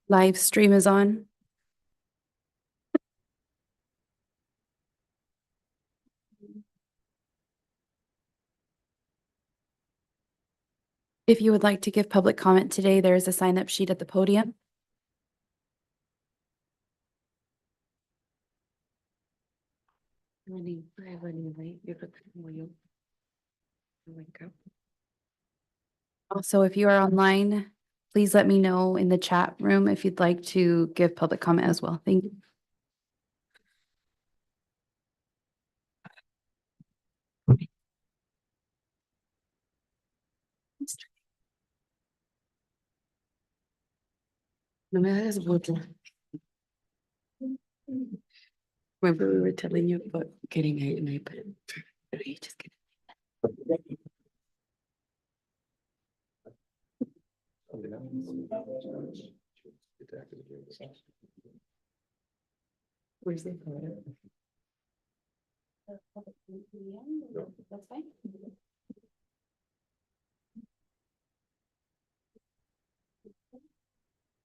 Live stream is on. If you would like to give public comment today, there is a sign-up sheet at the podium. Also, if you are online, please let me know in the chat room if you'd like to give public comment as well. Thank you. No me hagas burla. Remember we were telling you about getting an iPad? But you just get Where's the photo? That's fine.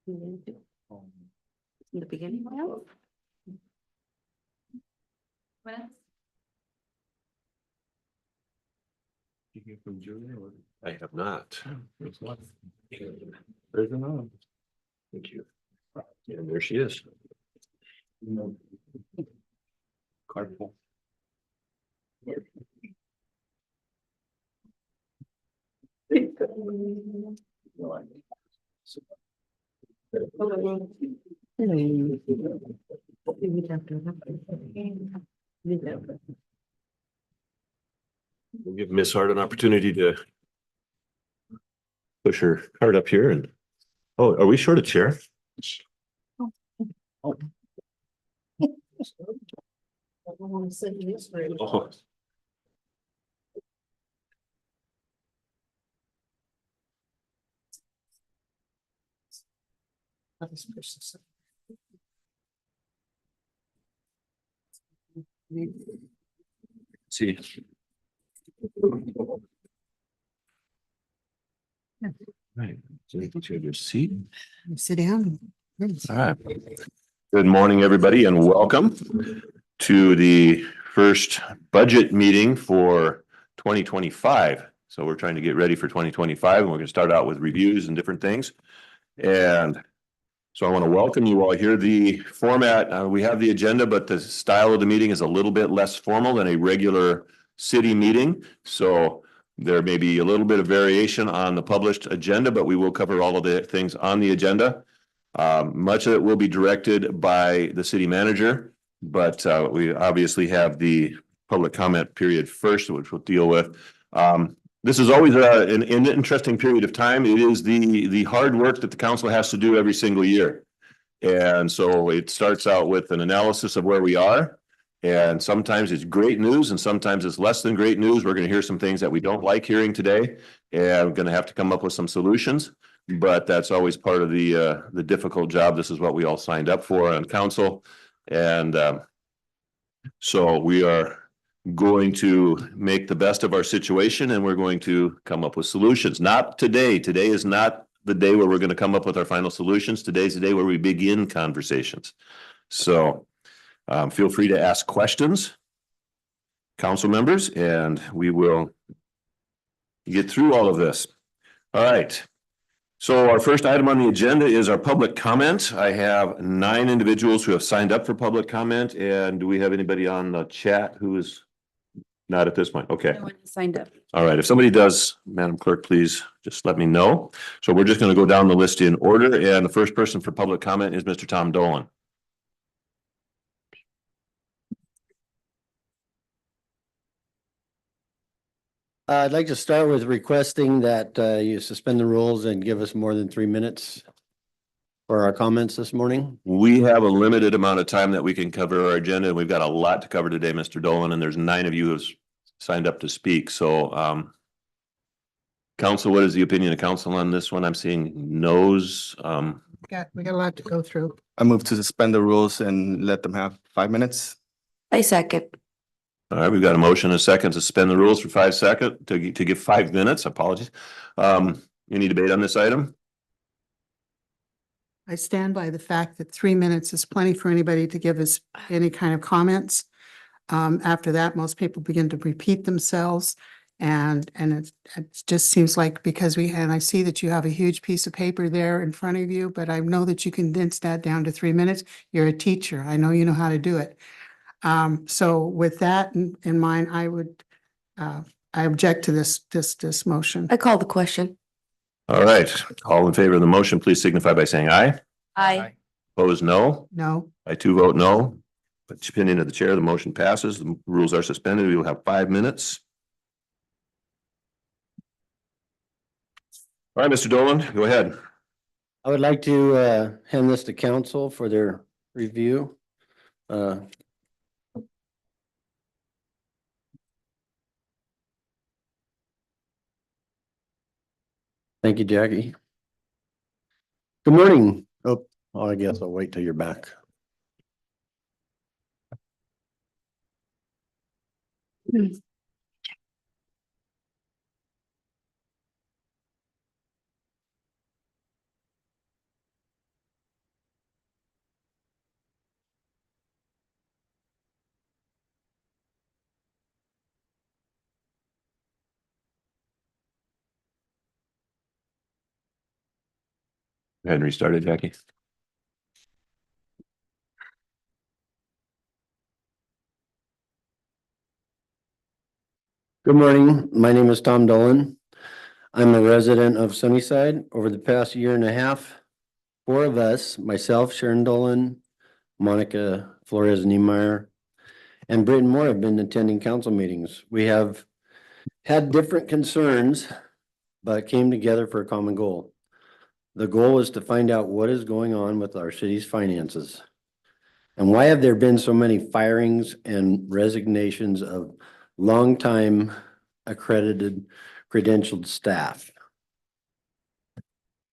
In the beginning? You hear from Julia? I have not. There's another. Thank you. And there she is. Card full. We'll give Miss Hart an opportunity to push her card up here and, oh, are we short a chair? Oh. See. Right, so you can take your seat. Sit down. All right. Good morning, everybody, and welcome to the first budget meeting for 2025. So we're trying to get ready for 2025, and we're going to start out with reviews and different things. And so I want to welcome you all here. The format, we have the agenda, but the style of the meeting is a little bit less formal than a regular city meeting. So there may be a little bit of variation on the published agenda, but we will cover all of the things on the agenda. Much of it will be directed by the city manager, but we obviously have the public comment period first, which we'll deal with. This is always an interesting period of time. It is the hard work that the council has to do every single year. And so it starts out with an analysis of where we are. And sometimes it's great news and sometimes it's less than great news. We're going to hear some things that we don't like hearing today. And we're going to have to come up with some solutions. But that's always part of the difficult job. This is what we all signed up for on council. And so we are going to make the best of our situation and we're going to come up with solutions. Not today. Today is not the day where we're going to come up with our final solutions. Today's the day where we begin conversations. So feel free to ask questions, council members, and we will get through all of this. All right. So our first item on the agenda is our public comment. I have 9 individuals who have signed up for public comment. And do we have anybody on the chat who is not at this point? Okay. No one has signed up. All right. If somebody does, Madam Clerk, please just let me know. So we're just going to go down the list in order. And the first person for public comment is Mr. Tom Dolan. I'd like to start with requesting that you suspend the rules and give us more than 3 minutes for our comments this morning. We have a limited amount of time that we can cover our agenda, and we've got a lot to cover today, Mr. Dolan, and there's 9 of you who've signed up to speak. So, council, what is the opinion of council on this one? I'm seeing no's. We got a lot to go through. I move to suspend the rules and let them have 5 minutes. I second. All right, we've got a motion and a second to suspend the rules for 5 seconds to give 5 minutes. Apologies. Any debate on this item? I stand by the fact that 3 minutes is plenty for anybody to give us any kind of comments. After that, most people begin to repeat themselves. And it just seems like because and I see that you have a huge piece of paper there in front of you, but I know that you condensed that down to 3 minutes. You're a teacher. I know you know how to do it. So with that in mind, I object to this motion. I call the question. All right, all in favor of the motion, please signify by saying aye. Aye. Opposed, no. No, I too vote no. But opinion of the chair, the motion passes. The rules are suspended. We will have 5 minutes. All right, Mr. Dolan, go ahead. I would like to hand this to council for their review. Thank you, Jackie. Good morning. Oh, I guess I'll wait till you're back. Go ahead and restart it, Jackie. Good morning. My name is Tom Dolan. I'm a resident of Sunnyside. Over the past year and a half, 4 of us, myself, Sharon Dolan, Monica Flores Niemeyer, and Britton Moore have been attending council meetings. We have had different concerns, but came together for a common goal. The goal is to find out what is going on with our city's finances. And why have there been so many firings and resignations of longtime accredited credentialed staff?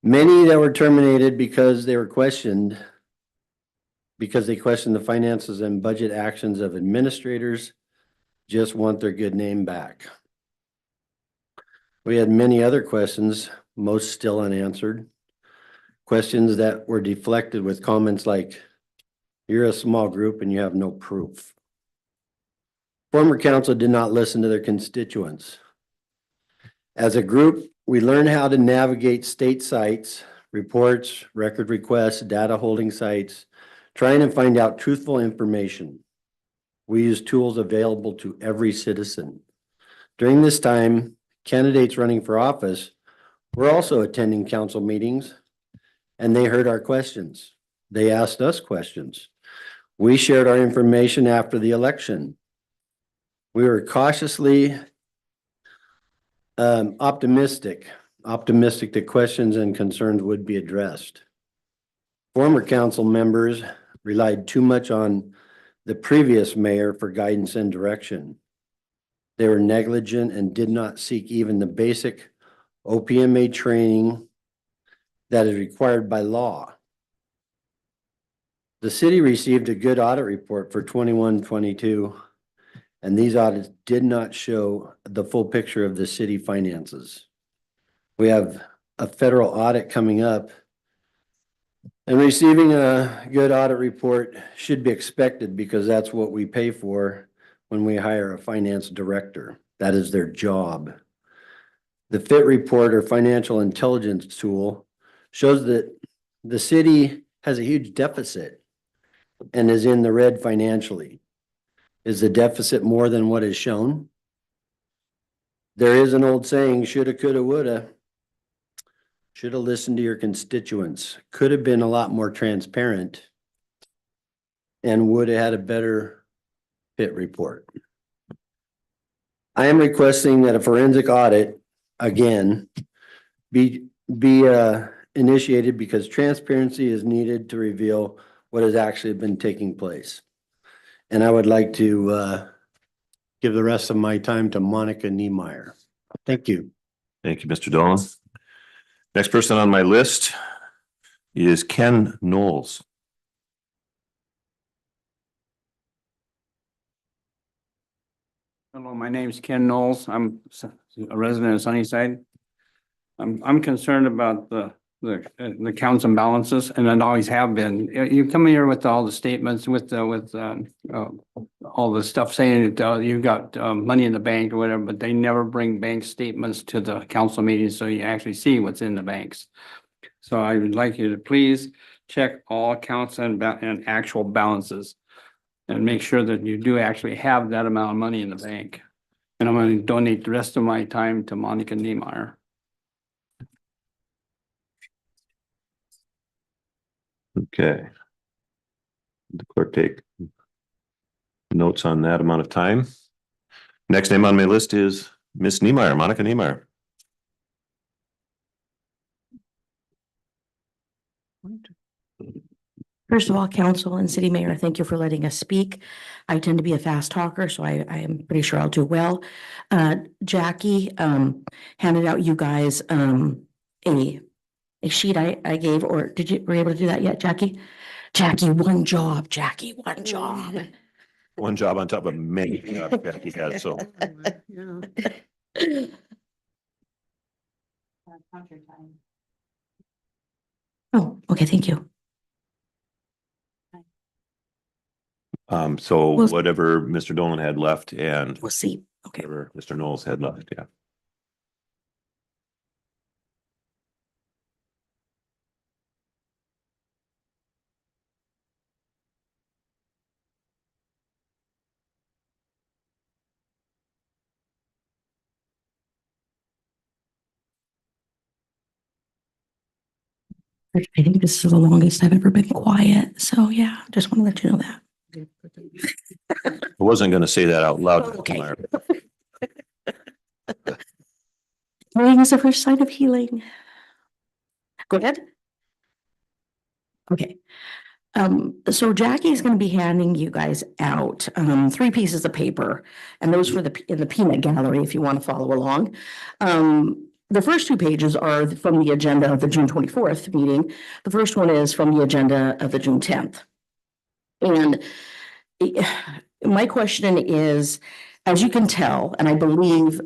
Many that were terminated because they questioned the finances and budget actions of administrators, just want their good name back. We had many other questions, most still unanswered. Questions that were deflected with comments like, "You're a small group and you have no proof." Former council did not listen to their constituents. As a group, we learned how to navigate state sites, reports, record requests, data holding sites, trying to find out truthful information. We use tools available to every citizen. During this time, candidates running for office were also attending council meetings, and they heard our questions. They asked us questions. We shared our information after the election. We were cautiously optimistic that questions and concerns would be addressed. Former council members relied too much on the previous mayor for guidance and direction. They were negligent and did not seek even the basic OPMA training that is required by law. The city received a good audit report for 21-22, and these audits did not show the full picture of the city finances. We have a federal audit coming up, and receiving a good audit report should be expected because that's what we pay for when we hire a finance director. That is their job. The FIT report or financial intelligence tool shows that the city has a huge deficit and is in the red financially. Is the deficit more than what is shown? There is an old saying, shoulda, coulda, woulda. Should have listened to your constituents. Could have been a lot more transparent and would have had a better FIT report. I am requesting that a forensic audit, again, be initiated because transparency is needed to reveal what has actually been taking place. And I would like to give the rest of my time to Monica Niemeyer. Thank you. Thank you, Mr. Dolan. Next person on my list is Ken Knowles. Hello, my name's Ken Knowles. I'm a resident of Sunnyside. I'm concerned about the counts and balances, and I always have been. You come here with all the statements, with all the stuff saying that you've got money in the bank or whatever, but they never bring bank statements to the council meetings, so you actually see what's in the banks. So I would like you to please check all accounts and actual balances and make sure that you do actually have that amount of money in the bank. And I'm going to donate the rest of my time to Monica Niemeyer. Okay. The clerk take notes on that amount of time. Next name on my list is Miss Niemeyer, Monica Niemeyer. First of all, council and city mayor, thank you for letting us speak. I tend to be a fast talker, so I am pretty sure I'll do well. Jackie handed out you guys a sheet I gave, or were you able to do that yet, Jackie? Jackie, one job, Jackie, one job. One job on top of many jobs Becky has, so. Yeah. Oh, okay, thank you. So Well- whatever Mr. Dolan had left and We'll see. Okay. whatever Mr. Knowles had left, yeah. I think this is the longest I've ever been quiet. So yeah, just want to let you know that. I wasn't gonna say that out loud. Oh, okay. Meyer. Healing is the first sign of healing. Go ahead. Okay. So Jackie's going to be handing you guys out 3 pieces of paper, and those for in the peanut gallery if you want to follow along. The first 2 pages are from the agenda of the June 24th meeting. The first one is from the agenda of the June 10th. And my question is, as you can tell, and I believe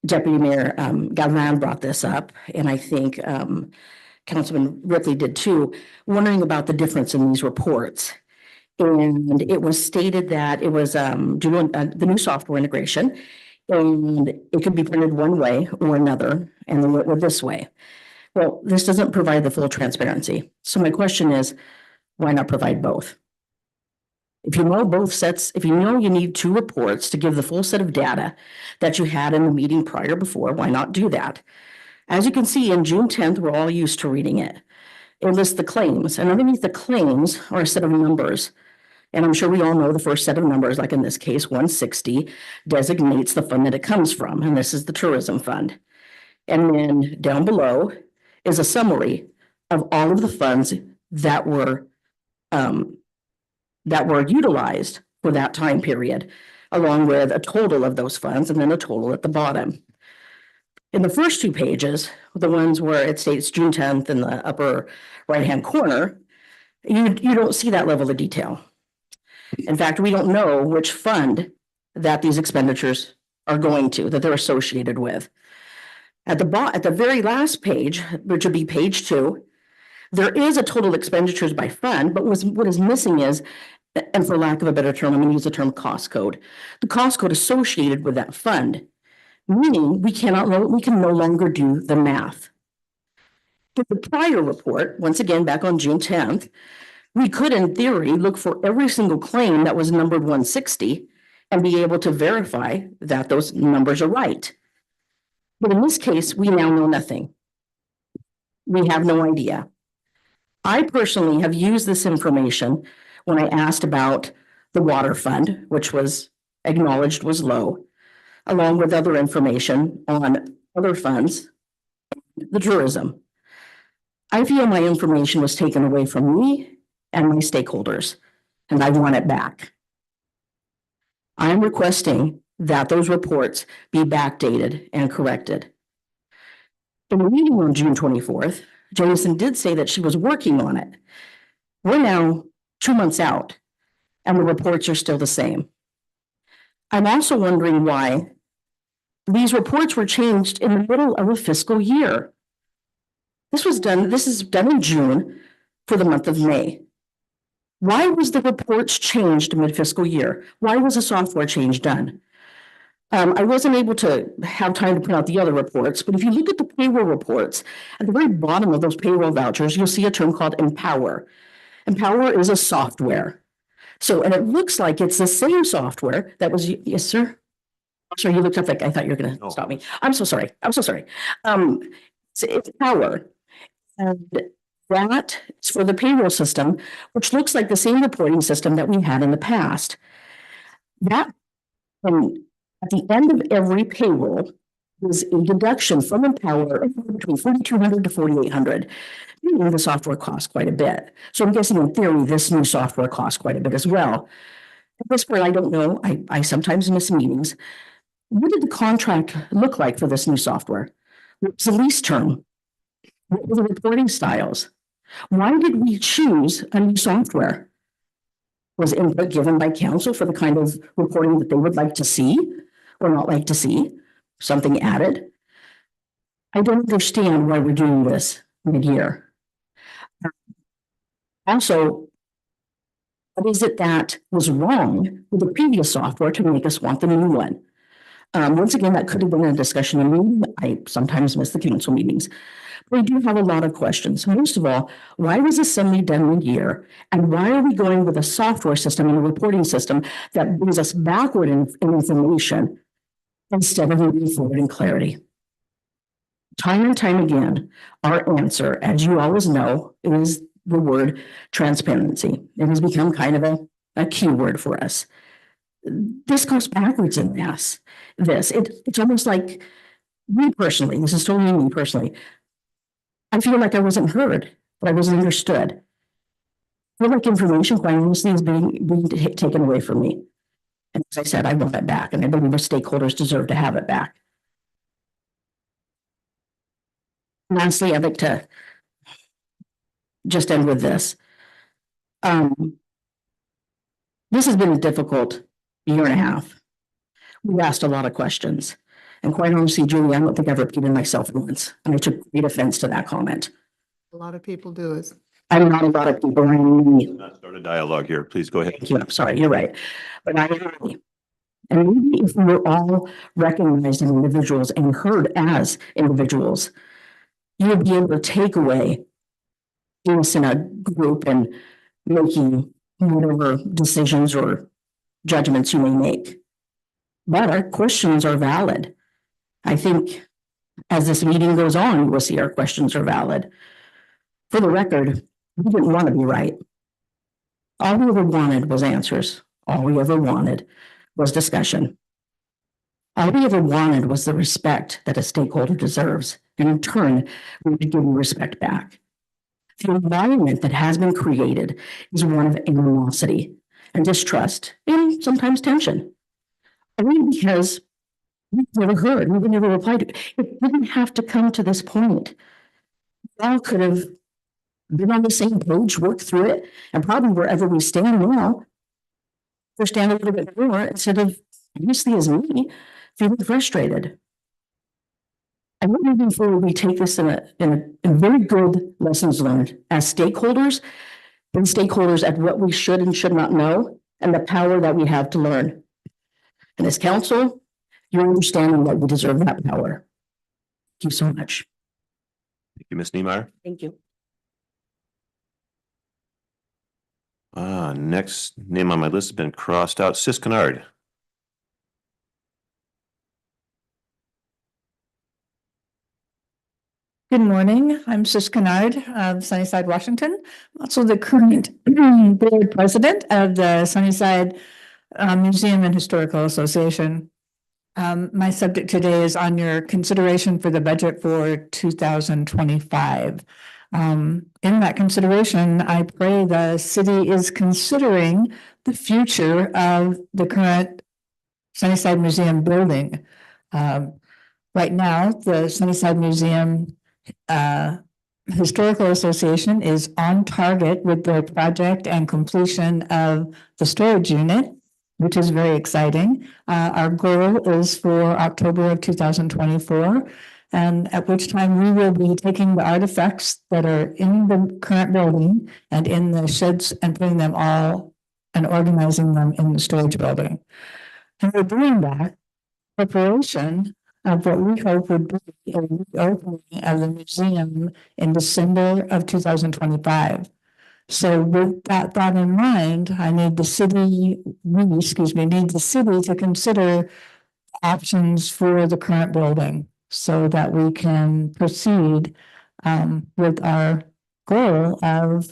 Deputy Mayor Galvan brought this up, and I think Councilman Ripley did too, wondering about the difference in these reports. And it was stated that it was doing the new software integration, and it could be printed one way or another, and then it went this way. Well, this doesn't provide the full transparency. So my question is, why not provide both? If you know both sets, if you know you need 2 reports to give the full set of data that you had in the meeting prior before, why not do that? As you can see, in June 10th, we're all used to reading it. It lists the claims, and underneath the claims are a set of numbers. And I'm sure we all know the first set of numbers, like in this case, 160, designates the fund that it comes from, and this is the tourism fund. And then down below is a summary of all of the funds that were utilized for that time period, along with a total of those funds and then a total at the bottom. In the first 2 pages, the ones where it states June 10th in the upper right-hand corner, you don't see that level of detail. In fact, we don't know which fund that these expenditures are going to, that they're associated with. At the very last page, which would be page 2, there is a total expenditures by fund, but what is missing is, and for lack of a better term, I'm going to use the term cost code. The cost code associated with that fund, meaning we can no longer do the math. For the prior report, once again, back on June 10th, we could, in theory, look for every single claim that was numbered 160 and be able to verify that those numbers are right. But in this case, we now know nothing. We have no idea. I personally have used this information when I asked about the water fund, which was acknowledged was low, along with other information on other funds, the tourism. I feel my information was taken away from me and my stakeholders, and I want it back. I'm requesting that those reports be backdated and corrected. In the meeting on June 24th, Jameson did say that she was working on it. We're now 2 months out, and the reports are still the same. I'm also wondering why these reports were changed in the middle of a fiscal year. This is done in June for the month of May. Why was the reports changed mid-fiscal year? Why was the software change done? I wasn't able to have time to print out the other reports, but if you look at the payroll reports, at the very bottom of those payroll vouchers, you'll see a term called Empower. Empower is a software. So, and it looks like it's the same software that was, yes, sir? Sorry, you looked up like I thought you were going No. to stop me. I'm so sorry. I'm so sorry. It's Power. And that is for the payroll system, which looks like the same reporting system that we had in the past. That, at the end of every payroll, is a deduction from Empower between 4,200 to 4,800. The software costs quite a bit. So I'm guessing in theory, this new software costs quite a bit as well. At this point, I don't know. I sometimes miss meetings. What did the contract look like for this new software? What was the lease term? What were the reporting styles? Why did we choose a new software? Was input given by council for the kind of reporting that they would like to see or not like to see? Something added? I don't understand why we're doing this mid-year. Also, what is it that was wrong with the previous software to make us want the new one? Once again, that could have been a discussion in meeting. I sometimes miss the council meetings. We do have a lot of questions. Most of all, why was assembly done mid-year? And why are we going with a software system and a reporting system that brings us backward in information instead of moving forward in clarity? Time and time again, our answer, as you always know, is the word transparency. It has become kind of a key word for us. This goes backwards in this. It's almost like me personally, this is totally me personally. I feel like I wasn't heard, but I wasn't understood. I feel like information, quite honestly, is being taken away from me. And as I said, I want it back, and I believe the stakeholders deserve to have it back. Lastly, I'd like to just end with this. This has been a difficult year and a half. We asked a lot of questions. And quite honestly, Julie, I don't think I've repeated myself once. And I took great offense to that comment. A lot of people do it. I'm not a lot of people. I'm me. Not start a dialogue here. Please go ahead. Thank you. I'm sorry. You're right. But I am me. And maybe if we were all recognized as individuals and heard as individuals, you would be able to take away us in a group and making whatever decisions or judgments you may make. But our questions are valid. I think as this meeting goes on, you will see our questions are valid. For the record, we didn't want to be right. All we ever wanted was answers. All we ever wanted was discussion. All we ever wanted was the respect that a stakeholder deserves. And in turn, we would give you respect back. The environment that has been created is one of animosity and distrust and sometimes tension. Only because we've never heard, we've never replied to it. It didn't have to come to this point. We all could have been on the same page, worked through it, and probably wherever we stand now, understand a little bit more instead of, honestly, as me, feeling frustrated. I want moving forward, we take this in a very good lessons learned as stakeholders, and stakeholders at what we should and should not know, and the power that we have to learn. And as council, you're understanding that we deserve that power. Thank you so much. Thank you, Ms. Niemeyer. Thank you. Next name on my list has been crossed out, Sis Kennard. Good morning. I'm Sis Kennard of Sunnyside, Washington. I'm also the current board president of the Sunnyside Museum and Historical Association. My subject today is on your consideration for the budget for 2025. In that consideration, I pray the city is considering the future of the current Sunnyside Museum building. Right now, the Sunnyside Museum Historical Association is on target with their project and completion of the storage unit. which is very exciting. Our goal is for October of 2024, and at which time we will be taking the artifacts that are in the current building and in the sheds and putting them all and organizing them in the storage building. And we're doing that preparation of what we hope would be a reopening of the museum in December of 2025. So with that thought in mind, I need the city, need the city to consider options for the current building so that we can proceed with our goal of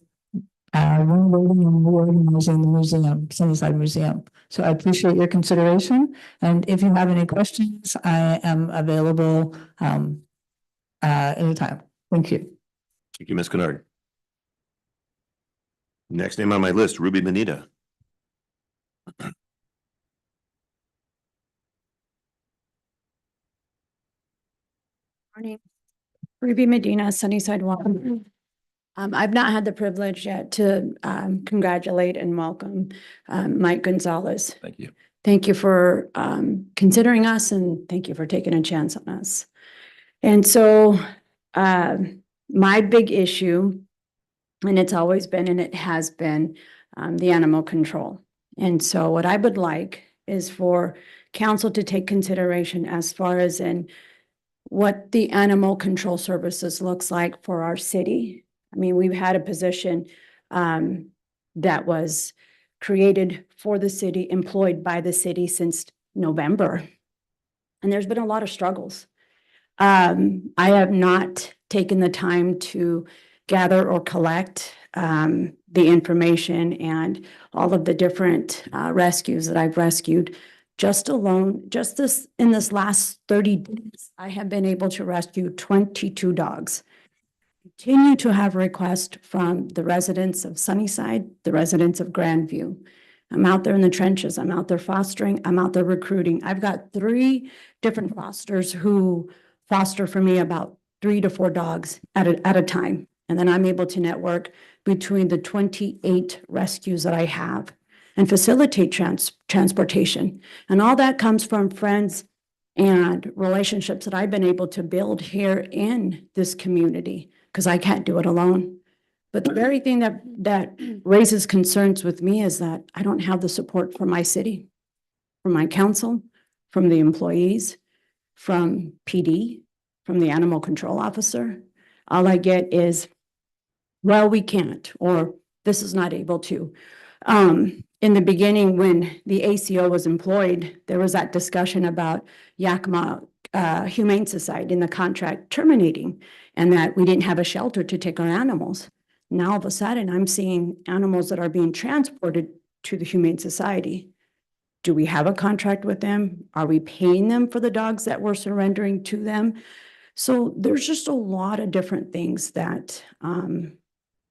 renovating and reorganizing the museum, Sunnyside Museum. So I appreciate your consideration. And if you have any questions, I am available anytime. Thank you. Thank you, Ms. Kennard. Next name on my list, Ruby Benita. Morning. Ruby Medina, Sunnyside, welcome. I've not had the privilege yet to congratulate and welcome Mike Gonzalez. Thank you. Thank you for considering us and thank you for taking a chance on us. And so my big issue, and it's always been and it has been the animal control. And so what I would like is for council to take consideration as far as in what the animal control services looks like for our city. I mean, we've had a position that was created for the city, employed by the city since November. And there's been a lot of struggles. I have not taken the time to gather or collect the information and all of the different rescues that I've rescued. Just in this last 30 days, I have been able to rescue 22 dogs. Continue to have requests from the residents of Sunnyside, the residents of Grandview. I'm out there in the trenches. I'm out there fostering. I'm out there recruiting. I've got 3 different fosters who foster for me about 3 to 4 dogs at a time. And then I'm able to network between the 28 rescues that I have and facilitate transportation. And all that comes from friends and relationships that I've been able to build here in this community, because I can't do it alone. But the very thing that raises concerns with me is that I don't have the support from my city, from my council, from the employees, from PD, from the animal control officer. All I get is, well, we can't, or this is not able to. In the beginning, when the ACO was employed, there was that discussion about Yakima Humane Society and the contract terminating, and that we didn't have a shelter to take our animals. Now, all of a sudden, I'm seeing animals that are being transported to the Humane Society. Do we have a contract with them? Are we paying them for the dogs that we're surrendering to them? So there's just a lot of different things that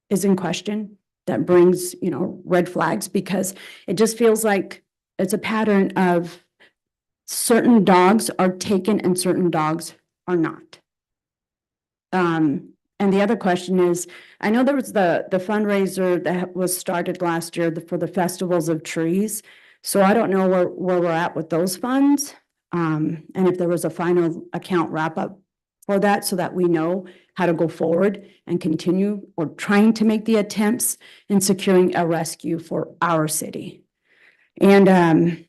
is in question, that brings, red flags, because it just feels like it's a pattern of certain dogs are taken and certain dogs are not. And the other question is, I know there was the fundraiser that was started last year for the festivals of trees. So I don't know where we're at with those funds. And if there was a final account wrap up for that, so that we know how to go forward and continue or trying to make the attempts in securing a rescue for our city. And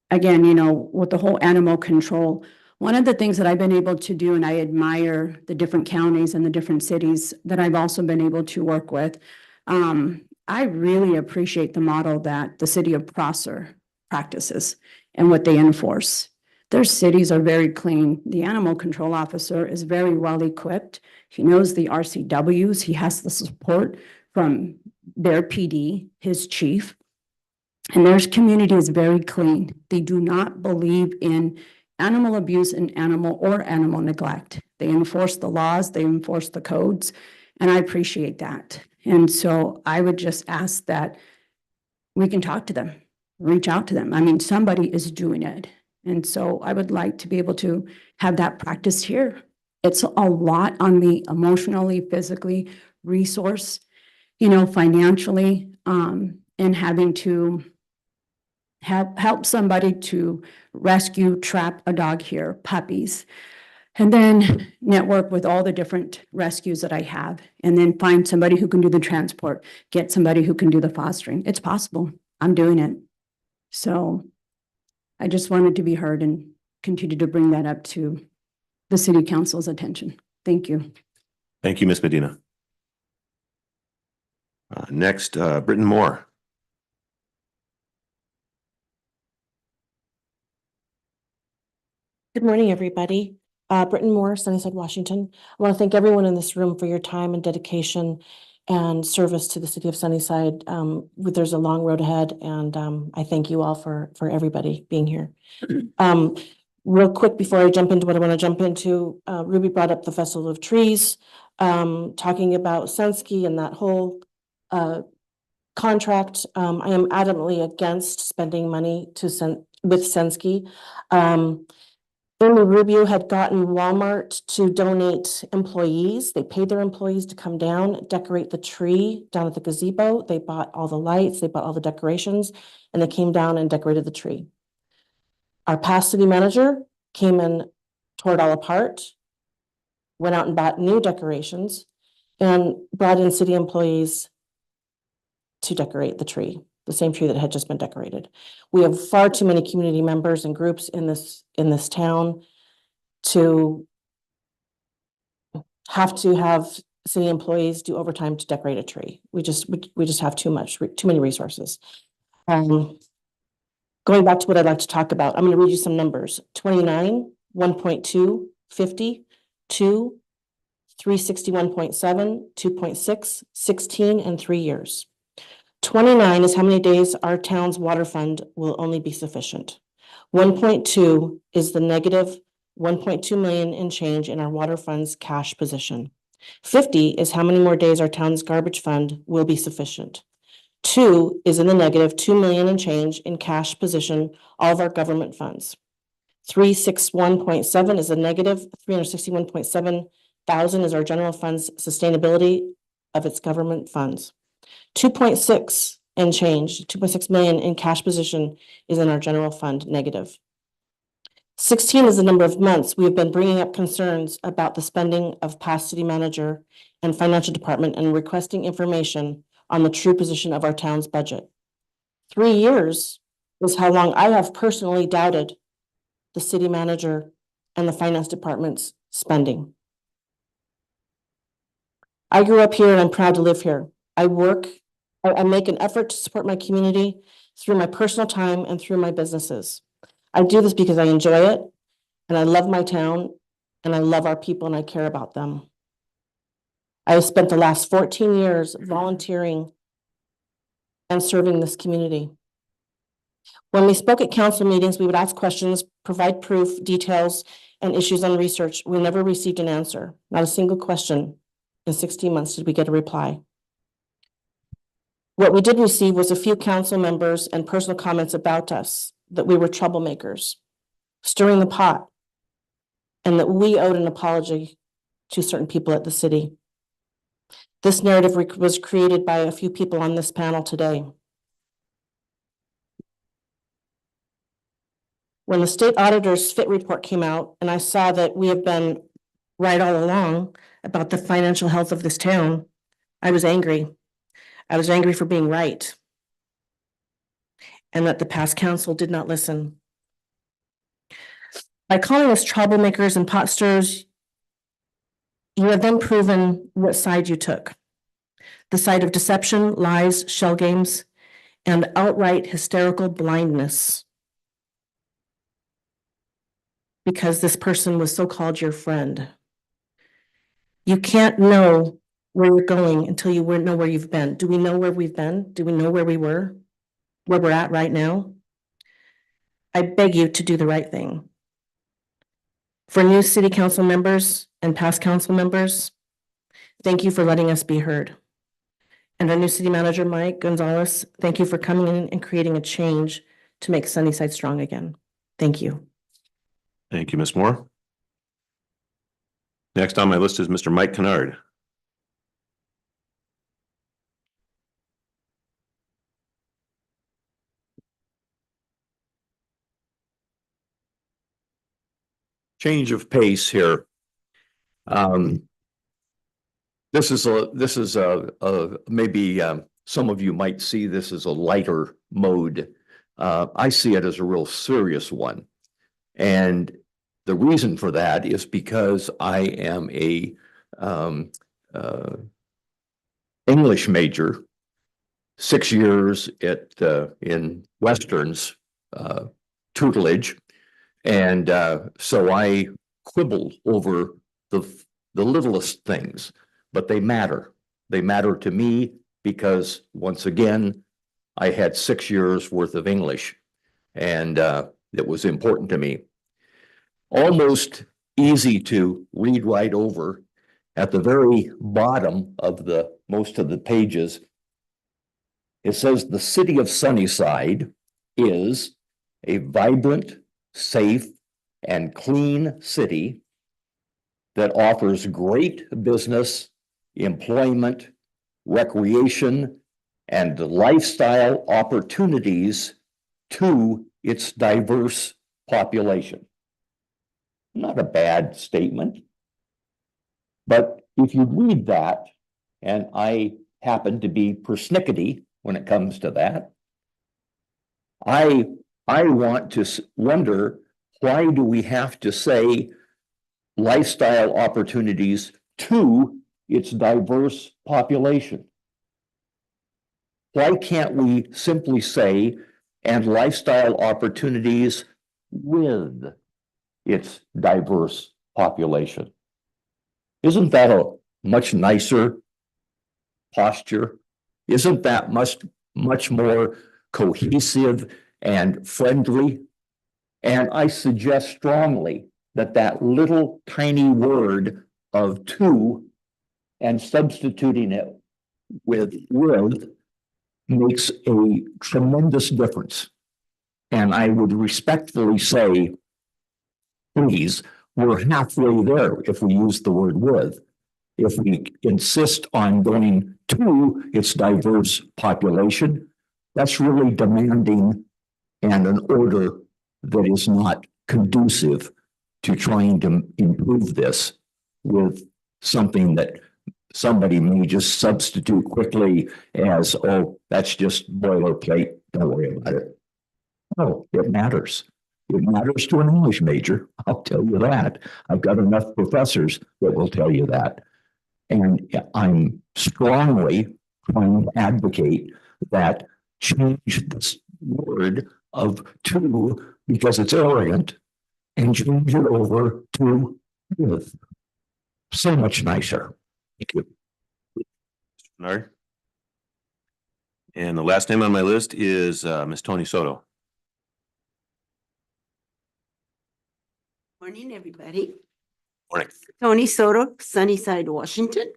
again, with the whole animal control, one of the things that I've been able to do, and I admire the different counties and the different cities that I've also been able to work with, I really appreciate the model that the city of Prosser practices and what they enforce. Their cities are very clean. The animal control officer is very well equipped. He knows the RCWs. He has the support from their PD, his chief. And their community is very clean. They do not believe in animal abuse and animal neglect. They enforce the laws, they enforce the codes, and I appreciate that. And so I would just ask that we can talk to them, reach out to them. I mean, somebody is doing it. And so I would like to be able to have that practice here. It's a lot on me emotionally, physically, resource, financially, and having to help somebody to rescue, trap a dog here, puppies. And then network with all the different rescues that I have, and then find somebody who can do the transport, get somebody who can do the fostering. It's possible. I'm doing it. So I just wanted to be heard and continue to bring that up to the city council's attention. Thank you. Thank you, Ms. Medina. Next, Britton Moore. Good morning, everybody. Britton Moore, Sunnyside, Washington. I want to thank everyone in this room for your time and dedication and service to the city of Sunnyside. There's a long road ahead, and I thank you all for everybody being here. Real quick, before I jump into what I want to jump into, Ruby brought up the Festival of Trees, talking about Sensky and that whole contract. I am adamantly against spending money with Sensky. Amy Rubio had gotten Walmart to donate employees. They paid their employees to come down, decorate the tree down at the gazebo. They bought all the lights, they bought all the decorations, and they came down and decorated the tree. Our past city manager came and tore it all apart, went out and bought new decorations, and brought in city employees to decorate the tree, the same tree that had just been decorated. We have far too many community members and groups in this town to have city employees do overtime to decorate a tree. We just have too many resources. Going back to what I'd like to talk about, I'm going to read you some numbers. 29, 1.2, 50, 2, 361.7, 2.6, 16, and 3 years. 29 is how many days our town's water fund will only be sufficient. 1.2 is the negative 1.2 million in change in our water fund's cash position. 50 is how many more days our town's garbage fund will be sufficient. 2 is in the negative 2 million in change in cash position, all of our government funds. 361.7 is a negative 361.7 thousand is our general fund's sustainability of its government funds. 2.6 and change, 2.6 million in cash position is in our general fund negative. 16 is the number of months we have been bringing up concerns about the spending of past city manager and financial department and requesting information on the true position of our town's budget. 3 years is how long I have personally doubted the city manager and the finance department's spending. I grew up here and I'm proud to live here. I make an effort to support my community through my personal time and through my businesses. I do this because I enjoy it and I love my town and I love our people and I care about them. I have spent the last 14 years volunteering and serving this community. When we spoke at council meetings, we would ask questions, provide proof, details, and issues on research. We never received an answer. Not a single question in 16 months did we get a reply. What we did receive was a few council members and personal comments about us, that we were troublemakers, stirring the pot, and that we owed an apology to certain people at the city. This narrative was created by a few people on this panel today. When the state auditor's FIT report came out, and I saw that we have been right all along about the financial health of this town, I was angry. I was angry for being right, and that the past council did not listen. By calling us troublemakers and pot stirrers, you have then proven what side you took. The side of deception, lies, shell games, and outright hysterical blindness. Because this person was so-called your friend. You can't know where you're going until you know where you've been. Do we know where we've been? Do we know where we were? Where we're at right now? I beg you to do the right thing. For new city council members and past council members, thank you for letting us be heard. And our new city manager, Mike Gonzalez, thank you for coming in and creating a change to make Sunnyside strong again. Thank you. Thank you, Ms. Moore. Next on my list is Mr. Mike Kennard. change of pace here. This is maybe some of you might see this as a lighter mode. I see it as a real serious one. And the reason for that is because I am a English major, 6 years in Westerns tutelage. And so I quibble over the littlest things, but they matter. They matter to me because, once again, I had 6 years worth of English, and it was important to me. Almost easy to read right over. At the very bottom of most of the pages, it says the city of Sunnyside is a vibrant, safe, and clean city that offers great business, employment, recreation, and lifestyle opportunities to its diverse population. Not a bad statement. But if you read that, and I happen to be persnickety when it comes to that, I want to wonder, why do we have to say lifestyle opportunities to its diverse population? Why can't we simply say, and lifestyle opportunities with its diverse population? Isn't that a much nicer posture? Isn't that much more cohesive and friendly? And I suggest strongly that little tiny word of to and substituting it with makes a tremendous difference. And I would respectfully say, please, we're halfway there if we use the word with. If we insist on going to its diverse population, that's really demanding and an order that is not conducive to trying to improve this with something that somebody may just substitute quickly as, oh, that's just boilerplate, don't worry about it. No, it matters. It matters to an English major, I'll tell you that. I've got enough professors that will tell you that. And I'm strongly trying to advocate that change this word of to, because it's arrogant, and change it over to with. So much nicer. Thank you. Bernard. And the last name on my list is Miss Tony Soto. Morning, everybody. Morning. Tony Soto, Sunnyside, Washington.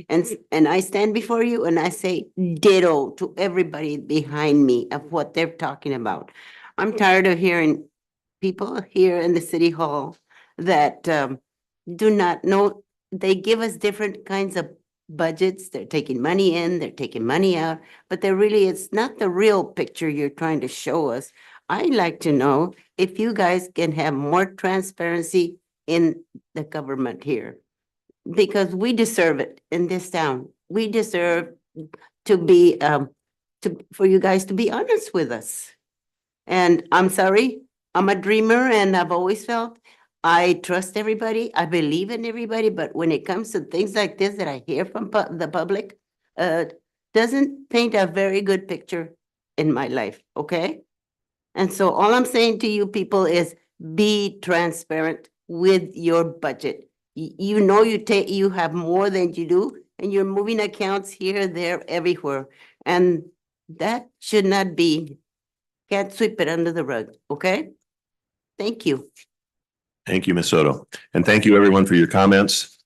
And I stand before you and I say ditto to everybody behind me of what they're talking about. I'm tired of hearing people here in the city hall that do not know. They give us different kinds of budgets. They're taking money in, they're taking money out, but it's not the real picture you're trying to show us. I'd like to know if you guys can have more transparency in the government here, because we deserve it in this town. We deserve to be, for you guys to be honest with us. And I'm sorry, I'm a dreamer and I've always felt I trust everybody. I believe in everybody, but when it comes to things like this that I hear from the public, doesn't paint a very good picture in my life, okay? And so all I'm saying to you people is be transparent with your budget. You know you have more than you do, and you're moving accounts here, there, everywhere. And that should not be, can't sweep it under the rug, okay? Thank you. Thank you, Ms. Soto. And thank you everyone for your comments.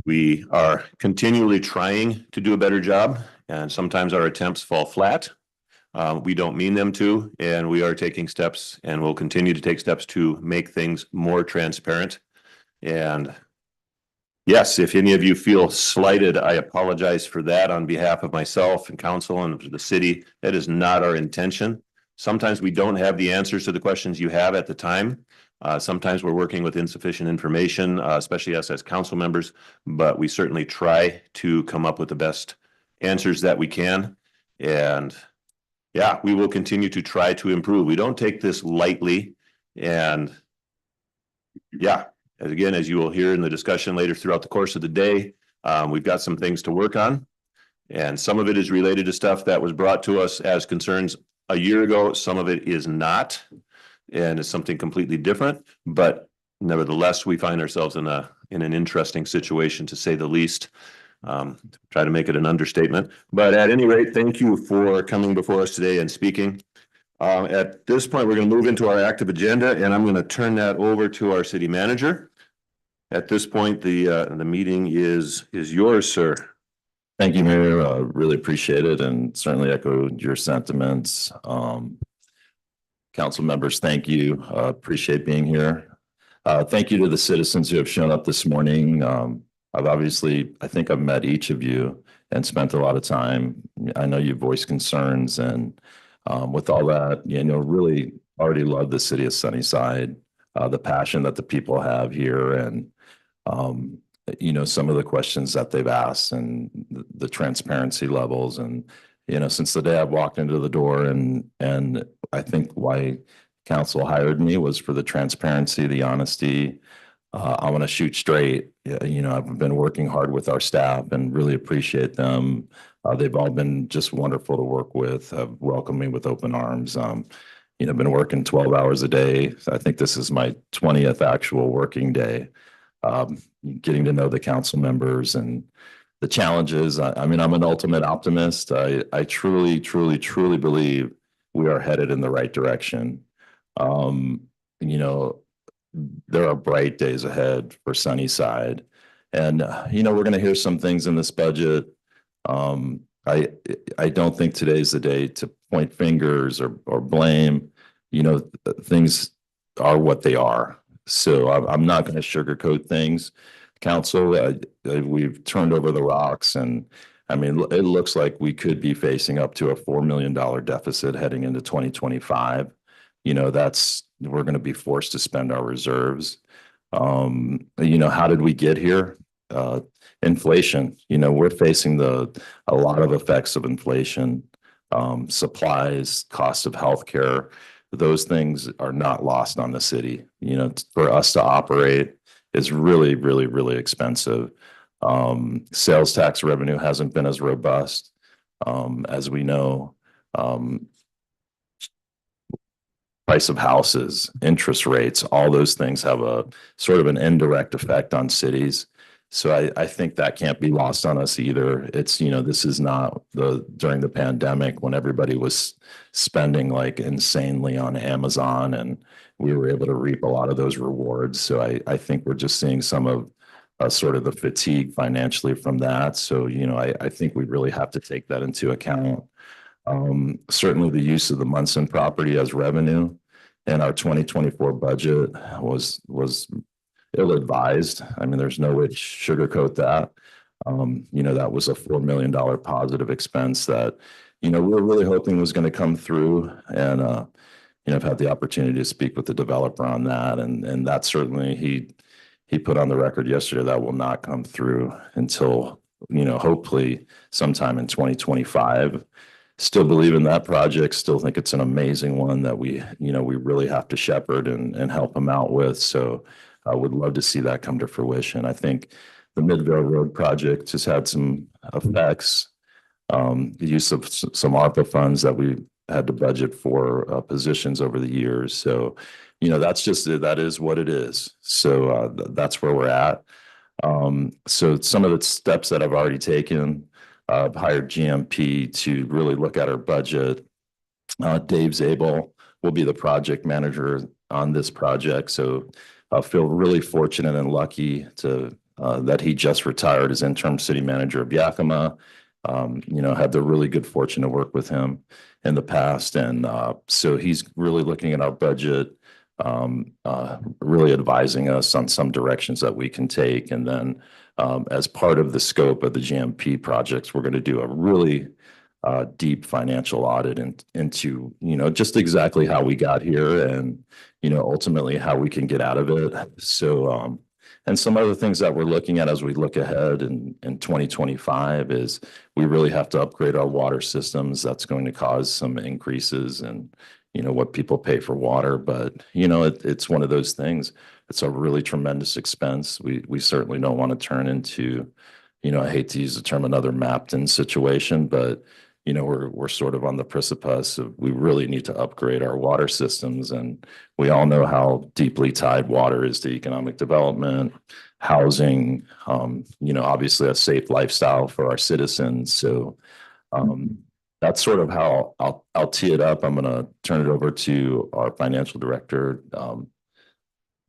We are continually trying to do a better job, and sometimes our attempts fall flat. We don't mean them to, and we are taking steps and will continue to take steps to make things more transparent. And yes, if any of you feel slighted, I apologize for that on behalf of myself and council and the city. That is not our intention. Sometimes we don't have the answers to the questions you have at the time, Sometimes we're working with insufficient information, especially us as council members, but we certainly try to come up with the best answers that we can. And yeah, we will continue to try to improve. We don't take this lightly. And yeah, again, as you will hear in the discussion later throughout the course of the day, we've got some things to work on. And some of it is related to stuff that was brought to us as concerns a year ago. Some of it is not, and it's something completely different. But nevertheless, we find ourselves in an interesting situation, to say the least. Try to make it an understatement. But at any rate, thank you for coming before us today and speaking. At this point, we're going to move into our active agenda, and I'm going to turn that over to our city manager. At this point, the meeting is yours, sir. Thank you, Mayor. Really appreciate it, and certainly echo your sentiments. Council members, thank you. Appreciate being here. Thank you to the citizens who have shown up this morning. I think I've met each of you and spent a lot of time. I know you voiced concerns, and with all that, really already love the city of Sunnyside, the passion that the people have here, and some of the questions that they've asked, and the transparency levels. And since the day I've walked into the door, and I think why council hired me was for the transparency, the honesty. I want to shoot straight. I've been working hard with our staff and really appreciate them. They've all been just wonderful to work with, have welcomed me with open arms. I've been working 12 hours a day. I think this is my 20th actual working day. Getting to know the council members and the challenges. I'm an ultimate optimist. I truly, truly, truly believe we are headed in the right direction. There are bright days ahead for Sunnyside. And, we're going to hear some things in this budget. I don't think today's the day to point fingers or blame. Things are what they are. So I'm not going to sugarcoat things. Council, we've turned over the rocks, and it looks like we could be facing up to a $4 million deficit heading into 2025. We're going to be forced to spend our reserves. How did we get here? Inflation. We're facing a lot of effects of inflation, supplies, cost of healthcare. Those things are not lost on the city. For us to operate is really, really, really expensive. Sales tax revenue hasn't been as robust as we know. Price of houses, interest rates, all those things have a sort of an indirect effect on cities. So I think that can't be lost on us either. It's, this is not during the pandemic when everybody was spending like insanely on Amazon, and we were able to reap a lot of those rewards. So I think we're just seeing some of sort of the fatigue financially from that. So, I think we really have to take that into account. Certainly the use of the Munson property as revenue in our 2024 budget was ill-advised. There's no way to sugarcoat that. That was a $4 million positive expense that, we were really hoping was going to come through. And, I've had the opportunity to speak with the developer on that. And that certainly he put on the record yesterday that will not come through until, hopefully sometime in 2025. Still believe in that project, still think it's an amazing one that we really have to shepherd and help them out with. So I would love to see that come to fruition. I think the Midvale Road project has had some effects. The use of some ARPA funds that we had to budget for positions over the years. So, that is what it is. So that's where we're at. So some of the steps that I've already taken, I've hired GMP to really look at our budget. Dave Zabel will be the project manager on this project. So I feel really fortunate and lucky that he just retired as interim city manager of Yakima. Had the really good fortune to work with him in the past. And so he's really looking at our budget, really advising us on some directions that we can take. And then as part of the scope of the GMP projects, we're going to do a really deep financial audit into, just exactly how we got here and, ultimately how we can get out of it. So, and some other things that we're looking at as we look ahead in 2025 is we really have to upgrade our water systems. That's going to cause some increases in, what people pay for water. But, it's one of those things. It's a really tremendous expense. We certainly don't want to turn into, I hate to use the term another Mapton situation, but we're sort of on the precipice of we really need to upgrade our water systems. And we all know how deeply tied water is to economic development, housing, obviously a safe lifestyle for our citizens. So that's sort of how I'll tee it up. I'm going to turn it over to our financial director,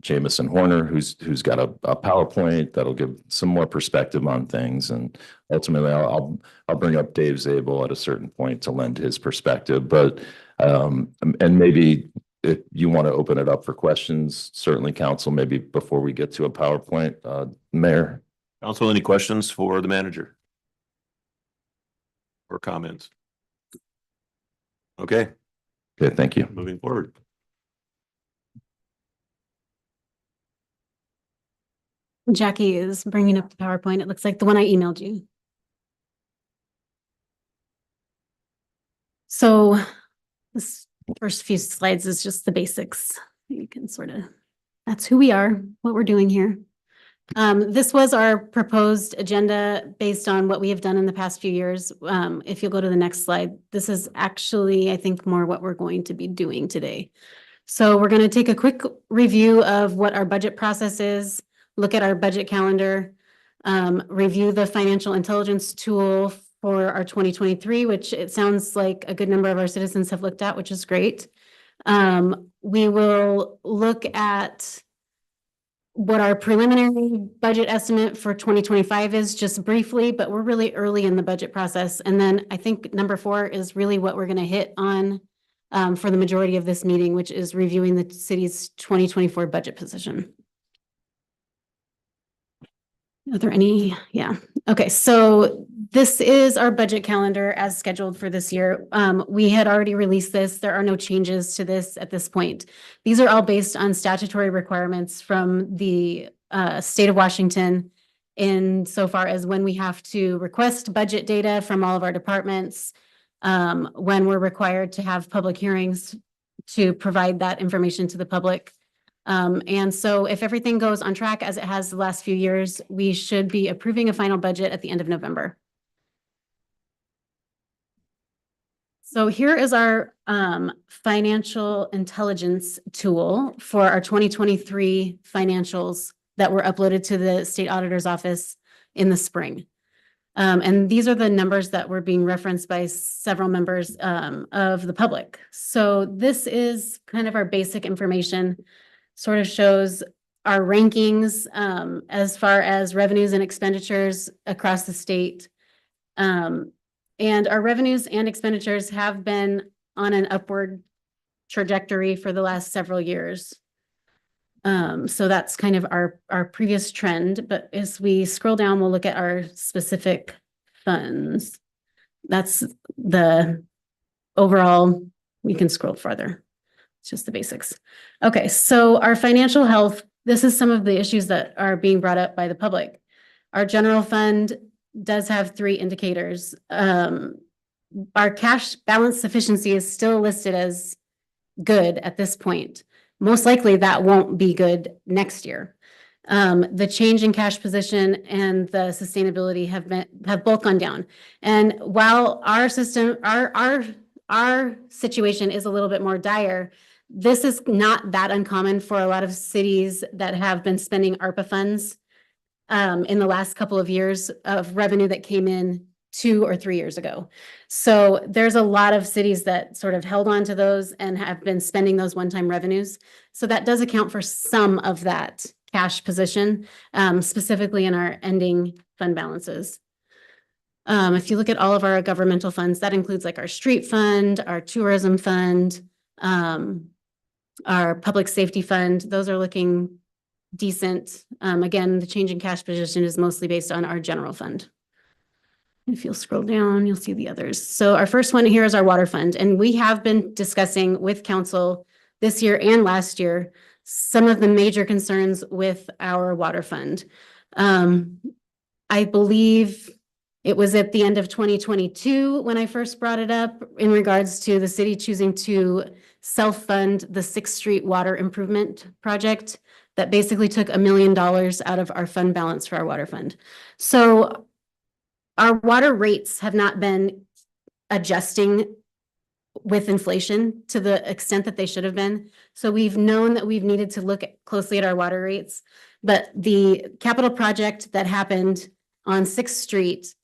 Jamison Horner, who's got a PowerPoint that'll give some more perspective on things. And ultimately, I'll bring up Dave Zabel at a certain point to lend his perspective. But and maybe if you want to open it up for questions, certainly council, maybe before we get to a PowerPoint, Mayor. Council, any questions for the manager? Or comments? Okay. Okay, thank you. Moving forward. Jackie is bringing up the PowerPoint. It looks like the one I emailed you. So this first few slides is just the basics. You can that's who we are, what we're doing here. This was our proposed agenda based on what we have done in the past few years. If you'll go to the next slide, this is actually, I think, more what we're going to be doing today. So we're going to take a quick review of what our budget process is, look at our budget calendar, review the financial intelligence tool for our 2023, which it sounds like a good number of our citizens have looked at, which is great. We will look at what our preliminary budget estimate for 2025 is, just briefly, but we're really early in the budget process. And then I think number 4 is really what we're going to hit on for the majority of this meeting, which is reviewing the city's 2024 budget position. Are there any? Yeah. Okay. So this is our budget calendar as scheduled for this year. We had already released this. There are no changes to this at this point. These are all based on statutory requirements from the state of Washington in so far as when we have to request budget data from all of our departments, when we're required to have public hearings to provide that information to the public. And so if everything goes on track as it has the last few years, we should be approving a final budget at the end of November. So here is our financial intelligence tool for our 2023 financials that were uploaded to the state auditor's office in the spring. And these are the numbers that were being referenced by several members of the public. So this is kind of our basic information. Sort of shows our rankings as far as revenues and expenditures across the state. And our revenues and expenditures have been on an upward trajectory for the last several years. So that's kind of our previous trend. But as we scroll down, we'll look at our specific funds. That's the overall, we can scroll farther. It's just the basics. Okay, so our financial health, this is some of the issues that are being brought up by the public. Our general fund does have 3 indicators. Our cash balance sufficiency is still listed as good at this point. Most likely that won't be good next year. The change in cash position and the sustainability have both gone down. And while our system, our situation is a little bit more dire, this is not that uncommon for a lot of cities that have been spending ARPA funds in the last couple of years of revenue that came in 2 or 3 years ago. So there's a lot of cities that sort of held on to those and have been spending those one-time revenues. So that does account for some of that cash position, specifically in our ending fund balances. If you look at all of our governmental funds, that includes like our street fund, our tourism fund, our public safety fund, those are looking decent. Again, the change in cash position is mostly based on our general fund. If you'll scroll down, you'll see the others. So our first one here is our water fund, and we have been discussing with council this year and last year some of the major concerns with our water fund. I believe it was at the end of 2022 when I first brought it up in regards to the city choosing to self-fund the 6th Street Water Improvement Project that basically took $1 million out of our fund balance for our water fund. So our water rates have not been adjusting with inflation to the extent that they should have been. So we've known that we've needed to look closely at our water rates. But the capital project that happened on 6th Street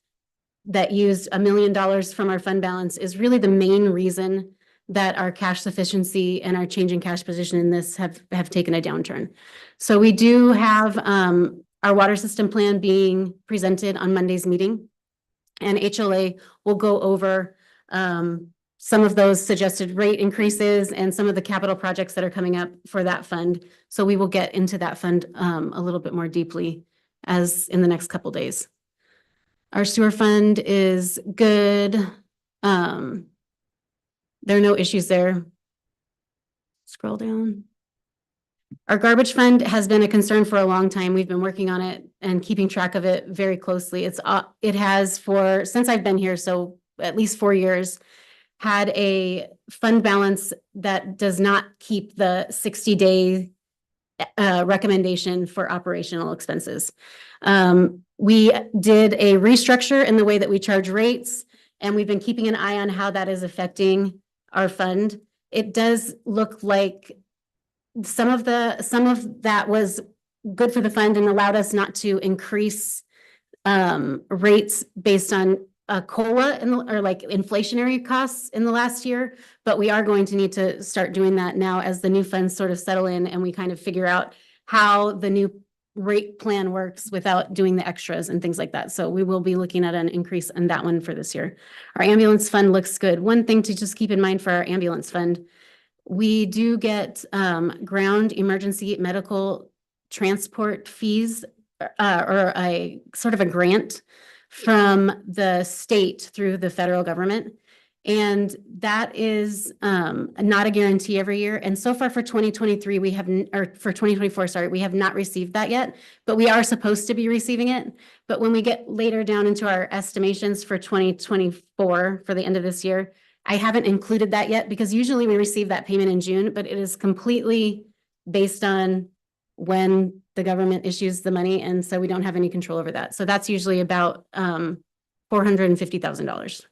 that used $1 million from our fund balance is really the main reason that our cash sufficiency and our change in cash position in this have taken a downturn. So we do have our water system plan being presented on Monday's meeting. And HLA will go over some of those suggested rate increases and some of the capital projects that are coming up for that fund. So we will get into that fund a little bit more deeply as in the next couple days. Our sewer fund is good. There are no issues there. Scroll down. Our garbage fund has been a concern for a long time. We've been working on it and keeping track of it very closely. It has since I've been here, so at least 4 years, had a fund balance that does not keep the 60-day recommendation for operational expenses. We did a restructure in the way that we charge rates, and we've been keeping an eye on how that is affecting our fund. It does look like some of that was good for the fund and allowed us not to increase rates based on COLA or like inflationary costs in the last year, but we are going to need to start doing that now as the new funds sort of settle in and we kind of figure out how the new rate plan works without doing the extras and things like that. So we will be looking at an increase in that one for this year. Our ambulance fund looks good. One thing to just keep in mind for our ambulance fund, we do get ground emergency medical transport fees or a sort of a grant from the state through the federal government. And that is not a guarantee every year. And so far for 2023, for 2024, sorry, we have not received that yet, but we are supposed to be receiving it. But when we get later down into our estimations for 2024, for the end of this year, I haven't included that yet because usually we receive that payment in June, but it is completely based on when the government issues the money. And so we don't have any control over that. So that's usually about $450,000.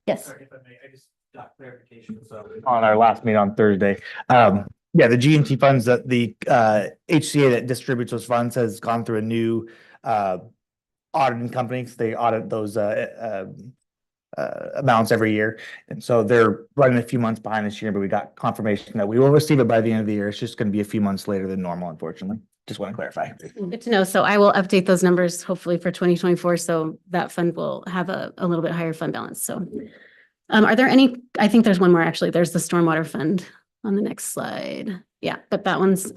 Yes. Sorry if I may, I just got clarification. So on our last meeting on Thursday, yeah, the G&T funds that the HCA that distributes those funds has gone through a new auditing company. They audit those amounts every year. And so they're running a few months behind this year, but we got confirmation that we will receive it by the end of the year. It's just going to be a few months later than normal, unfortunately. Just want to clarify. Good to know. So I will update those numbers hopefully for 2024. So that fund will have a little bit higher fund balance. So are there any, I think there's one more actually. There's the stormwater fund on the next slide. Yeah, but that one's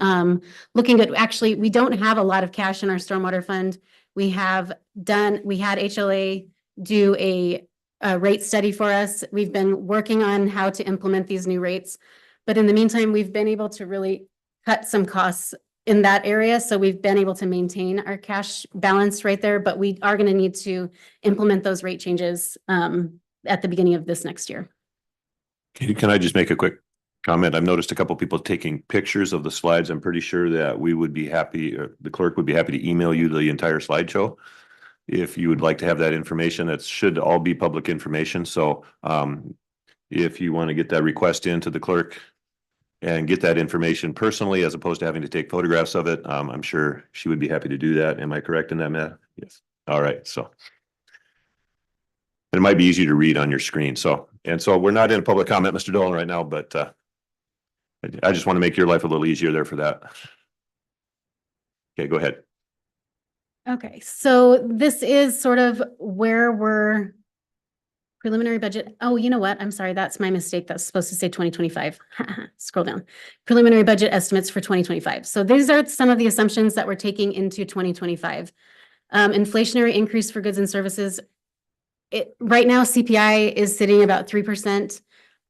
looking good. Actually, we don't have a lot of cash in our stormwater fund. We had HLA do a rate study for us. We've been working on how to implement these new rates. But in the meantime, we've been able to really cut some costs in that area. So we've been able to maintain our cash balance right there, but we are going to need to implement those rate changes at the beginning of this next year. Can I just make a quick comment? I've noticed a couple of people taking pictures of the slides. I'm pretty sure that we would be happy, or the clerk would be happy to email you the entire slideshow. If you would like to have that information, that should all be public information. So if you want to get that request into the clerk and get that information personally, as opposed to having to take photographs of it, I'm sure she would be happy to do that. Am I correct in that, Matt? Yes. All right. So it might be easy to read on your screen. So we're not in public comment, Mr. Dolan, right now, but I just want to make your life a little easier there for that. Okay, go ahead. Okay, so this is sort of where we're preliminary budget. Oh, you know what? I'm sorry. That's my mistake. That's supposed to say 2025. Scroll down. Preliminary budget estimates for 2025. So these are some of the assumptions that we're taking into 2025. Inflationary increase for goods and services right now CPI is sitting about 3%.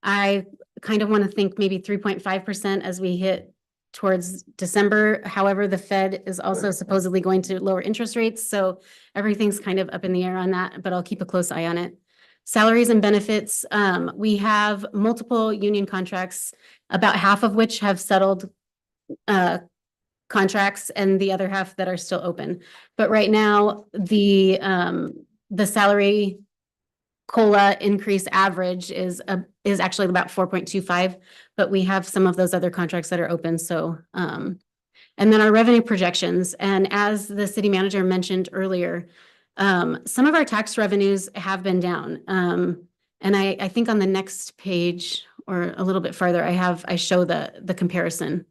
I kind of want to think maybe 3.5% as we hit towards December. However, the Fed is also supposedly going to lower interest rates, so everything's kind of up in the air on that, but I'll keep a close eye on it. Salaries and benefits, we have multiple union contracts, about half of which have settled contracts and the other half that are still open. But right now, the salary COLA increase average is actually about 4.25, but we have some of those other contracts that are open, so and then our revenue projections, and as the city manager mentioned earlier, some of our tax revenues have been down. And I think on the next page or a little bit farther, I show the comparison.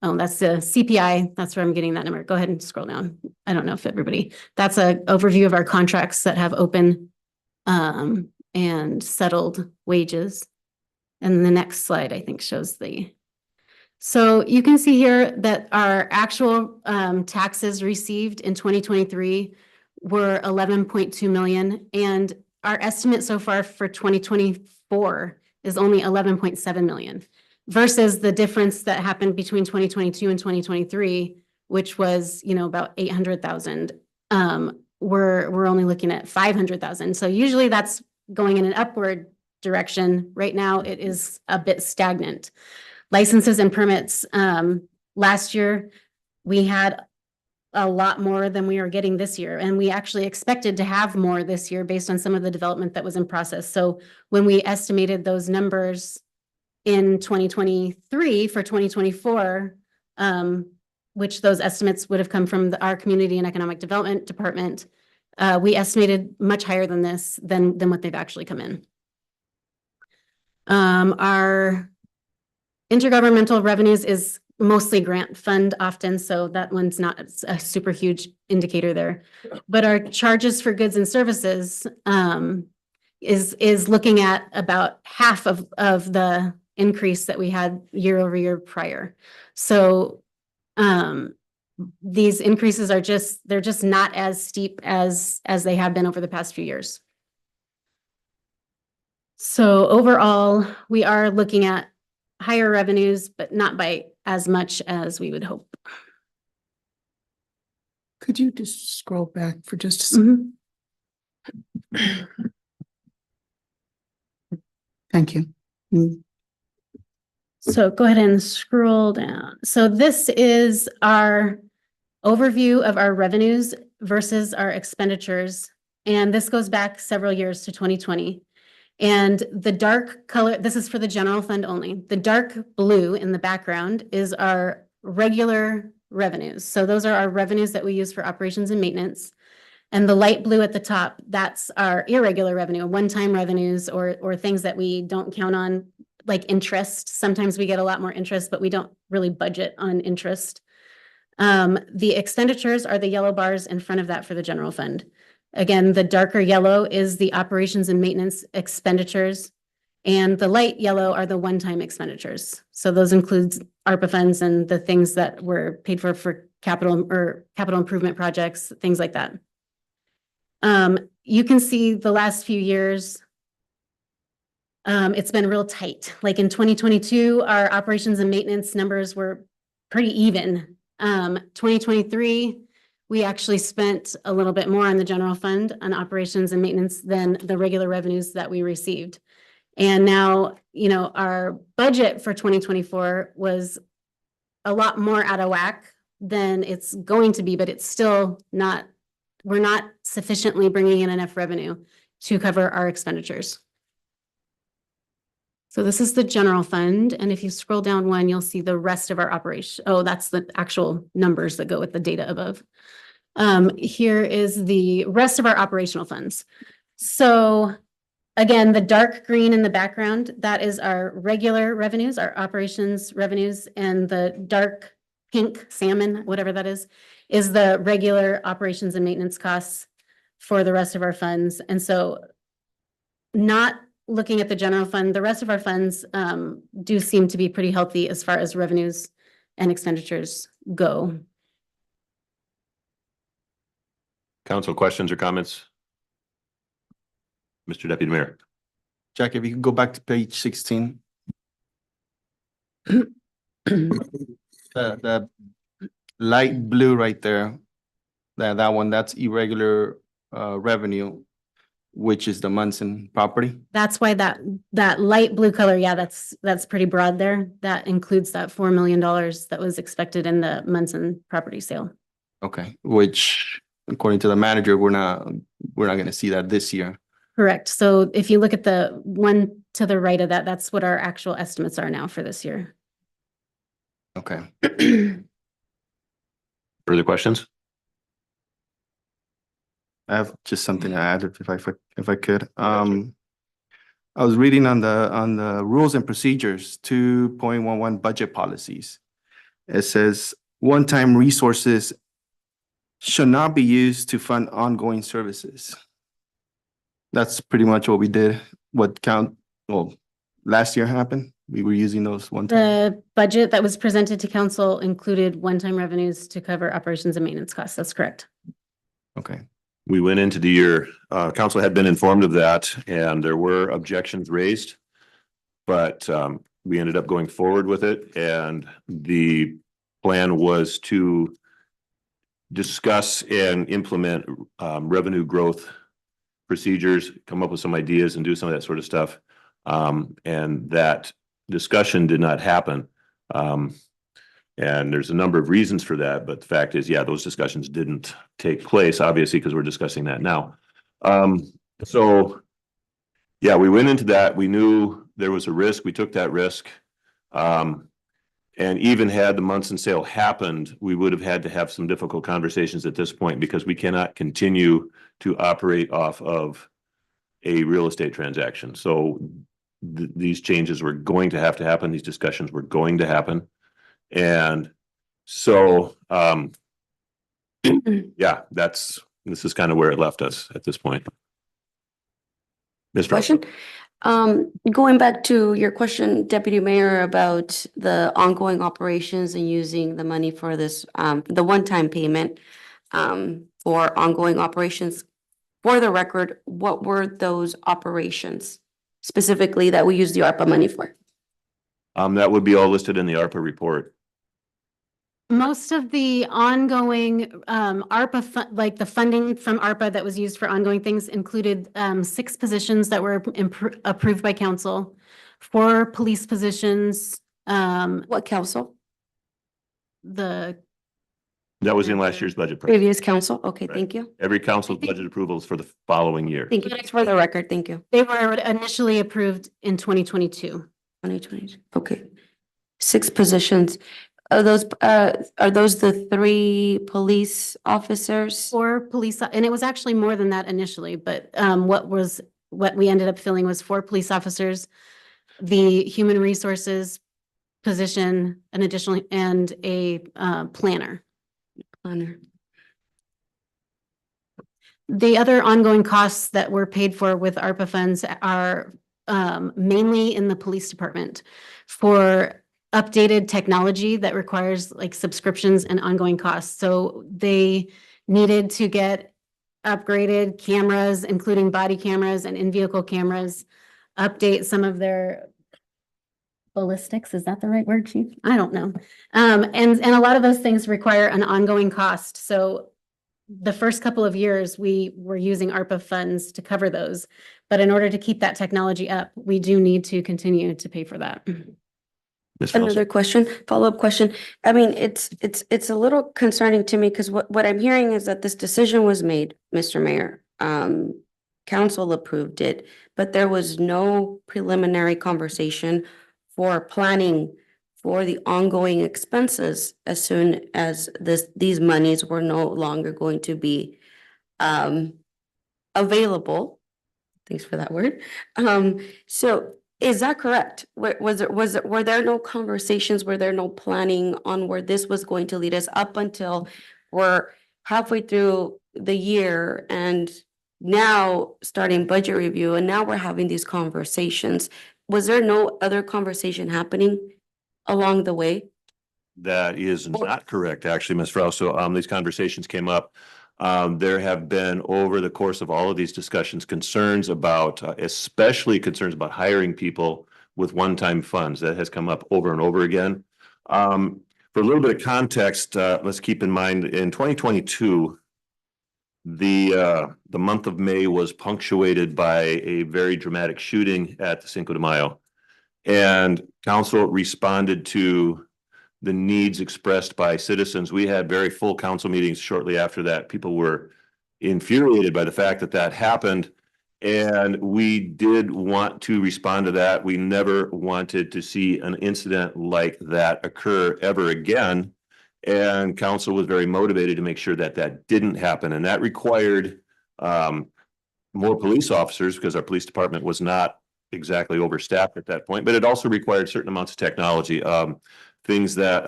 Oh, that's the CPI. That's where I'm getting that number. Go ahead and scroll down. I don't know if everybody, that's an overview of our contracts that have open and settled wages. And the next slide, I think, shows so you can see here that our actual taxes received in 2023 were 11.2 million, and our estimate so far for 2024 is only 11.7 million, versus the difference that happened between 2022 and 2023, which was, about 800,000. We're only looking at 500,000. So usually that's going in an upward direction. Right now, it is a bit stagnant. Licenses and permits, last year, we had a lot more than we are getting this year. And we actually expected to have more this year based on some of the development that was in process. So when we estimated those numbers in 2023 for 2024, which those estimates would have come from our Community and Economic Development Department, we estimated much higher than this, than what they've actually come in. Our intergovernmental revenues is mostly grant fund often, so that one's not a super huge indicator there. But our charges for goods and services is looking at about half of the increase that we had year over year prior. So these increases are they're just not as steep as they have been over the past few years. So overall, we are looking at higher revenues, but not by as much as we would hope. Could you just scroll back for just a second? Thank you. So go ahead and scroll down. So this is our overview of our revenues versus our expenditures. And this goes back several years to 2020. And the dark color, this is for the general fund only. The dark blue in the background is our regular revenues. So those are our revenues that we use for operations and maintenance. And the light blue at the top, that's our irregular revenue, one-time revenues or things that we don't count on, like interest. Sometimes we get a lot more interest, but we don't really budget on interest. The expenditures are the yellow bars in front of that for the general fund. Again, the darker yellow is the operations and maintenance expenditures, and the light yellow are the one-time expenditures. So those includes ARPA funds and the things that were paid for capital improvement projects, things like that. You can see the last few years, it's been real tight. Like in 2022, our operations and maintenance numbers were pretty even. 2023, we actually spent a little bit more on the general fund on operations and maintenance than the regular revenues that we received. And now, our budget for 2024 was a lot more out of whack than it's going to be, but it's still not, we're not sufficiently bringing in enough revenue to cover our expenditures. So this is the general fund. And if you scroll down one, you'll see the rest of our operation. Oh, that's the actual numbers that go with the data above. Here is the rest of our operational funds. So again, the dark green in the background, that is our regular revenues, our operations revenues, and the dark pink salmon, whatever that is the regular operations and maintenance costs for the rest of our funds. And so not looking at the general fund, the rest of our funds do seem to be pretty healthy as far as revenues and expenditures go. Council questions or comments? Mr. Deputy Mayor. Jack, if you could go back to page 16. The light blue right there, that one, that's irregular revenue, which is the Munson property. That's why that light blue color, yeah, that's pretty broad there. That includes that $4 million that was expected in the Munson property sale. Okay, which according to the manager, we're not gonna see that this year. Correct. So if you look at the one to the right of that, that's what our actual estimates are now for this year. Okay. Further questions? I have just something to add if I could. I was reading on the rules and procedures, 2.11 budget policies. It says one-time resources should not be used to fund ongoing services. That's pretty much what we did. Last year happened. We were using those one-time. The budget that was presented to council included one-time revenues to cover operations and maintenance costs. That's correct. Okay. We went into the year, council had been informed of that and there were objections raised. But we ended up going forward with it and the plan was to discuss and implement revenue growth procedures, come up with some ideas and do some of that sort of stuff. And that discussion did not happen. And there's a number of reasons for that, but the fact is, yeah, those discussions didn't take place, obviously, because we're discussing that now. So yeah, we went into that. We knew there was a risk. We took that risk. And even had the Munson sale happened, we would have had to have some difficult conversations at this point because we cannot continue to operate off of a real estate transaction. So these changes were going to have to happen. These discussions were going to happen. And so, yeah, this is kind of where it left us at this point. Ms. Question? Going back to your question, Deputy Mayor, about the ongoing operations and using the money for this, the one-time payment for ongoing operations. For the record, what were those operations specifically that we used the ARPA money for? That would be all listed in the ARPA report. Most of the ongoing ARPA, like the funding from ARPA that was used for ongoing things included 6 positions that were approved by council, 4 police positions. What council? That was in last year's budget. Previous council? Okay, Right. Thank you. Every council's budget approval is for the following year. Thank you. That's for the record. Thank you. They were initially approved in 2022. 2020. Okay. 6 positions. Are those the 3 police officers? 4 police, and it was actually more than that initially, but what we ended up filling was 4 police officers, the human resources position, an additional, and a planner. The other ongoing costs that were paid for with ARPA funds are mainly in the police department for updated technology that requires like subscriptions and ongoing costs. So they needed to get upgraded cameras, including body cameras and in-vehicle cameras, update some of their ballistics. Is that the right word, Chief? I don't know. And a lot of those things require an ongoing cost. So the first couple of years, we were using ARPA funds to cover those. But in order to keep that technology up, we do need to continue to pay for that. Another question, follow-up question. I mean, it's a little concerning to me because what I'm hearing is that this decision was made, Mr. Mayor. Council approved it, but there was no preliminary conversation for planning for the ongoing expenses as soon as these monies were no longer going to be available. Thanks for that word. So is that correct? Were there no conversations? Were there no planning on where this was going to lead us up until we're halfway through the year and now starting budget review and now we're having these conversations? Was there no other conversation happening along the way? That is not correct, actually, Ms. Frausto. These conversations came up There have been, over the course of all of these discussions, concerns about, especially concerns about hiring people with one-time funds. That has come up over and over again. For a little bit of context, let's keep in mind, in 2022, the month of May was punctuated by a very dramatic shooting at the Cinco de Mayo. And council responded to the needs expressed by citizens. We had very full council meetings shortly after that. People were infuriated by the fact that that happened. And we did want to respond to that. We never wanted to see an incident like that occur ever again. And council was very motivated to make sure that that didn't happen. And that required more police officers, because our police department was not exactly overstaffed at that point, but it also required certain amounts of technology. Things that,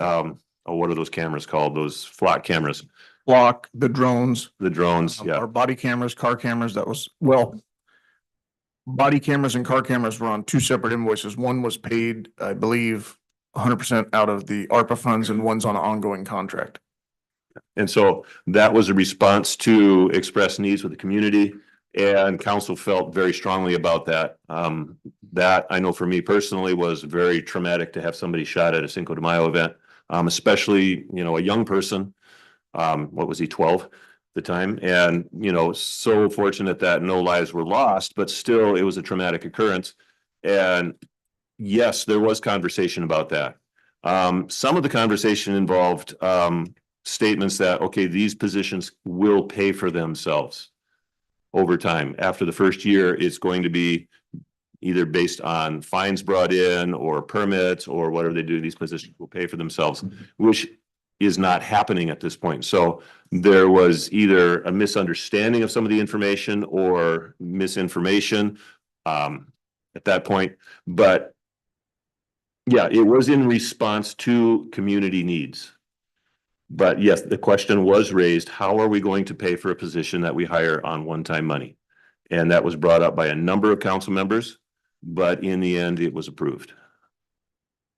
what are those cameras called? Those flock cameras. Flock, the drones. The drones, yeah. Our body cameras, car cameras, that was, well, body cameras and car cameras were on two separate invoices. One was paid, I believe, 100% out of the ARPA funds, and one's on an ongoing contract. And so that was a response to express needs with the community, and council felt very strongly about that. That, I know for me personally, was very traumatic to have somebody shot at a Cinco de Mayo event, especially, you know, a young person. What was he, 12 at the time? And, you know, so fortunate that no lives were lost, but still it was a traumatic occurrence. And yes, there was conversation about that. Some of the conversation involved statements that, okay, these positions will pay for themselves over time. After the first year, it's going to be either based on fines brought in or permits or whatever they do. These positions will pay for themselves, which is not happening at this point. So there was either a misunderstanding of some of the information or misinformation at that point. But yeah, it was in response to community needs. But yes, the question was raised, how are we going to pay for a position that we hire on one-time money? And that was brought up by a number of council members, but in the end, it was approved.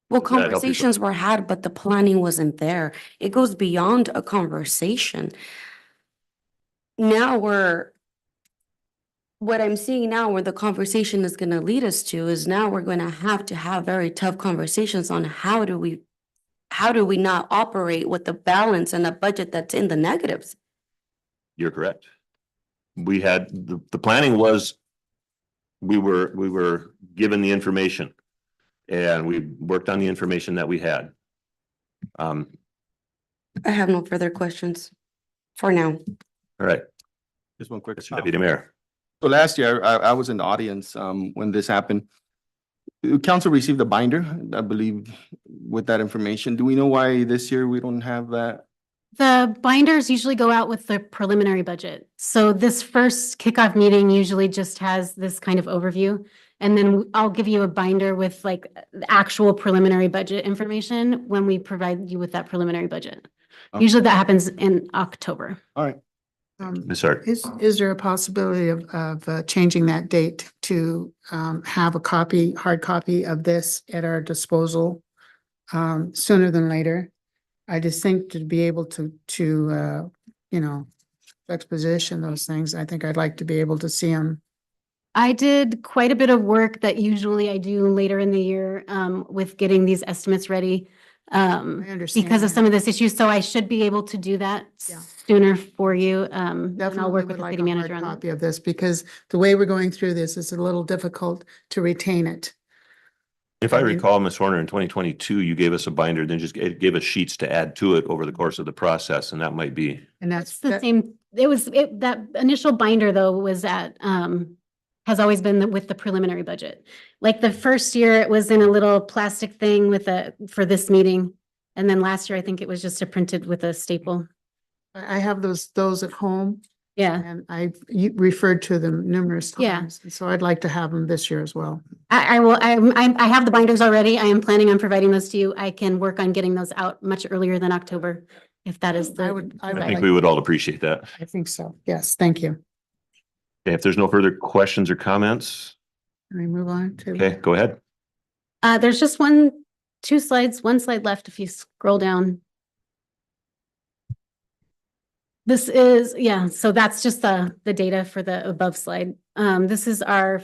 Well, Does that help you? conversations were had, but the planning wasn't there. It goes beyond a conversation. Now what I'm seeing now, where the conversation is gonna lead us to, is now we're gonna have to have very tough conversations on how do we not operate with the balance and a budget that's in the negatives? You're correct. We had, the planning was, we were given the information and we worked on the information that we had. I have no further questions for now. All right. Just one quick. Mr. Deputy Mayor. So last year, I was in the audience when this happened. Council received a binder, I believe, with that information. Do we know why this year we don't have that? The binders usually go out with the preliminary budget. So this first kickoff meeting usually just has this kind of overview. And then I'll give you a binder with like the actual preliminary budget information when we provide you with that preliminary budget. Okay. Usually that happens in October. All right. Ms. Hart. Is there a possibility of changing that date to have a hard copy of this at our disposal sooner than later? I just think to be able to you know, exposition those things, I think I'd like to be able to see them. I did quite a bit of work that usually I do later in the year with getting these estimates ready understand because of that. some of this issues. So I should be able to do that Yeah. sooner for you. And I'll Definitely work would with the like city a hard manager on that. copy of this, because the way we're going through this is a little difficult to retain it. If I recall, Ms. Horner, in 2022, you gave us a binder, then just gave us sheets to add to it over the course of the process, and that might be. And It's the same, that initial binder though was at, has always been with the preliminary budget. Like the first year, it was in a little plastic thing with for this meeting. And then last year, I think it was just printed with a staple. I have those at home. Yeah. And you referred to them numerous Yeah. times. So I'd like to have them this year as well. I have the binders already. I am planning on providing those to you. I can work on getting those out much earlier than October, if that is the. I think we would all appreciate that. I think so. Yes, thank you. Okay, if there's no further questions or comments, Can we move on to? okay, go ahead. There's just two slides, one slide left if you scroll down. This is, yeah, so that's just the data for the above slide. This is our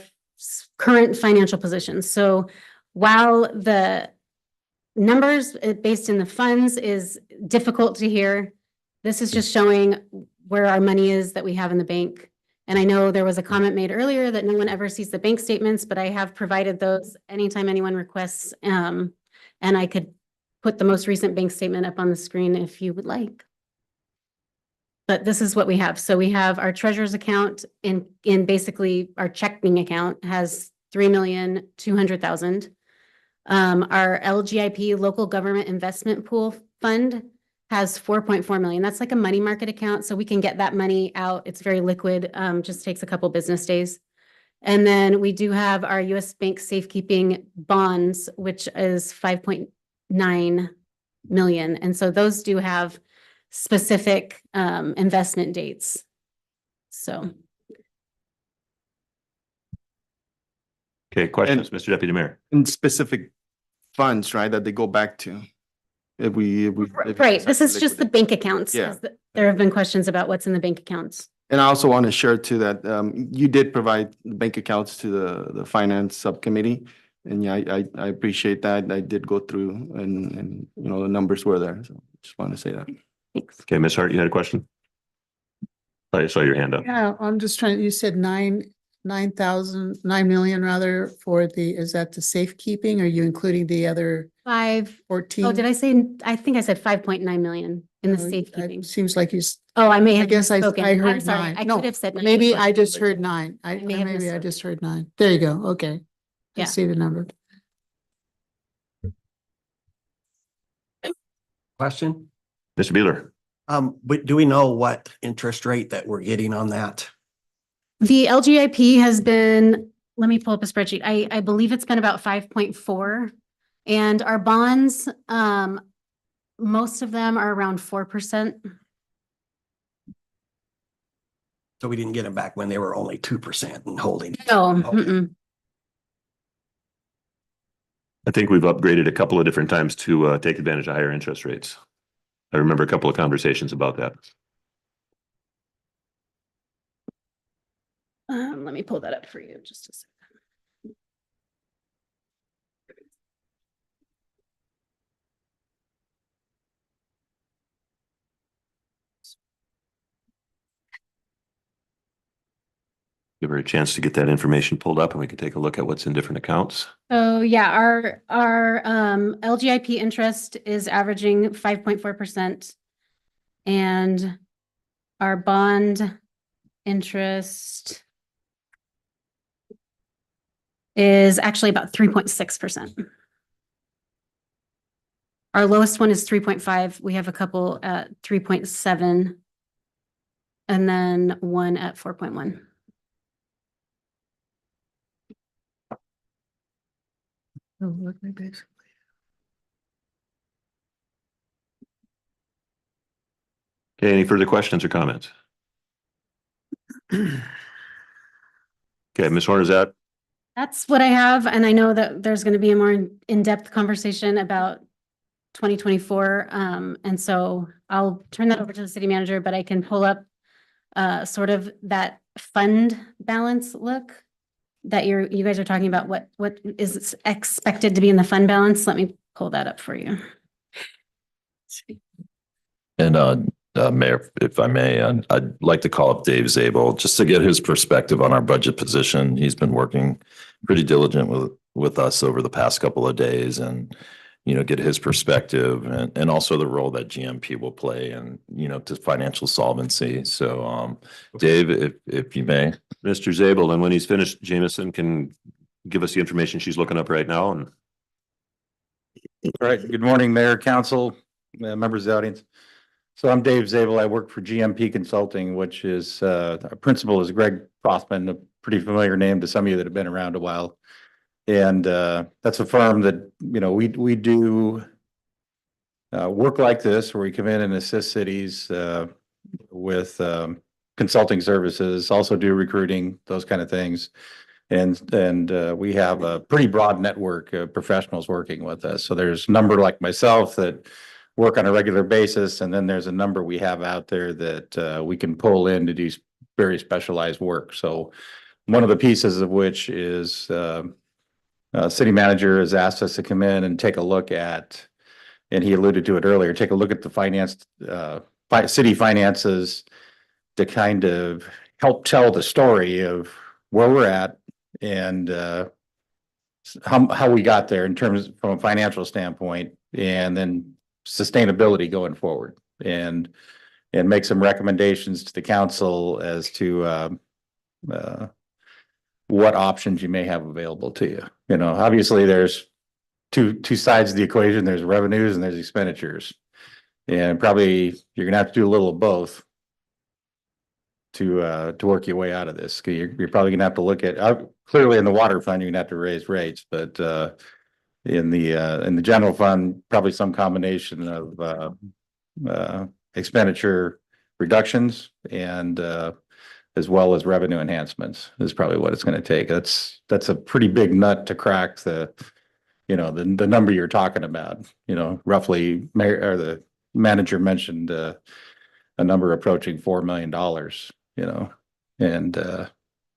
current financial position. So while the numbers based in the funds is difficult to hear, this is just showing where our money is that we have in the bank. And I know there was a comment made earlier that no one ever sees the bank statements, but I have provided those anytime anyone requests. And I could put the most recent bank statement up on the screen if you would like. But this is what we have. So we have our treasurer's account in basically our checking account has 3,200,000. Our LGIP, Local Government Investment Pool Fund, has 4.4 million. That's like a money market account, so we can get that money out. It's very liquid, just takes a couple business days. And then we do have our US Bank Safekeeping Bonds, which is 5.9 million. And so those do have specific investment dates. So. Okay, questions, Mr. Deputy Mayor? In specific funds, right, that they go back to. If we. Right, this is just the bank accounts. Yeah. There have been questions about what's in the bank accounts. And I also want to share too that you did provide bank accounts to the finance subcommittee. And yeah, I appreciate that. I did go through and you know, the numbers were there. So just want to say that. Thanks. Okay, Ms. Hart, you had a question? I saw your hand up. Yeah, I'm just trying, you said 9 million rather for the, is that the safekeeping? Are you including the other 14? Oh, did I say, I think I said 5.9 million in the safekeeping. Seems like you. Oh, I may have. I guess I misspoken. I'm heard sorry. 9. I No, could have said. 9. maybe I just heard 9. may have Maybe I misspoken. just heard 9. There you go. Okay. I Yeah. see the number. Question? Mr. Beeler? But do we know what interest rate that we're getting on that? The LGIP has been, let me pull up a spreadsheet. I believe it's been about 5.4. And our bonds, most of them are around 4%. So we didn't get them back when they were only 2% and holding. No. Okay. Mm-mm. I think we've upgraded a couple of different times to take advantage of higher interest rates. I remember a couple of conversations about that. Let me pull that up for you just a second. Give her a chance to get that information pulled up and we can take a look at what's in different accounts. So yeah, our LGIP interest is averaging 5.4%. And our bond interest is actually about 3.6%. Our lowest one is 3.5. We have a couple at 3.7 and then one at 4.1. Okay, any further questions or comments? Okay, Ms. Horn, is that? That's what I have. And I know that there's going to be a more in-depth conversation about 2024. And so I'll turn that over to the city manager, but I can pull up sort of that fund balance look that you guys are talking about. What is expected to be in the fund balance? Let me pull that up for you. And Mayor, if I may, I'd like to call up Dave Zabel just to get his perspective on our budget position. He's been working pretty diligent with us over the past couple of days and, you know, get his perspective and also the role that GMP will play and, you know, to financial solvency. So, Dave, if you may. Mr. Zabel, and when he's finished, Jameson can give us the information she's looking up right now. And all right. Good morning, Mayor, Council, members of the audience. So I'm Dave Zabel. I work for GMP Consulting, which is our principal is Greg Rothman, a pretty familiar name to some of you that have been around a while. And that's a firm that, you know, we do work like this where we come in and assist cities with consulting services, also do recruiting, those kind of things. And we have a pretty broad network of professionals working with us. So there's a number like myself that work on a regular basis, and then there's a number we have out there that we can pull in to do very specialized work. So one of the pieces of which is city manager has asked us to come in and take a look at, and he alluded to it earlier, take a look at the city finances to kind of help tell the story of where we're at and how we got there in terms from a financial standpoint, and then sustainability going forward, and make some recommendations to the council as to what options you may have available to you. You know, obviously there's two sides of the equation. There's revenues and there's expenditures. And probably you're gonna have to do a little of both to work your way out of this. You're probably gonna have to look at, clearly in the water fund, you're gonna have to raise rates, but in the general fund, probably some combination of expenditure reductions and as well as revenue enhancements is probably what it's gonna take. That's a pretty big nut to crack, the number you're talking about, roughly, or the manager mentioned a number approaching $4 million, and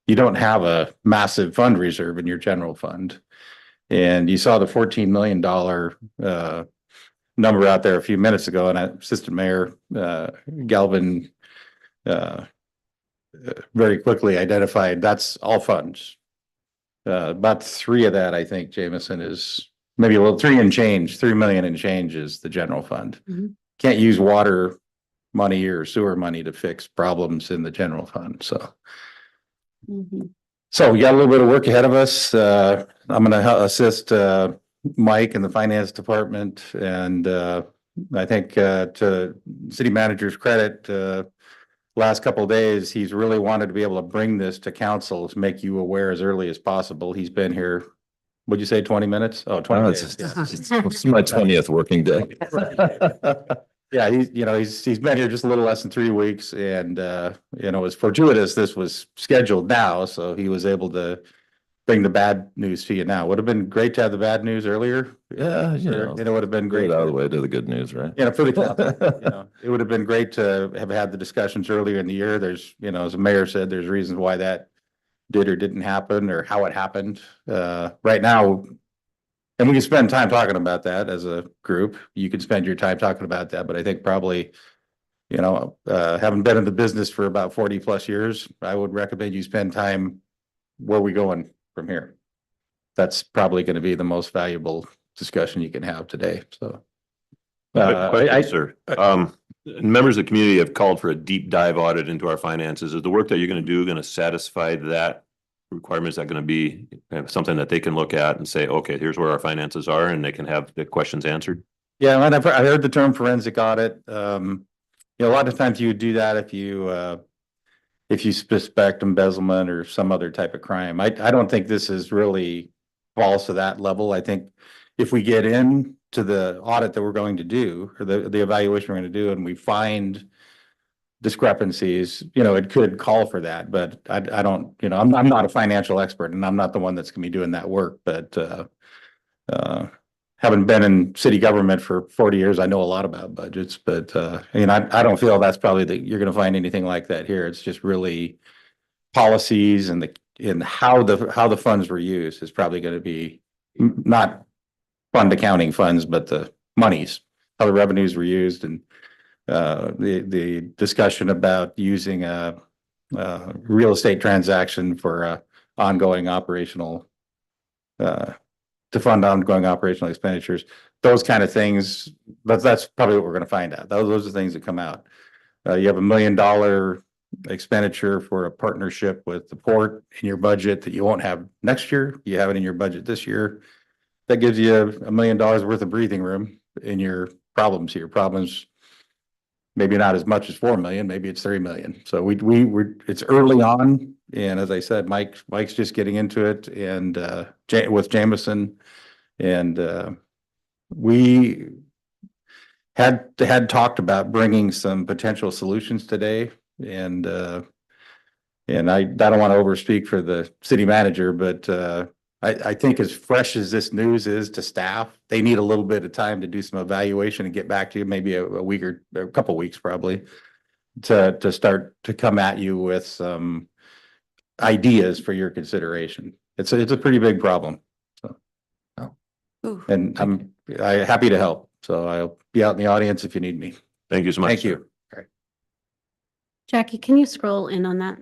you don't have a massive fund reserve in your general fund. And you saw the $14 million number out there a few minutes ago, and Assistant Mayor Galvin very quickly identified that's all funds. About 3 of that, I think, Jameson, is maybe a little 3 million and change is the general fund. Can't use water money or sewer money to fix problems in the general fund. So we got a little bit of work ahead of us. I'm going to assist Mike in the finance department, and I think to city manager's credit, last couple of days, he's really wanted to be able to bring this to council to make you aware as early as possible. He's been here, what'd you say, 20 minutes? Oh, 20 days. It's my 20th working day. Yeah, he's been here just a little less than 3 weeks, and it was fortuitous this was scheduled now, so he was able to bring the bad news to you now. Would have been great to have the bad news earlier. Yeah, and it would have been great out of the way to the good news, right? For the council, it would have been great to have had the discussions earlier in the year. There's, as the mayor said, there's reasons why that did or didn't happen or how it happened. Right now, and we can spend time talking about that as a group. You can spend your time talking about that, but I think probably, having been in the business for about 40 plus years, I would recommend you spend time where we going from here. That's probably going to be the most valuable discussion you can have today. So, question, sir. Members of the community have called for a deep dive audit into our finances. Is the work that you're going to satisfy that requirement? Is that going to be something that they can look at and say, okay, here's where our finances are, and they can have the questions answered? Yeah, and I heard the term forensic audit. A lot of times you would do that if you suspect embezzlement or some other type of crime. I don't think this is really falls to that level. I think if we get into the audit that we're going to do, or the evaluation we're going to do, and we find discrepancies, it could call for that, but I don't, I'm not a financial expert, and I'm not the one that's going to be doing that work, but having been in city government for 40 years, I know a lot about budgets, but I don't feel that's probably you're going to find anything like that here. It's just really policies and how the funds were used is probably going to be not fund accounting funds, but the monies, how the revenues were used, and the discussion about using a real estate transaction for ongoing operational to fund ongoing operational expenditures, those kind of things. That's probably what we're going to find out. Those are things that come out. You have $1 million expenditure for a partnership with the port in your budget that you won't have next year. You have it in your budget this year. That gives you $1 million worth of breathing room in your problems here. Problems, maybe not as much as 4 million, maybe it's 3 million. So it's early on. And as I said, Mike's just getting into it, and with Jameson, and we had talked about bringing some potential solutions today, and I don't want to overspeak for the city manager, but I think as fresh as this news is to staff, they need a little bit of time to do some evaluation and get back to you, maybe a week or a couple weeks probably, to start to come at you with some ideas for your consideration. It's a pretty big problem. So, and I'm happy to help. So I'll be out in the audience if you need me. Thank you so much. Thank you. All right. Jackie, can you scroll in on that?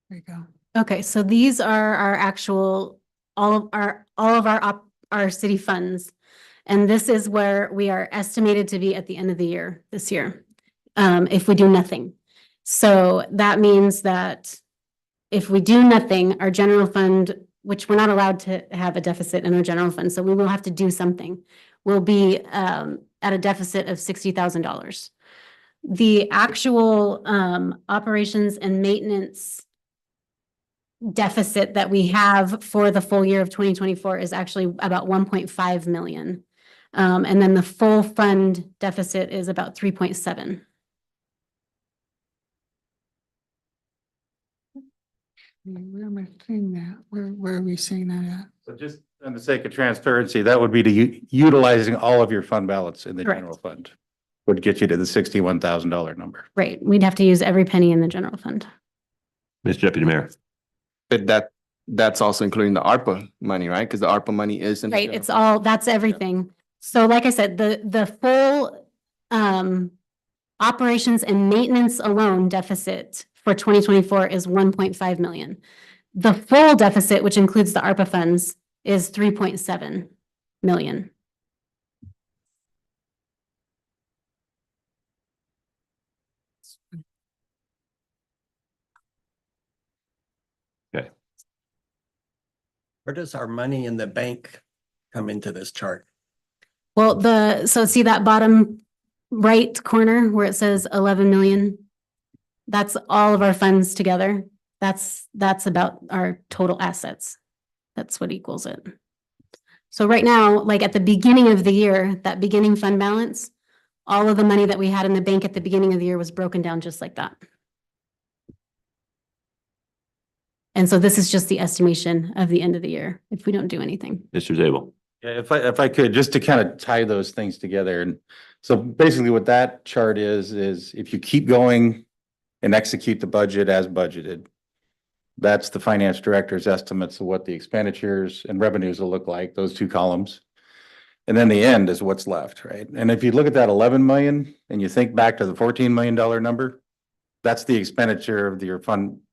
There you go. Okay, so these are our actual, all of our city funds. And this is where we are estimated to be at the end of the year, this year, if we do nothing. So that means that if we do nothing, our general fund, which we're not allowed to have a deficit in our general fund, so we will have to do something, will be at a deficit of $60,000. The actual operations and maintenance deficit that we have for the full year of 2024 is actually about 1.5 million. And then the full fund deficit is about 3.7. Where am I seeing that? Where are we seeing that at? So just on the sake of transparency, that would be to utilizing all of your fund balance in the Correct. general fund would get you to the $61,000 number. Right, we'd have to use every penny in the general fund. Mr. Deputy Mayor. But that's also including the ARPA money, right? Because the ARPA money is in. Right, it's all, that's everything. So like I said, the full operations and maintenance alone deficit for 2024 is 1.5 million. The full deficit, which includes the ARPA funds, is 3.7 million. Okay. Where does our money in the bank come into this chart? Well, so see that bottom right corner where it says 11 million? That's all of our funds together. That's about our total assets. That's what equals it. So right now, like at the beginning of the year, that beginning fund balance, all of the money that we had in the bank at the beginning of the year was broken down just like that. And so this is just the estimation of the end of the year if we don't do anything. Mr. Zabel. Yeah, if I could, just to kind of tie those things together. And so basically what that chart is if you keep going and execute the budget as budgeted, that's the finance director's estimates of what the expenditures and revenues will look like, those two columns. And then the end is what's left, right? And if you look at that 11 million and you think back to the $14 million number, that's the expenditure of your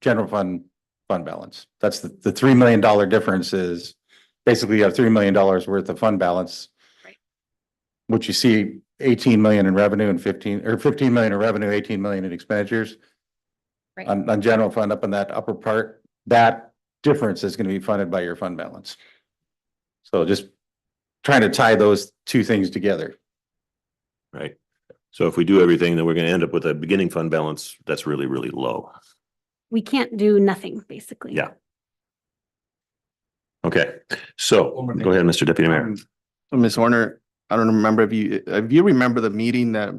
general fund balance. That's the $3 million difference is basically you have $3 million worth of fund balance. Right. Which you see 18 million in revenue and 15 million in revenue, 18 million in expenditures. Right. On general fund up in that upper part, that difference is going to be funded by your fund balance. So just trying to tie those two things together. Right. So if we do everything, then we're going to end up with a beginning fund balance that's really, really low. We can't do nothing, basically. Yeah. Okay, so go ahead, Mr. Deputy Mayor. Ms. Horner, I don't remember if you remember the meeting that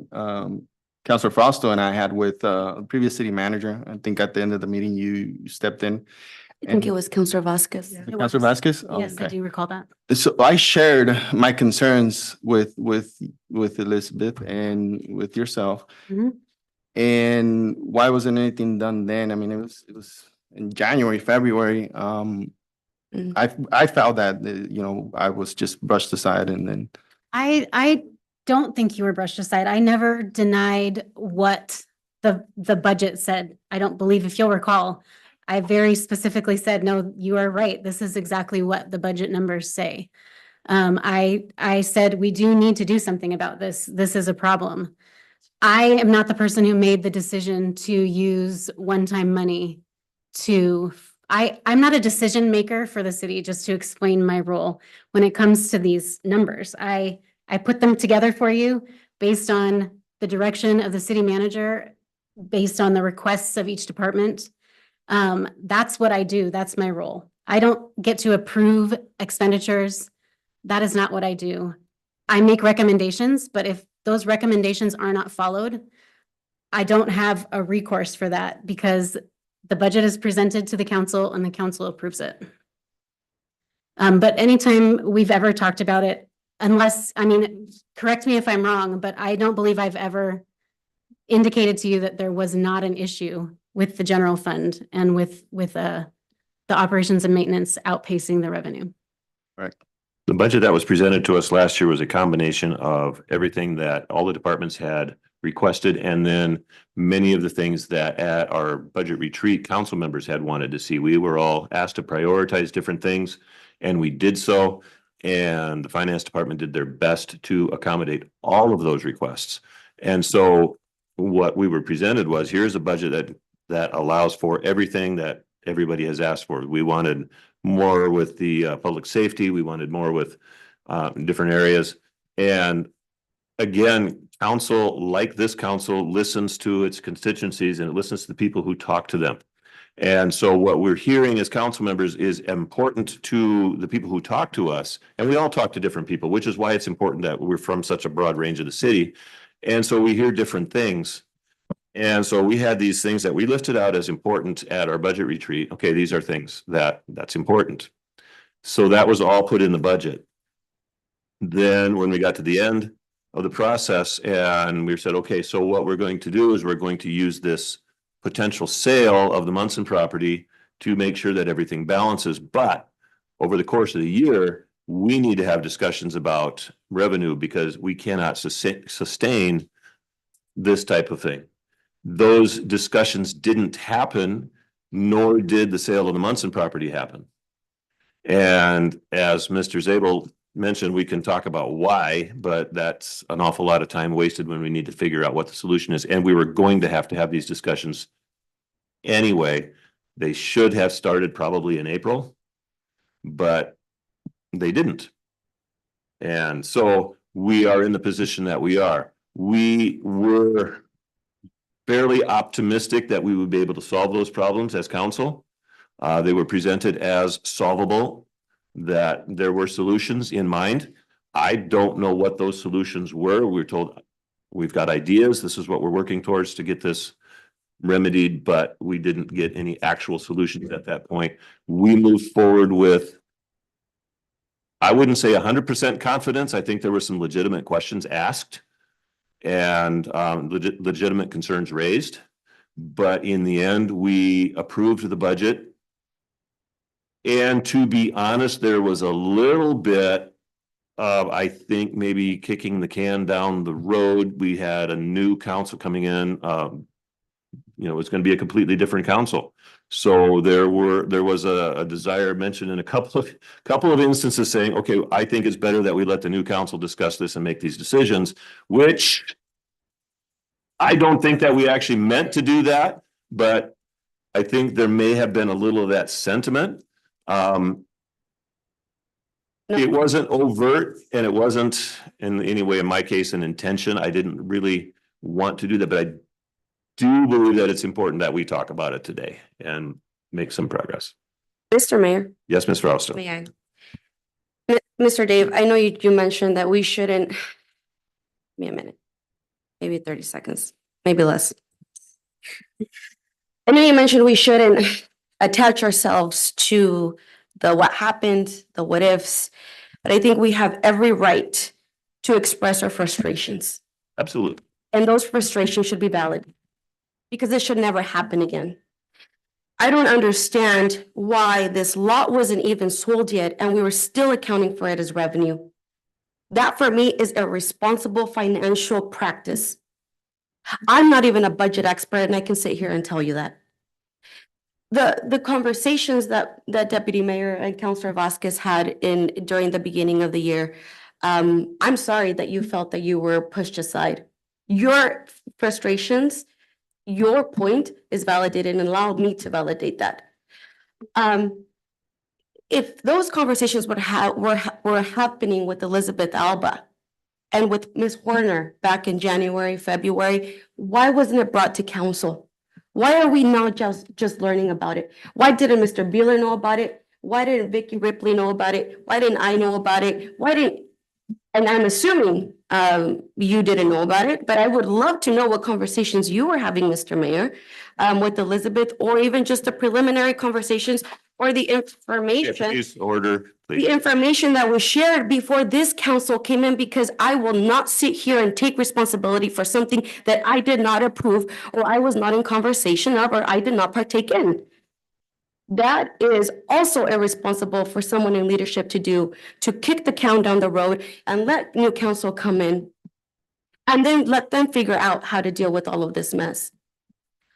Councilor Fausto and I had with the previous city manager. I think at the end of the meeting, you stepped in. I think it was Councilor Vasquez. Councilor Vasquez? Oh, Yes, I okay. do recall that. So I shared my concerns with Elizabeth and with yourself. Mhm. And why wasn't anything done then? I mean, it was in January, February. I felt that, I was just brushed aside and then. I don't think you were brushed aside. I never denied what the budget said. I don't believe, if you'll recall, I very specifically said, no, you are right. This is exactly what the budget numbers say. I said, we do need to do something about this. This is a problem. I am not the person who made the decision to use one-time money I'm not a decision maker for the city, just to explain my role when it comes to these numbers. I put them together for you based on the direction of the city manager, based on the requests of each department. That's what I do. That's my role. I don't get to approve expenditures. That is not what I do. I make recommendations, but if those recommendations are not followed, I don't have a recourse for that because the budget is presented to the council and the council approves it. But anytime we've ever talked about it, unless, I mean, correct me if I'm wrong, but I don't believe I've ever indicated to you that there was not an issue with the general fund and with the operations and maintenance outpacing the revenue. Right. The budget that was presented to us last year was a combination of everything that all the departments had requested, and then many of the things that at our budget retreat, council members had wanted to see. We were all asked to prioritize different things, and we did so. And the finance department did their best to accommodate all of those requests. And so what we were presented was, here's a budget that allows for everything that everybody has asked for. We wanted more with the public safety. We wanted more with different areas. And again, council, like this council, listens to its constituencies and it listens to the people who talk to them. And so what we're hearing as council members is important to the people who talk to us. And we all talk to different people, which is why it's important that we're from such a broad range of the city. And so we hear different things. And so we had these things that we lifted out as important at our budget retreat. Okay, these are things that's important. So that was all put in the budget. Then when we got to the end of the process and we said, okay, so what we're going to do is we're going to use this potential sale of the Munson property to make sure that everything balances. But over the course of the year, we need to have discussions about revenue because we cannot sustain this type of thing. Those discussions didn't happen, nor did the sale of the Munson property happen. And as Mr. Zabel mentioned, we can talk about why, but that's an awful lot of time wasted when we need to figure out what the solution is. And we were going to have these discussions anyway. They should have started probably in April, but they didn't. And so we are in the position that we are. We were fairly optimistic that we would be able to solve those problems as council. They were presented as solvable, that there were solutions in mind. I don't know what those solutions were. We were told we've got ideas. This is what we're working towards to get this remedied, but we didn't get any actual solutions at that point. We moved forward with, I wouldn't say 100% confidence. I think there were some legitimate questions asked and legitimate concerns raised. But in the end, we approved the budget. And to be honest, there was a little bit of, I think, maybe kicking the can down the road. We had a new council coming in. It's going to be a completely different council. So there was a desire mentioned in a couple of instances saying, okay, I think it's better that we let the new council discuss this and make these decisions, which I don't think that we actually meant to do that, but I think there may have been a little of that sentiment. It wasn't overt and it wasn't in any way, in my case, an intention. I didn't really want to do that, but I do believe that it's important that we talk about it today and make some progress. Mr. Mayor. Yes, Ms. Fausto. May I? Mr. Dave, I know you mentioned that we shouldn't, give me a minute, maybe 30 seconds, maybe less. I know you mentioned we shouldn't attach ourselves to the what happened, the what ifs, but I think we have every right to express our frustrations. Absolutely. And those frustrations should be valid because this should never happen again. I don't understand why this lot wasn't even sold yet and we were still accounting for it as revenue. That for me is a responsible financial practice. I'm not even a budget expert and I can sit here and tell you that. The conversations that Deputy Mayor and Councilor Vasquez had during the beginning of the year, I'm sorry that you felt that you were pushed aside. Your frustrations, your point is validated and allow me to validate that. If those conversations were happening with Elizabeth Alba and with Ms. Horner back in January, February, why wasn't it brought to council? Why are we now just learning about it? Why didn't Mr. Beeler know about it? Why didn't Vicky Ripley know about it? Why didn't I know about it? And I'm assuming you didn't know about it, but I would love to know what conversations you were having, Mr. Mayor, with Elizabeth, or even just the preliminary conversations or the information. Please order, The please. information that was shared before this council came in, because I will not sit here and take responsibility for something that I did not approve, or I was not in conversation of, or I did not partake in. That is also irresponsible for someone in leadership to do, to kick the can down the road and let new council come in. And then let them figure out how to deal with all of this mess.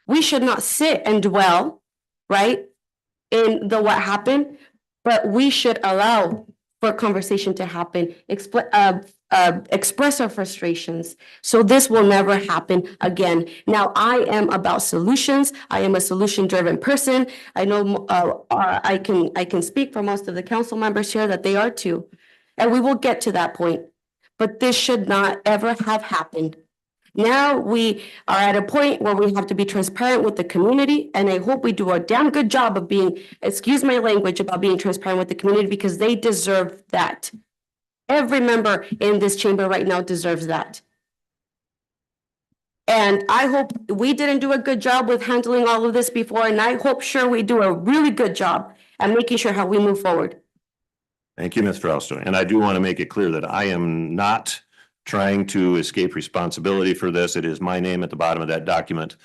We should not sit and dwell, right, in the what happened, but we should allow for conversation to happen, express our frustrations. So this will never happen again. Now, I am about solutions. I am a solution-driven person. I know I can speak for most of the council members here that they are too. And we will get to that point. But this should not ever have happened. Now we are at a point where we have to be transparent with the community, and I hope we do a damn good job of being, excuse my language, about being transparent with the community, because they deserve that. Every member in this chamber right now deserves that. And I hope we didn't do a good job with handling all of this before, and I hope sure we do a really good job at making sure how we move forward. Thank you, Ms. Frausto. And I do want to make it clear that I am not trying to escape responsibility for this. It is my name at the bottom of that document,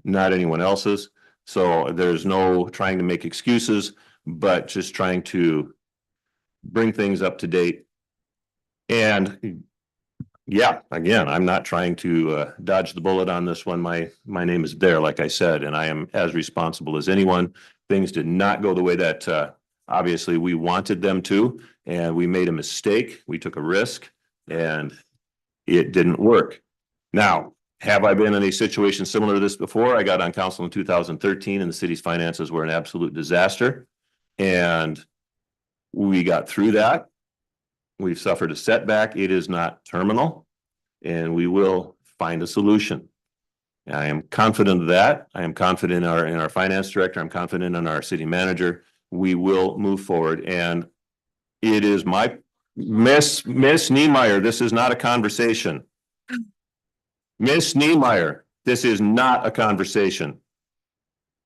not anyone else's. So there's no trying to make excuses, but just trying to bring things up to date. And yeah, again, I'm not trying to dodge the bullet on this one. My name is there, like I said, and I am as responsible as anyone. Things did not go the way that obviously we wanted them to, and we made a mistake. We took a risk, and it didn't work. Now, have I been in a situation similar to this before? I got on council in 2013 and the city's finances were an absolute disaster. And we got through that. We've suffered a setback. It is not terminal, and we will find a solution. I am confident of that. I am confident in our finance director. I'm confident in our city manager. We will move forward, and it is my Miss Niemeyer, this is not a conversation. Miss Niemeyer, this is not a conversation.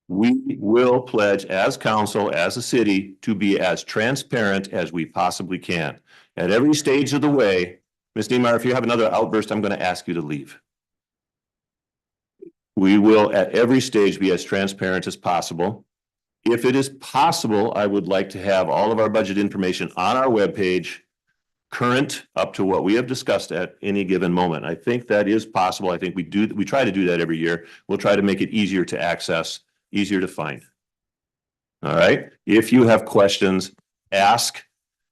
We will pledge as council, as a city, to be as transparent as we possibly can. At every stage of the way, Ms. Niemeyer, if you have another outburst, I'm going to ask you to leave. We will at every stage be as transparent as possible. If it is possible, I would like to have all of our budget information on our webpage, current up to what we have discussed at any given moment. I think that is possible. I think we try to do that every year. We'll try to make it easier to access, easier to find. All right. If you have questions, ask.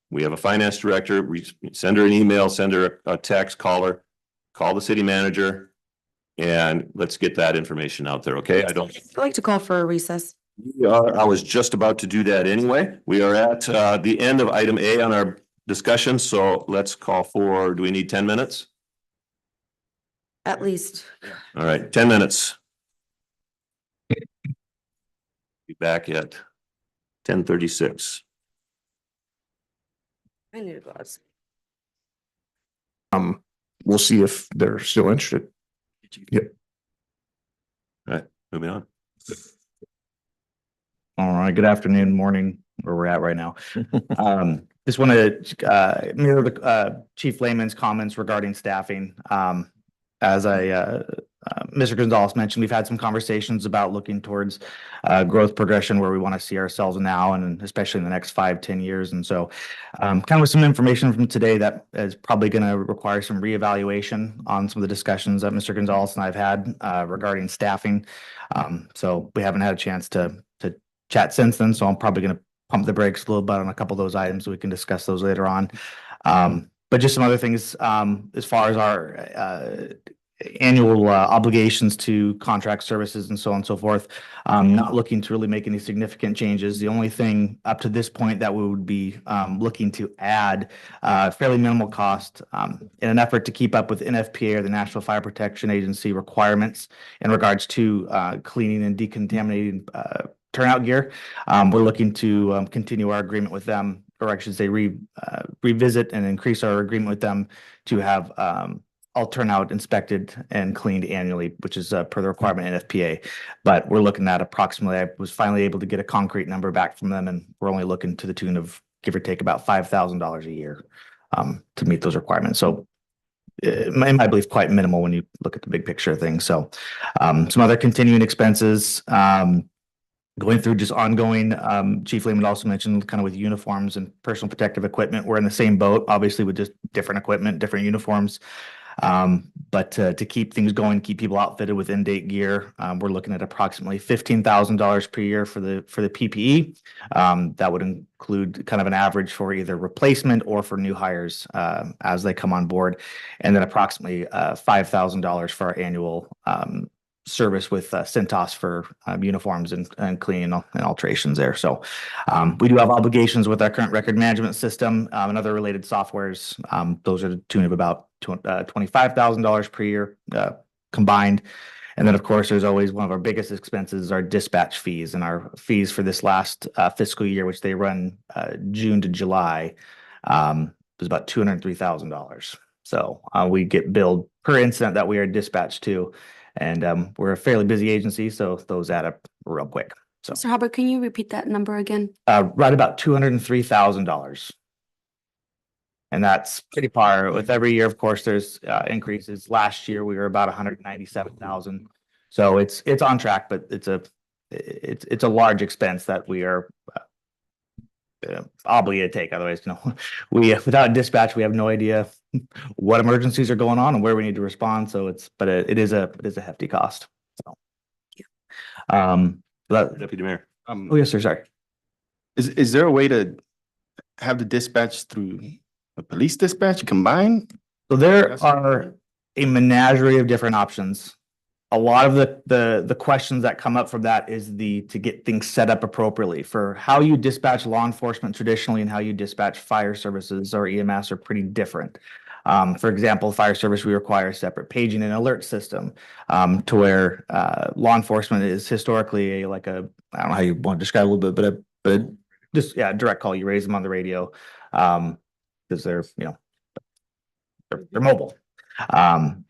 We have a finance director. Send her an email, send her a text, call her, call the city manager, and let's get that information out there. Okay. I'd like to call for a recess. I was just about to do that anyway. We are at the end of item A on our discussion. So let's call for, do we need 10 minutes? At least. All right, 10 minutes. Be back at 10:36. I need a glass. We'll see if they're still interested. Yep. All right, moving on. All right, good afternoon, morning, where we're at right now. Just want to mirror the Chief Layman's comments regarding staffing. As Mr. Gonzalez mentioned, we've had some conversations about looking towards growth progression where we want to see ourselves now, and especially in the next 5-10 years. And so kind of with some information from today that is probably going to require some reevaluation on some of the discussions that Mr. Gonzalez and I have had regarding staffing. So we haven't had a chance to chat since then, so I'm probably going to pump the brakes a little bit on a couple of those items so we can discuss those later on. But just some other things as far as our annual obligations to contract services and so on and so forth. Not looking to really make any significant changes. The only thing up to this point that we would be looking to add fairly minimal cost in an effort to keep up with NFPA, or the National Fire Protection Agency, requirements in regards to cleaning and decontaminating turnout gear. We're looking to continue our agreement with them or I should say revisit and increase our agreement with them to have all turnout inspected and cleaned annually, which is per the requirement in FPA. But we're looking at approximately, I was finally able to get a concrete number back from them, and we're only looking to the tune of give or take about $5,000 a year to meet those requirements. So in my belief, quite minimal when you look at the big picture of things. So some other continuing expenses, going through just ongoing, Chief Lehman also mentioned kind of with uniforms and personal protective equipment. We're in the same boat, obviously with just different equipment, different uniforms. But to keep things going, keep people outfitted with in-date gear, we're looking at approximately $15,000 per year for the PPE. That would include kind of an average for either replacement or for new hires as they come on board, and then approximately $5,000 for our annual service with Cintas for uniforms and cleaning and alterations there. So we do have obligations with our current record management system and other related softwares. Those are to the tune of about $25,000 per year combined. And then, of course, there's always one of our biggest expenses, our dispatch fees, and our fees for this last fiscal year, which they run June to July, was about $203,000. So we get billed per incident that we are dispatched to. And we're a fairly busy agency, so those add up real quick. So, Mr. Hubbard, can you repeat that number again? right about $203,000. And that's pretty par with every year. Of course, there's increases. Last year, we were about 197,000. So it's on track, but it's a large expense that we are obligated to take. Otherwise, without dispatch, we have no idea what emergencies are going on and where we need to respond. So it is a hefty cost. So, Deputy Mayor. Oh, yes, sir. Sorry. Is there a way to have the dispatch through a police dispatch combined? So there are a menagerie of different options. A lot of the questions that come up from that is to get things set up appropriately for how you dispatch law enforcement traditionally and how you dispatch fire services or EMS are pretty different. For example, fire service, we require a separate paging and alert system to where law enforcement is historically I don't know how you want to describe it a little bit, but just direct call. You raise them on the radio because they're mobile.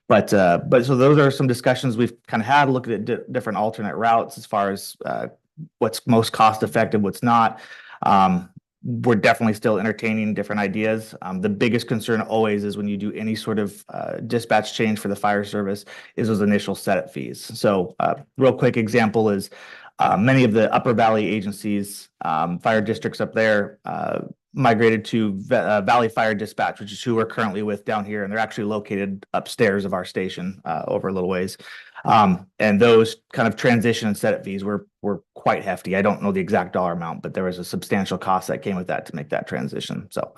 But so those are some discussions we've kind of had, looked at different alternate routes as far as what's most cost effective, what's not. We're definitely still entertaining different ideas. The biggest concern always is when you do any sort of dispatch change for the fire service is those initial setup fees. So real quick example is many of the Upper Valley agencies, fire districts up there, migrated to Valley Fire Dispatch, which is who we're currently with down here, and they're actually located upstairs of our station over a little ways. And those kind of transition and setup fees were quite hefty. I don't know the exact dollar amount, but there was a substantial cost that came with that to make that transition. So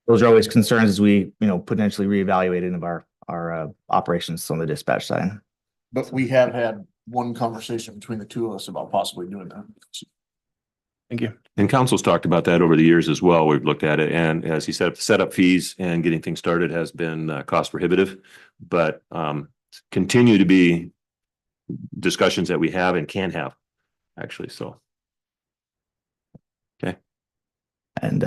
those are always concerns as we potentially reevaluate any of our operations on the dispatch side. But we have had one conversation between the two of us about possibly doing that. Thank you. And council's talked about that over the years as well. We've looked at it, and as he said, setup fees and getting things started has been cost prohibitive, but continue to be discussions that we have and can have, actually. So, okay. And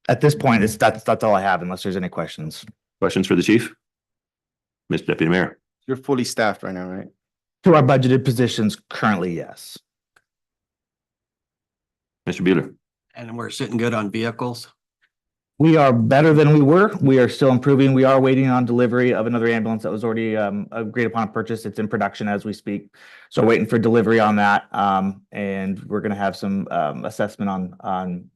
at this point, that's all I have, unless there's any questions. Questions for the chief, Mr. Deputy Mayor? You're fully staffed right now, right? To our budgeted positions currently, yes. Mr. Bueller? And we're sitting good on vehicles. We are better than we were. We are still improving. We are waiting on delivery of another ambulance that was already agreed upon purchase. It's in production as we speak. So waiting for delivery on that. And we're going to have some assessment on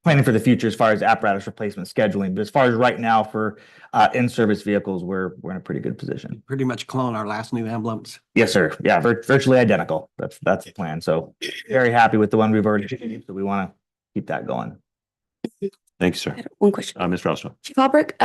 planning for the future as far as apparatus replacement scheduling. But as far as right now for in-service vehicles, we're in a pretty good position. Pretty much clone our last new ambulance. Yes, sir. Yeah, virtually identical. That's the plan. So very happy with the one we've already achieved. So we want to keep that going. Thank you, sir. One question. Ms. Rousseau. Chief Albrecht,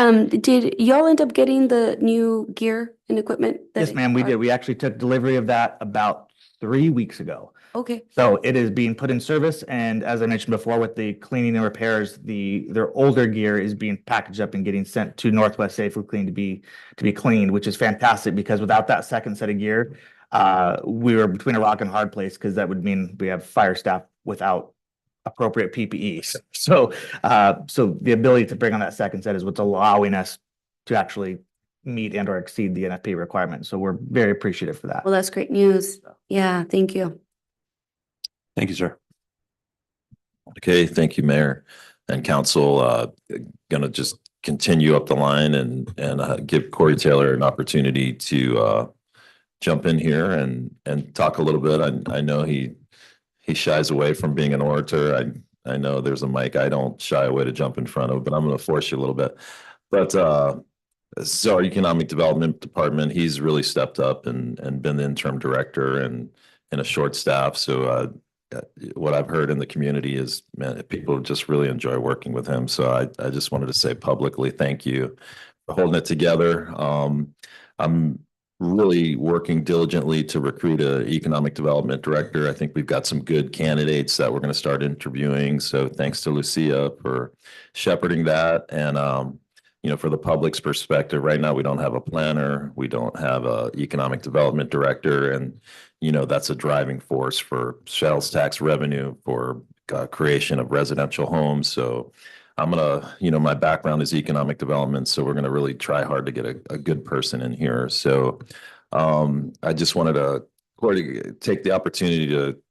did y'all end up getting the new gear and equipment? Yes, ma'am, we did. We actually took delivery of that about 3 weeks ago. Okay. So it is being put in service, and as I mentioned before, with the cleaning and repairs, their older gear is being packaged up and getting sent to Northwest Safely Clean to be cleaned, which is fantastic because without that second set of gear, we were between a rock and a hard place because that would mean we have fire staff without appropriate PPE. So, so the ability to bring on that second set is what's allowing us to actually meet and or exceed the NFP requirement. So we're very appreciative for that. Well, that's great news. Yeah, thank you. Thank you, sir. Okay, thank you, Mayor and Council. Gonna just continue up the line and give Corey Taylor an opportunity to jump in here and talk a little bit. I know he shies away from being an orator. I know there's a mic I don't shy away to jump in front of, but I'm going to force you a little bit. But this is our economic development department. He's really stepped up and been the interim director and in a short staff. So what I've heard in the community is, man, people just really enjoy working with him. So I just wanted to say publicly, thank you for holding it together. I'm really working diligently to recruit an economic development director. I think we've got some good candidates that we're going to start interviewing. So thanks to Lucia for shepherding that. And, you know, for the public's perspective, right now, we don't have a planner. We don't have a economic development director. And, you know, that's a driving force for sales tax revenue, for creation of residential homes. So I'm gonna, you know, my background is economic development, so we're gonna really try hard to get a good person in here. So I just wanted to, Corey, take the opportunity to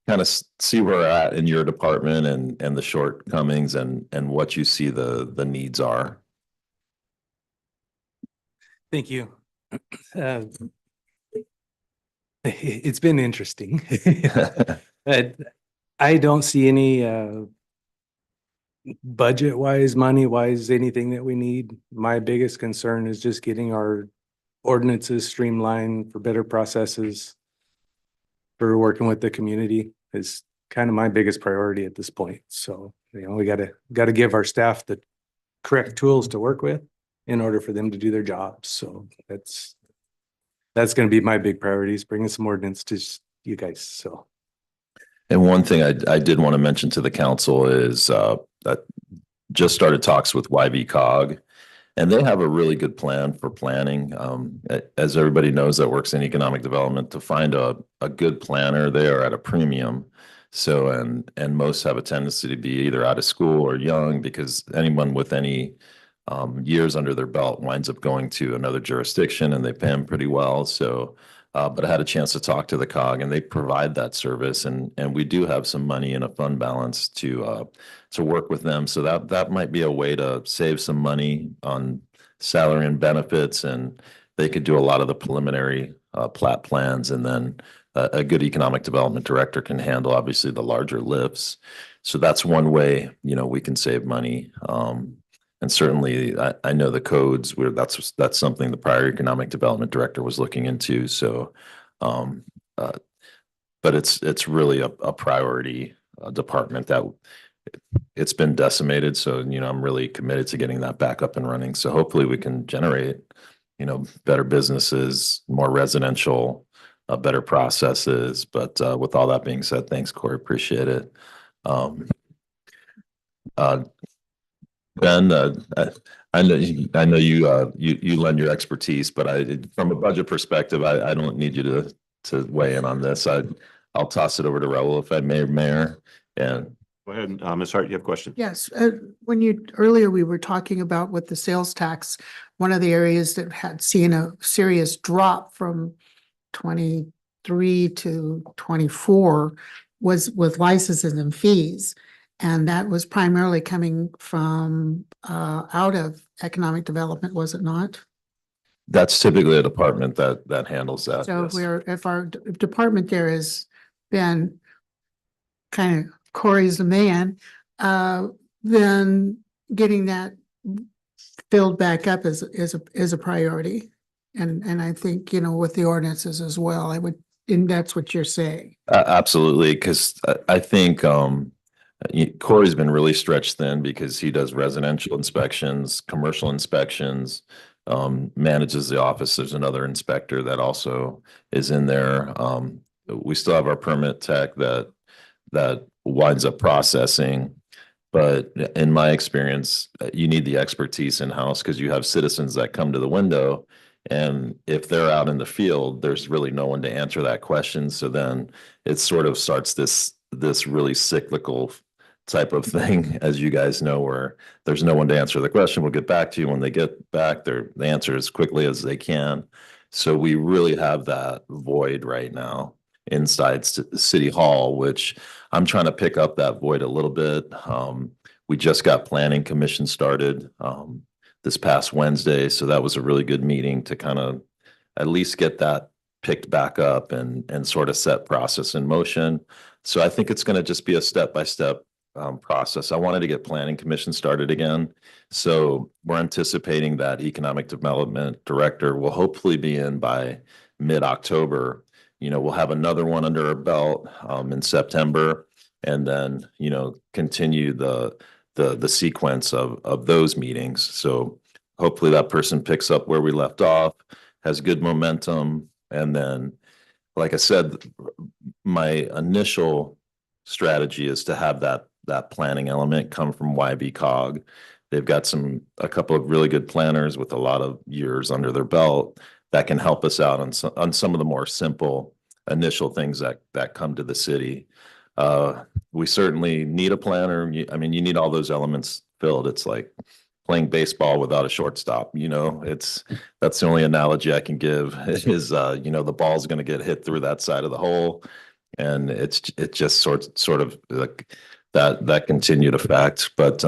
kind of see where we're at in your department and the shortcomings and what you see the needs are. Thank you. It's been interesting. I don't see any budget-wise, money-wise, anything that we need. My biggest concern is just getting our ordinances streamlined for better processes. For working with the community is kind of my biggest priority at this point. So, you know, we gotta give our staff the correct tools to work with in order for them to do their jobs. So that's going to be my big priority, is bringing some ordinance to you guys. So. And one thing I did want to mention to the council is that just started talks with YV-COG, and they have a really good plan for planning. As everybody knows that works in economic development, to find a good planner, they are at a premium. So, and most have a tendency to be either out of school or young, because anyone with any years under their belt winds up going to another jurisdiction and they pay them pretty well. So, but I had a chance to talk to the COG, and they provide that service, and we do have some money in a fund balance to work with them. So that might be a way to save some money on salary and benefits, and they could do a lot of the preliminary plat plans, and then a good economic development director can handle obviously the larger lifts. So that's one way, you know, we can save money. And certainly, I know the codes where that's something the prior economic development director was looking into. So, but it's really a priority department that it's been decimated. So, you know, I'm really committed to getting that back up and running. So hopefully we can generate, you know, better businesses, more residential, better processes. But with all that being said, thanks, Corey. Appreciate it. Ben, I know you lend your expertise, but from a budget perspective, I don't need you to weigh in on this. I'll toss it over to Raul if I may, Mayor. And go ahead, Ms. Hart, you have a question? Yes. Earlier we were talking about with the sales tax, one of the areas that had seen a serious drop from 23 to 24 was with licenses and fees. And that was primarily coming from out of economic development, was it not? That's typically a department that handles that. So yes. if our department there has been kind of Corey's the man, then getting that filled back up is a priority. And I think, you know, with the ordinances as well, and that's what you're saying. Absolutely, because I think Corey's been really stretched thin because he does residential inspections, commercial inspections, manages the office. There's another inspector that also is in there. We still have our permit tech that winds up processing. But in my experience, you need the expertise in-house, because you have citizens that come to the window, and if they're out in the field, there's really no one to answer that question. So then it sort of starts this really cyclical type of thing, as you guys know, where there's no one to answer the question. We'll get back to you when they get back. They answer as quickly as they can. So we really have that void right now inside City Hall, which I'm trying to pick up that void a little bit. We just got planning commission started this past Wednesday, so that was a really good meeting to kind of at least get that picked back up and sort of set process in motion. So I think it's going to just be a step-by-step process. I wanted to get planning commission started again. So we're anticipating that economic development director will hopefully be in by mid-October. You know, we'll have another one under our belt in September, and then, you know, continue the sequence of those meetings. So hopefully that person picks up where we left off, has good momentum. And then, like I said, my initial strategy is to have that planning element come from YB-COG. They've got a couple of really good planners with a lot of years under their belt that can help us out on some of the more simple initial things that come to the city. We certainly need a planner. I mean, you need all those elements filled. It's like playing baseball without a shortstop, you know, that's the only analogy I can give is, you know, the ball's going to get hit through that side of the hole. And it just sort of like that continued effect. But,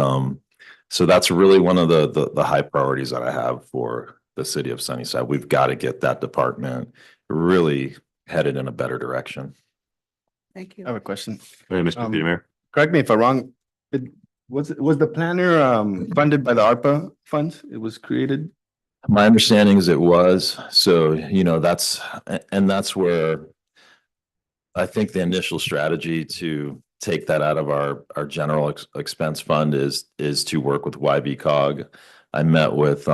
so that's really one of the high priorities that I have for the city of Sunnyside. We've got to get that department really headed in a better direction. Thank you. I have a question. Hey, Mr. Peter. Correct me if I'm wrong. Was the planner funded by the ARPA funds? It was created? My understanding is it was. So, you know, that's where I think the initial strategy to take that out of our general expense fund is to work with YB-COG. I met with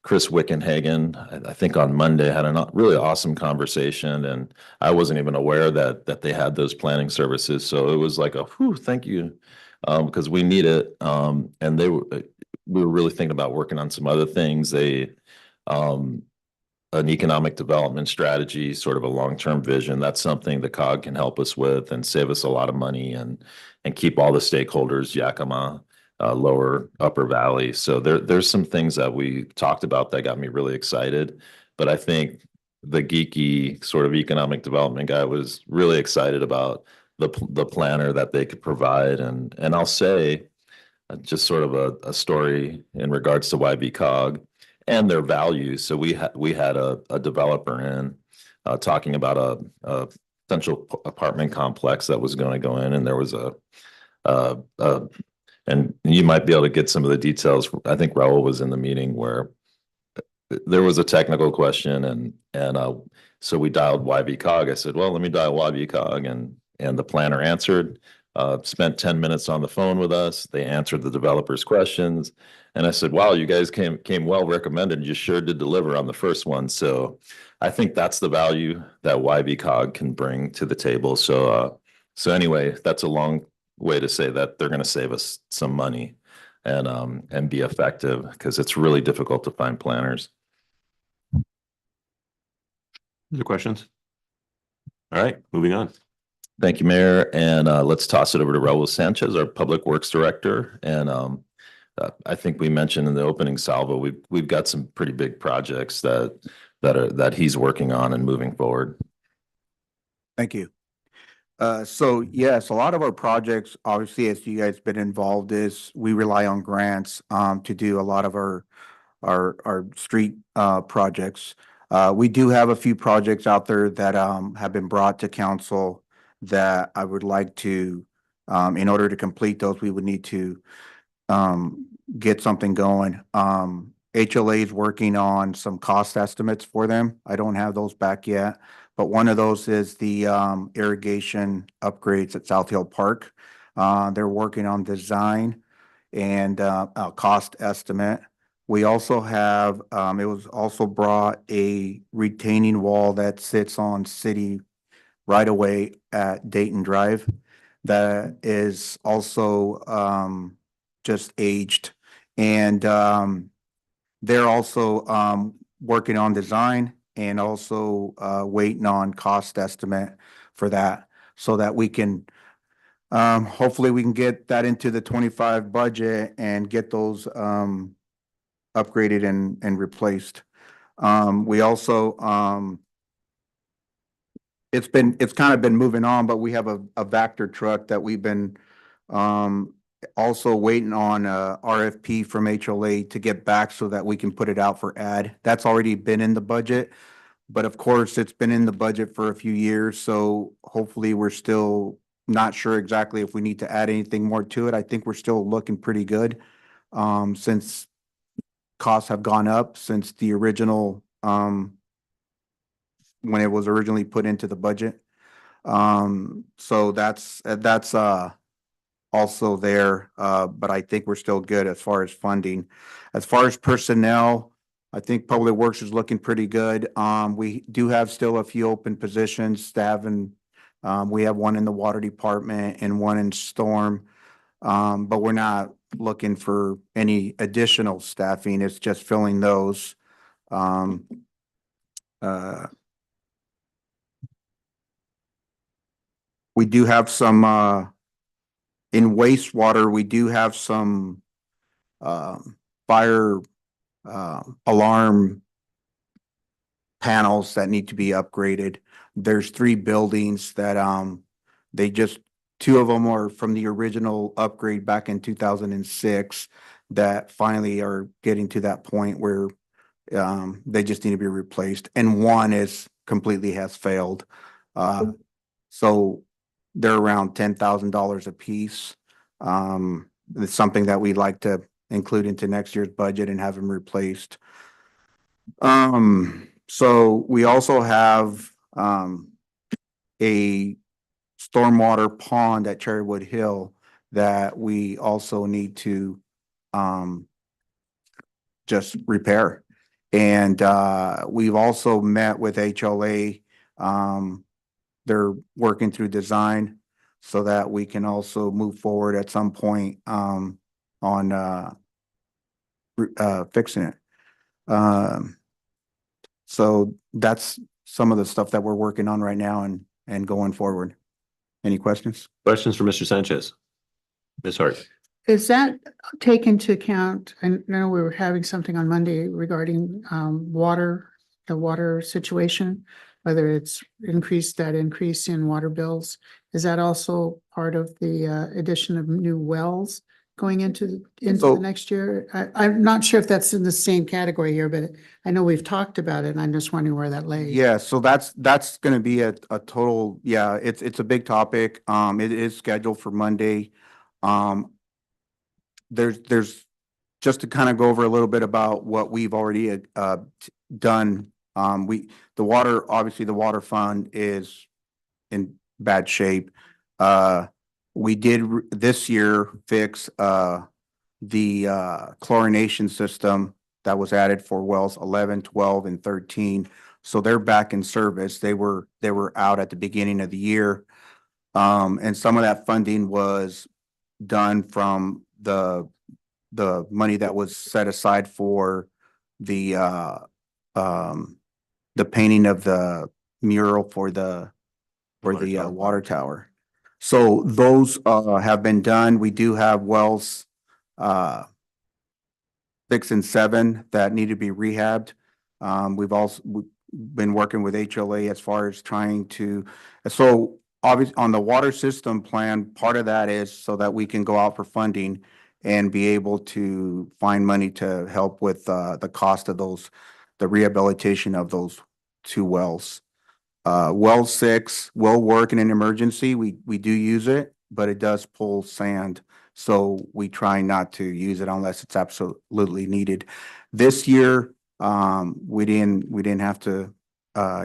Chris Wickenhagen, I think on Monday, had a really awesome conversation, and I wasn't even aware that they had those planning services. So it was like whew, thank you, because we need it. And we were really thinking about working on some other things. An economic development strategy, sort of a long-term vision. That's something the COG can help us with and save us a lot of money and keep all the stakeholders, Yakima, lower, upper valley. So there's some things that we talked about that got me really excited. But I think the geeky sort of economic development guy was really excited about the planner that they could provide. And I'll say just sort of a story in regards to YB-COG and their values. So we had a developer in talking about a potential apartment complex that was going to go in, and there was and you might be able to get some of the details. I think Raul was in the meeting where there was a technical question, and so we dialed YB-COG. I said, well, let me dial YB-COG, and the planner answered. Spent 10 minutes on the phone with us. They answered the developer's questions. And I said, wow, you guys came well recommended. And you sure did deliver on the first one. So I think that's the value that YB-COG can bring to the table. So anyway, that's a long way to say that they're going to save us some money and be effective, because it's really difficult to find planners. Other questions? All right, moving on. Thank you, Mayor. And let's toss it over to Raul Sanchez, our Public Works Director. And I think we mentioned in the opening salvo, we've got some pretty big projects that he's working on and moving forward. Thank you. So yes, a lot of our projects, obviously, as you guys been involved, is we rely on grants to do a lot of our street projects. We do have a few projects out there that have been brought to council that I would like to, in order to complete those, we would need to get something going. HLA is working on some cost estimates for them. I don't have those back yet, but one of those is the irrigation upgrades at South Hill Park. They're working on design and a cost estimate. We also have, it was also brought a retaining wall that sits on city right away at Dayton Drive that is also just aged. And they're also working on design and also waiting on cost estimate for that, so that we can Hopefully we can get that into the 25 budget and get those, upgraded and replaced. We also, it's kind of been moving on, but we have a Vector truck that we've been, also waiting on a RFP from HOA to get back so that we can put it out for ad. That's already been in the budget. But of course, it's been in the budget for a few years, so hopefully we're still not sure exactly if we need to add anything more to it. I think we're still looking pretty good, since costs have gone up since the original, when it was originally put into the budget. So that's also there, but I think we're still good as far as funding. As far as personnel, I think Public Works is looking pretty good. We do have still a few open positions, staff, and we have one in the water department and one in storm. But we're not looking for any additional staffing. It's just filling those. We do have some, in wastewater, we do have some, fire, alarm panels that need to be upgraded. There's 3 buildings that, they just, 2 of them are from the original upgrade back in 2006 that finally are getting to that point where, they just need to be replaced. And one is completely has failed. So they're around $10,000 a piece. It's something that we'd like to include into next year's budget and have them replaced. So we also have, a stormwater pond at Cherrywood Hill that we also need to, just repair. And, we've also met with HOA. They're working through design so that we can also move forward at some point, on, fixing it. So that's some of the stuff that we're working on right now and going forward. Any questions? Questions for Mr. Sanchez? Ms. Hart? Is that take into account, I know we were having something on Monday regarding water, the water situation, whether it's that increase in water bills. Is that also part of the addition of new wells going into the next year? I'm not sure if that's in the same category here, but I know we've talked about it and I'm just wondering where that lays. Yeah, so that's gonna be a total, yeah, it's a big topic. It is scheduled for Monday. There's just to kind of go over a little bit about what we've already done. The water, obviously the water fund is in bad shape. We did this year fix the chlorination system that was added for wells 11, 12, and 13. So they're back in service. They were out at the beginning of the year. And some of that funding was done from the money that was set aside for the painting of the mural for the water tower. So those have been done. We do have wells 6 and 7 that need to be rehabbed. We've also been working with HOA as far as trying to, so obviously on the water system plan, part of that is so that we can go out for funding and be able to find money to help with the cost of the rehabilitation of those 2 wells. Well 6 will work in an emergency. We do use it, but it does pull sand. So we try not to use it unless it's absolutely needed. This year, we didn't have to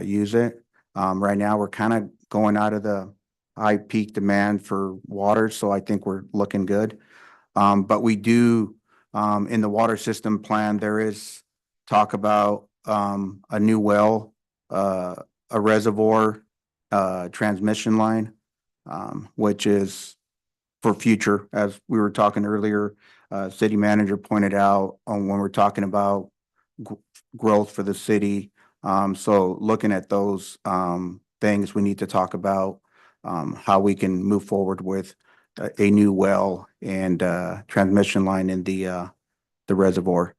use it. Right now, we're kind of going out of the high peak demand for water, so I think we're looking good. But we do, in the water system plan, there is talk about a new well, a reservoir, transmission line, which is for future, as we were talking earlier. City manager pointed out on when we're talking about growth for the city. So looking at those things, we need to talk about how we can move forward with a new well and transmission line in the reservoir.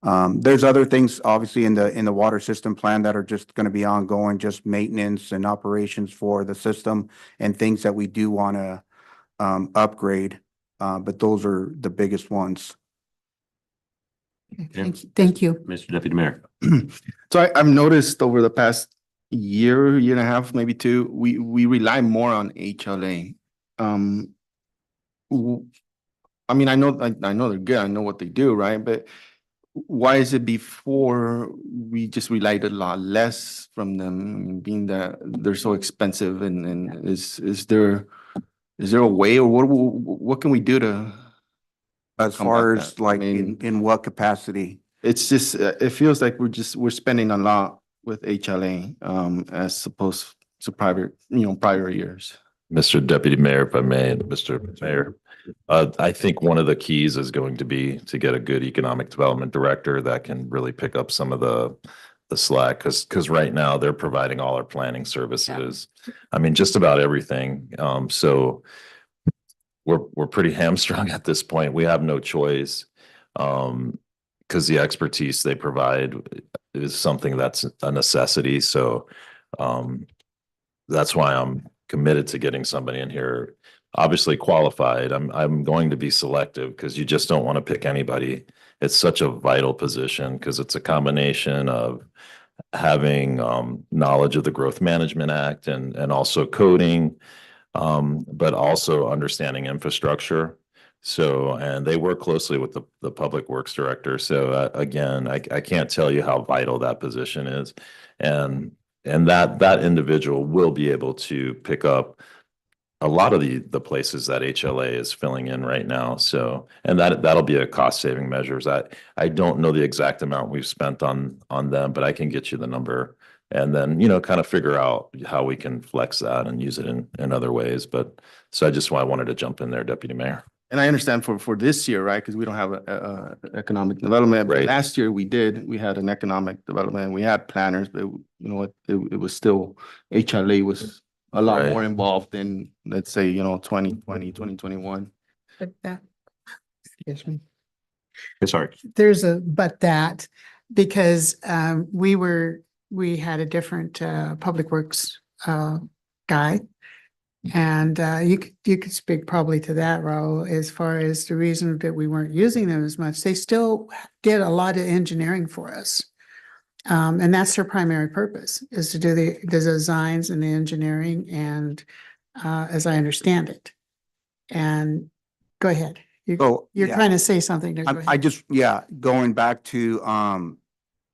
There's other things obviously in the water system plan that are just going to be ongoing, just maintenance and operations for the system and things that we do want to upgrade. But those are the biggest ones. Thank you. Mr. Deputy Mayor. So I've noticed over the past year and a half, maybe two, we rely more on HLA. I mean, I know they're good. I know what they do, right? But why is it before we just relied a lot less from them, being that they're so expensive? And is there a way, or what can we do to? As far as like in what capacity? It's just, it feels like we're spending a lot with HLA, as opposed to prior years. Mr. Deputy Mayor, if I may, Mr. Mayor, I think one of the keys is going to be to get a good economic development director that can really pick up some of the slack, because right now they're providing all our planning services. I mean, just about everything. So we're pretty hamstrung at this point. We have no choice. Because the expertise they provide is something that's a necessity. So that's why I'm committed to getting somebody in here, obviously qualified. I'm going to be selective because you just don't want to pick anybody. It's such a vital position because it's a combination of having knowledge of the Growth Management Act and also coding, but also understanding infrastructure. So, and they work closely with the Public Works Director. So again, I can't tell you how vital that position is. And that individual will be able to pick up a lot of the places that HLA is filling in right now. So, and that'll be a cost saving measures. I don't know the exact amount we've spent on them, but I can get you the number and then, kind of figure out how we can flex that and use it in other ways. But so I just wanted to jump in there, Deputy Mayor. And I understand for this year, right? Because we don't have a economic development. But Right. last year we did. We had an economic development. We had planners, but you know what? It was still, HLA was a lot Right. more involved in, let's say, 2020, 2021. But that, excuse me. Sorry. There's that, because we had a different Public Works guy. And you could speak probably to that, Raul, as far as the reason that we weren't using them as much. They still did a lot of engineering for us. And that's their primary purpose, is to do the designs and the engineering, and as I understand it. And go ahead. You're yeah. trying to say something there. Go ahead. Going back to,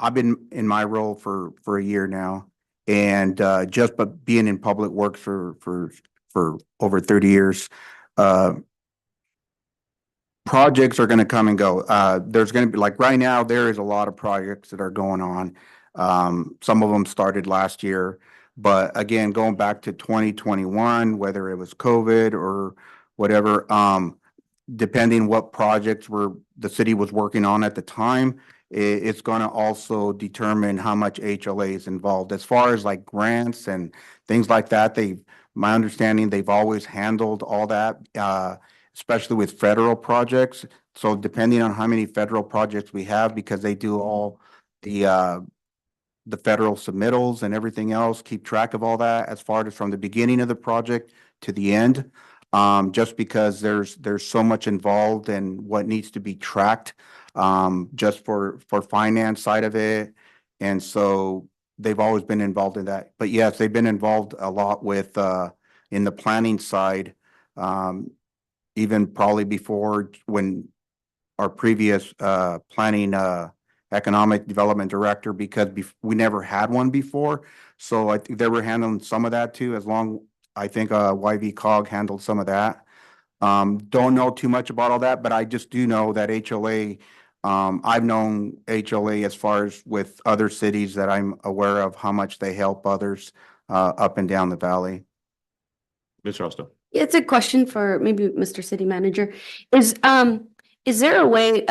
I've been in my role for a year now, and just but being in Public Works for over 30 years, projects are going to come and go. There's going to be, like right now, there is a lot of projects that are going on. Some of them started last year, but again, going back to 2021, whether it was COVID or whatever, depending what projects the city was working on at the time, it's going to also determine how much HLA is involved. As far as like grants and things like that, my understanding, they've always handled all that, especially with federal projects. So depending on how many federal projects we have, because they do all the federal submittals and everything else, keep track of all that as far as from the beginning of the project to the end. Just because there's so much involved and what needs to be tracked, just for finance side of it. And so they've always been involved in that. But yes, they've been involved a lot with in the planning side, even probably before, when our previous planning economic development director, because we never had one before. So I think they were handling some of that too, I think YV Cog handled some of that. Don't know too much about all that, but I just do know that HLA, I've known HLA as far as with other cities that I'm aware of, how much they help others up and down the valley. Ms. Rosto. It's a question for maybe Mr. City Manager. Is there a way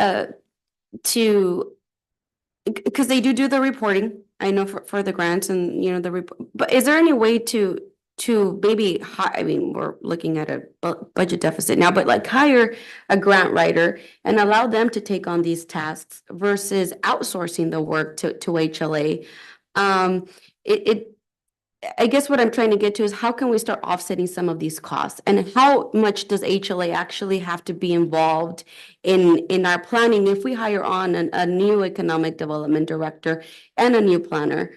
to, because they do the reporting, I know for the grants and, but is there any way to to maybe I mean, we're looking at a budget deficit now, but like hire a grant writer and allow them to take on these tasks versus outsourcing the work to HLA. I guess what I'm trying to get to is how can we start offsetting some of these costs? And how much does HLA actually have to be involved in our planning if we hire on a new economic development director and a new planner?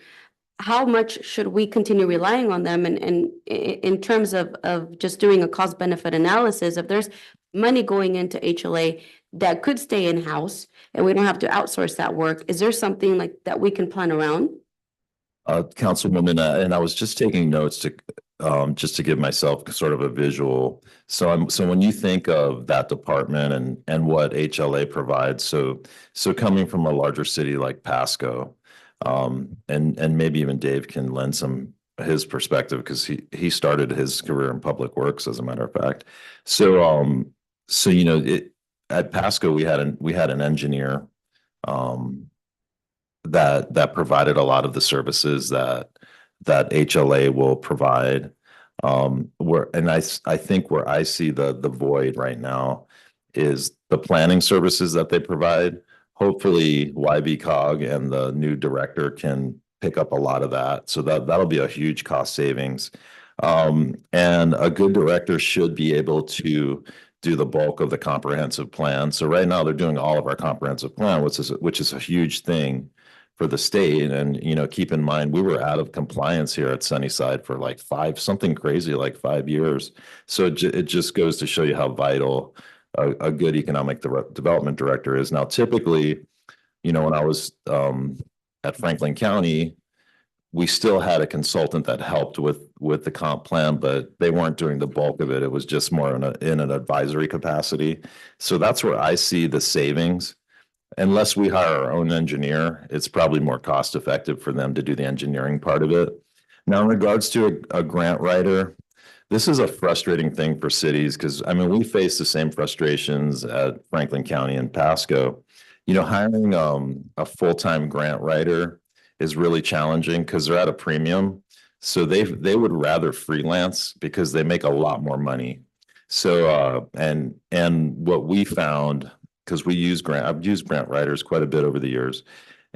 How much should we continue relying on them and in terms of just doing a cost benefit analysis? If there's money going into HLA that could stay in-house and we don't have to outsource that work, is there something like that we can plan around? Councilwoman, and I was just taking notes to just to give myself sort of a visual. So when you think of that department and what HLA provides, so coming from a larger city like Pasco, and maybe even Dave can lend his perspective because he started his career in public works, as a matter of fact. So you know, at Pasco we had an engineer that provided a lot of the services that HLA will provide. I think where I see the void right now is the planning services that they provide. Hopefully YB-COG and the new director can pick up a lot of that. So that'll be a huge cost savings. And a good director should be able to do the bulk of the comprehensive plan. So right now they're doing all of our comprehensive plan, which is a huge thing for the state. And, you know, keep in mind, we were out of compliance here at Sunnyside for like 5 years. So it just goes to show you how vital a good economic development director is. Now, typically, you know, when I was at Franklin County, we still had a consultant that helped with the comp plan, but they weren't doing the bulk of it. It was just more in an advisory capacity. So that's where I see the savings. Unless we hire our own engineer, it's probably more cost effective for them to do the engineering part of it. Now, in regards to a grant writer, this is a frustrating thing for cities because, I mean, we face the same frustrations at Franklin County and Pasco. You know, hiring a full-time grant writer is really challenging because they're at a premium. So they would rather freelance because they make a lot more money. So and what we found, because I've used grant writers quite a bit over the years.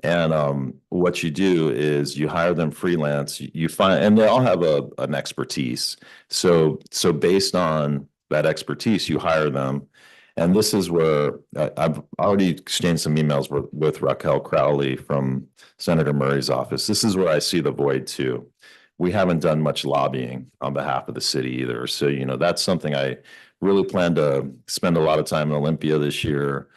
And what you do is you hire them freelance, you find, and they all have an expertise. So based on that expertise, you hire them. And this is where I've already exchanged some emails with Raquel Crowley from Senator Murray's office. This is where I see the void too. We haven't done much lobbying on behalf of the city either. So, you know, that's something I really plan to spend a lot of time in Olympia this year,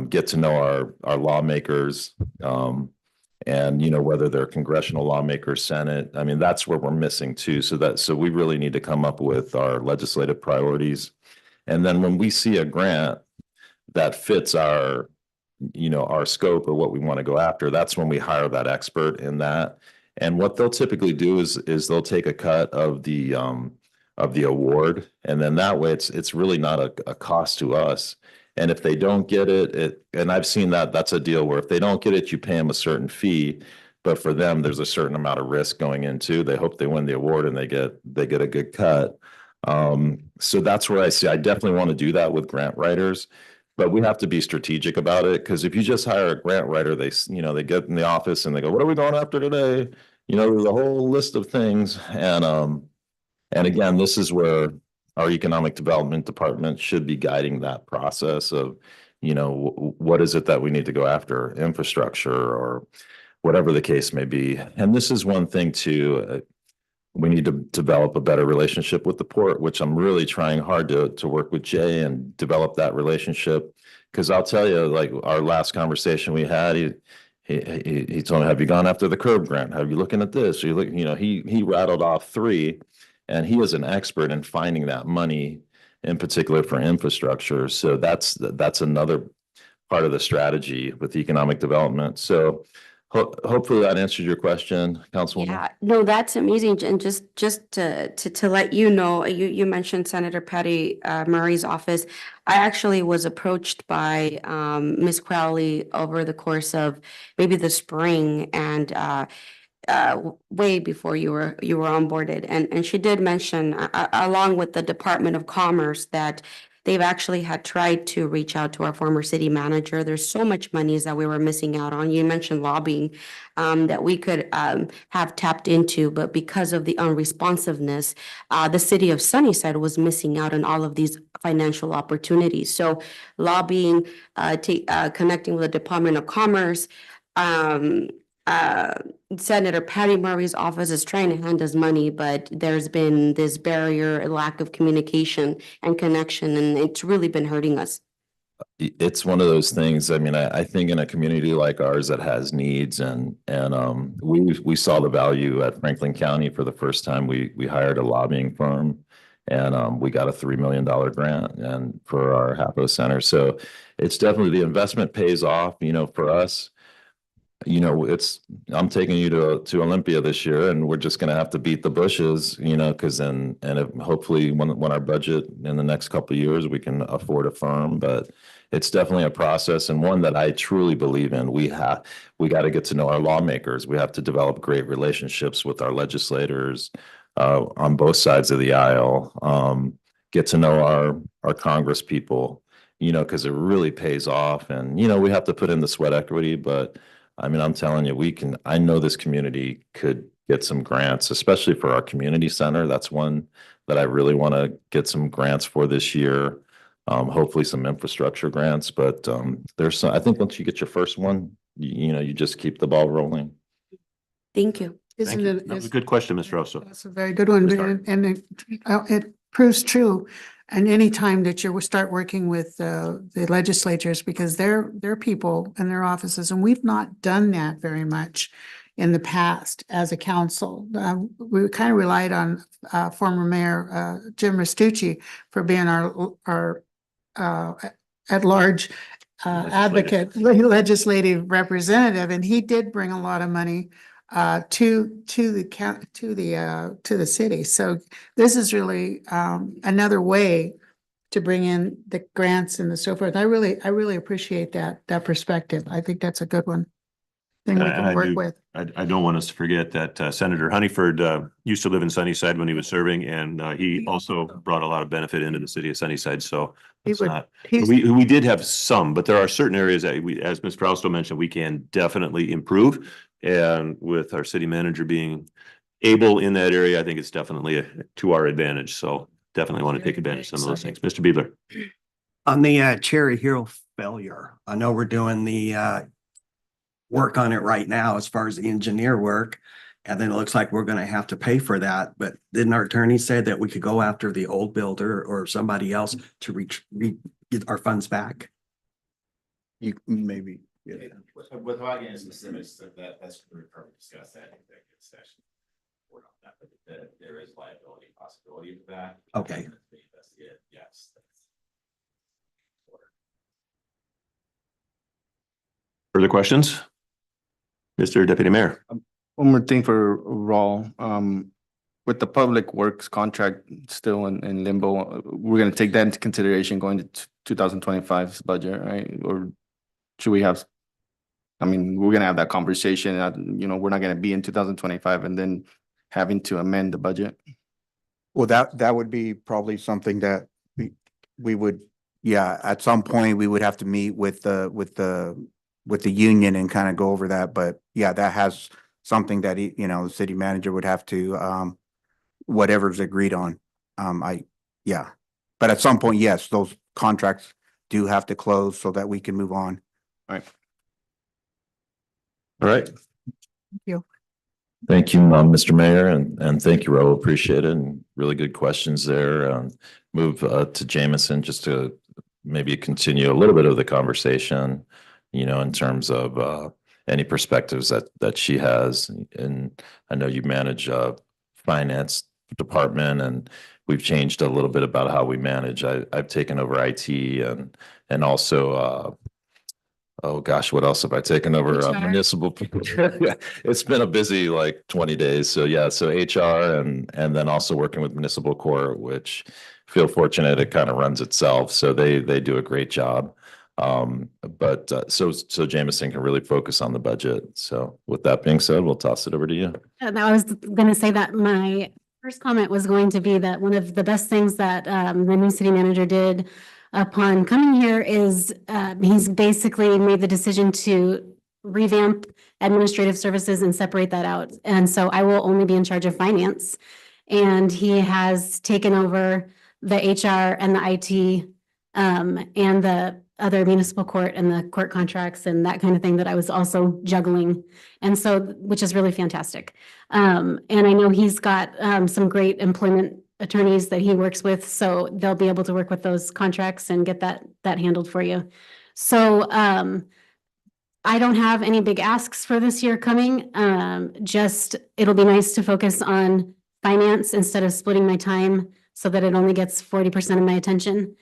get to know our lawmakers, and, you know, whether they're congressional lawmakers, Senate. I mean, that's where we're missing too. So we really need to come up with our legislative priorities. And then when we see a grant that fits our, you know, our scope or what we want to go after, that's when we hire that expert in that. And what they'll typically do is they'll take a cut of the award, and then that way it's really not a cost to us. And if they don't get it, and I've seen that's a deal where if they don't get it, you pay them a certain fee, but for them, there's a certain amount of risk going into. They hope they win the award and they get a good cut. So that's where I definitely want to do that with grant writers, but we have to be strategic about it. Because if you just hire a grant writer, they get in the office and they go, "What are we going after today?" You know, there's a whole list of things. And again, this is where our economic development department should be guiding that process of, you know, what is it that we need to go after, infrastructure or whatever the case may be. And this is one thing too. We need to develop a better relationship with the port, which I'm really trying hard to work with Jay and develop that relationship. Because I'll tell you, like our last conversation we had, he told me, "Have you gone after the curb grant? Have you looking at this? Are you looking?" You know, he rattled off 3, and he is an expert in finding that money, in particular for infrastructure. So that's another part of the strategy with economic development. So hopefully that answered your question, Councilwoman. Yeah, no, that's amazing. And just to let you know, you mentioned Senator Patty Murray's office. I actually was approached by Ms. Crowley over the course of maybe the spring, and way before you were onboarded. And she did mention, along with the Department of Commerce, that they've actually had tried to reach out to our former city manager. There's so much monies that we were missing out on. You mentioned lobbying, that we could have tapped into, but because of the unresponsiveness, the city of Sunnyside was missing out on all of these financial opportunities. So lobbying, connecting with the Department of Commerce, Senator Patty Murray's office is trying to hand us money, but there's been this barrier, a lack of communication and connection, and it's really been hurting us. It's one of those things. I mean, I think in a community like ours that has needs and we saw the value at Franklin County for the first time. We hired a lobbying firm and we got a $3 million grant and for our HAPO center. So it's definitely the investment pays off, for us. I'm taking you to Olympia this year and we're just going to have to beat the bushes, because hopefully when our budget in the next couple of years, we can afford a firm, but it's definitely a process and one that I truly believe in. We got to get to know our lawmakers. We have to develop great relationships with our legislators on both sides of the aisle, get to know our Congress people, because it really pays off and, we have to put in the sweat equity, but I mean, I'm telling you, I know this community could get some grants, especially for our community center. That's one that I really want to get some grants for this year. Hopefully some infrastructure grants, but I think once you get your first one, you just keep the ball rolling. Thank you. Thank you. That was a good question, Mr. Oso. That's a very good one, and it proves true. And any time that you start working with the legislatures, because they're people in their offices, and we've not done that very much in the past as a council. We kind of relied on former Mayor Jim Restucci for being our at-large advocate, legislative representative, and he did bring a lot of money to the city. So this is really another way to bring in the grants and so forth. I really appreciate that perspective. I think that's a good one. Thing we can work with. I don't want us to forget that Senator Honeyford used to live in Sunnyside when he was serving, and he also brought a lot of benefit into the city of Sunnyside. So we did have some, but there are certain areas that as Ms. Frausto mentioned, we can definitely improve. And with our city manager being able in that area, I think it's definitely to our advantage. So definitely want to take advantage of some of those things. Mr. Biebler. On the Cherry Hill failure, I know we're doing the work on it right now as far as the engineer work. And then it looks like we're going to have to pay for that. But didn't our attorney say that we could go after the old builder or somebody else to get our funds back? You maybe. Yeah. Without getting specifics, that's we probably discuss that in executive session. But there is liability possibility of that. Okay. Yes. Further questions? Mr. Deputy Mayor. One more thing for Raul. With the public works contract still in limbo, we're going to take that into consideration going to 2025's budget, right? Or should we have? I mean, we're going to have that conversation. We're not going to be in 2025 and then having to amend the budget. Well, that would be probably something that we would, at some point we would have to meet with the union and kind of go over that. But that has something that the city manager would have to whatever's agreed on. But at some point, yes, those contracts do have to close so that we can move on. All right. Thank you. Thank you, Mr. Mayor, and thank you, Raul. Appreciate it. And really good questions there. Move to Jameson just to maybe continue a little bit of the conversation, in terms of any perspectives that she has. And I know you manage finance department, and we've changed a little bit about how we manage. I've taken over IT and also oh gosh, what else have I taken over? Municipal. It's been a busy 20 days. So so HR and then also working with municipal court, which feel fortunate it kind of runs itself. So they do a great job. So Jameson can really focus on the budget. So with that being said, we'll toss it over to you. And I was gonna say that my first comment was going to be that one of the best things that the new city manager did upon coming here is he's basically made the decision to revamp administrative services and separate that out. And so I will only be in charge of finance. And he has taken over the HR and the IT and the other municipal court and the court contracts and that kind of thing that I was also juggling. And so, which is really fantastic. And I know he's got some great employment attorneys that he works with, so they'll be able to work with those contracts and get that handled for you. So I don't have any big asks for this year coming. Just it'll be nice to focus on finance instead of splitting my time so that it only gets 40% of my attention.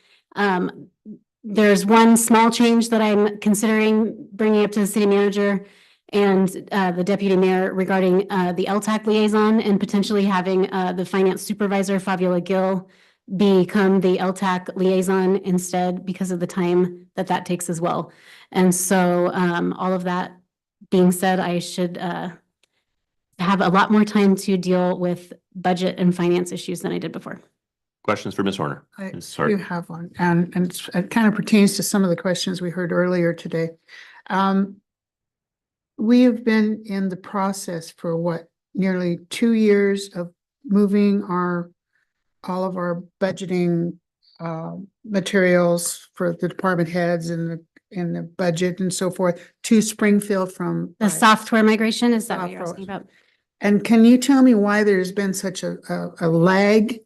There's one small change that I'm considering bringing up to the city manager and the deputy mayor regarding the LTAC liaison and potentially having the finance supervisor, Fabiola Gill, become the LTAC liaison instead because of the time that takes as well. And so all of that being said, I should have a lot more time to deal with budget and finance issues than I did before. Questions for Ms. Horner? I Sorry. do have one, and it kind of pertains to some of the questions we heard earlier today. We have been in the process for what, nearly 2 years of moving all of our budgeting materials for the department heads and the budget and so forth to Springfield from The software migration, is that what you're asking about? And can you tell me why there's been such a lag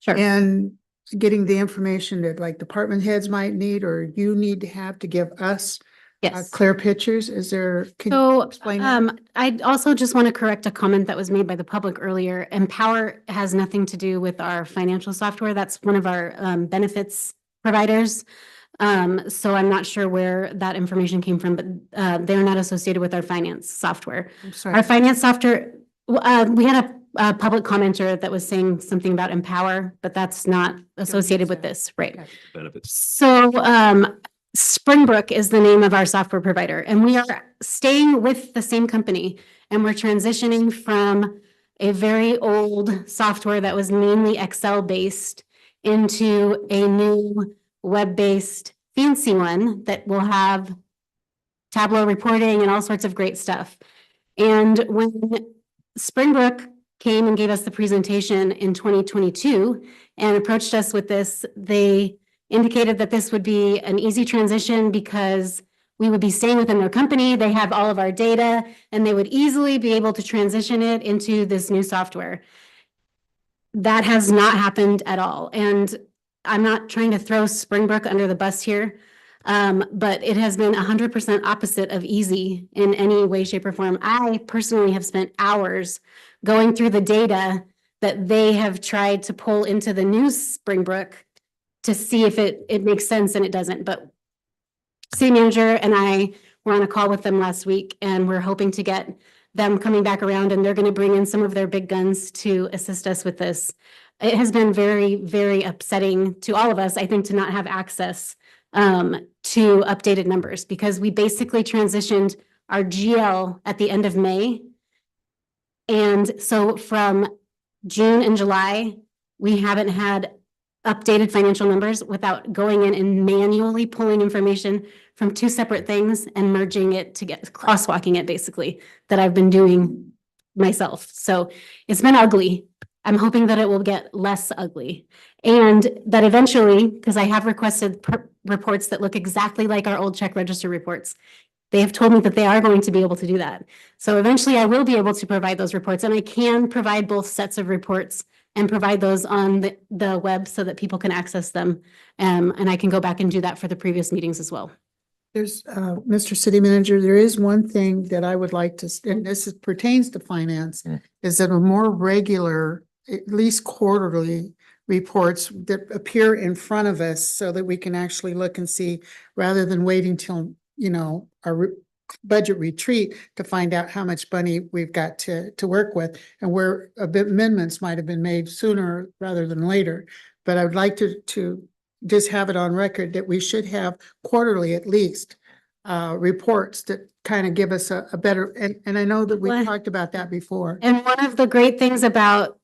in getting the information that like department heads might need or you need to have to give us clear pictures? Is there, can you explain that? I also just want to correct a comment that was made by the public earlier. Empower has nothing to do with our financial software. That's one of our benefits providers. So I'm not sure where that information came from, but they're not associated with our finance software. I'm sorry. Our finance software, we had a public commenter that was saying something about Empower, but that's not associated with this, right? Benefits. So Springbrook is the name of our software provider, and we are staying with the same company, and we're transitioning from a very old software that was mainly Excel-based into a new web-based fancy one that will have Tableau reporting and all sorts of great stuff. And when Springbrook came and gave us the presentation in 2022 and approached us with this, they indicated that this would be an easy transition because we would be staying within their company. They have all of our data and they would easily be able to transition it into this new software. That has not happened at all. And I'm not trying to throw Springbrook under the bus here, but it has been 100% opposite of easy in any way, shape, or form. I personally have spent hours going through the data that they have tried to pull into the new Springbrook to see if it makes sense, and it doesn't. But city manager and I were on a call with them last week, and we're hoping to get them coming back around, and they're going to bring in some of their big guns to assist us with this. It has been very, very upsetting to all of us, I think, to not have access to updated numbers, because we basically transitioned our GL at the end of May. And so from June and July, we haven't had updated financial numbers without going in and manually pulling information from two separate things and merging it to get crosswalking it, basically, that I've been doing myself. So it's been ugly. I'm hoping that it will get less ugly, and that eventually, because I have requested reports that look exactly like our old check register reports. They have told me that they are going to be able to do that. So eventually I will be able to provide those reports, and I can provide both sets of reports and provide those on the web so that people can access them. And I can go back and do that for the previous meetings as well. There's, Mr. City Manager, there is one thing that I would like to, and pertains to finance, is that a more regular, at least quarterly reports that appear in front of us so that we can actually look and see, rather than waiting till, our budget retreat to find out how much money we've got to work with, and where amendments might have been made sooner rather than later. But I would like to just have it on record that we should have quarterly at least reports that kind of give us a better, and I know that we Well- talked about that before. And one of the great things about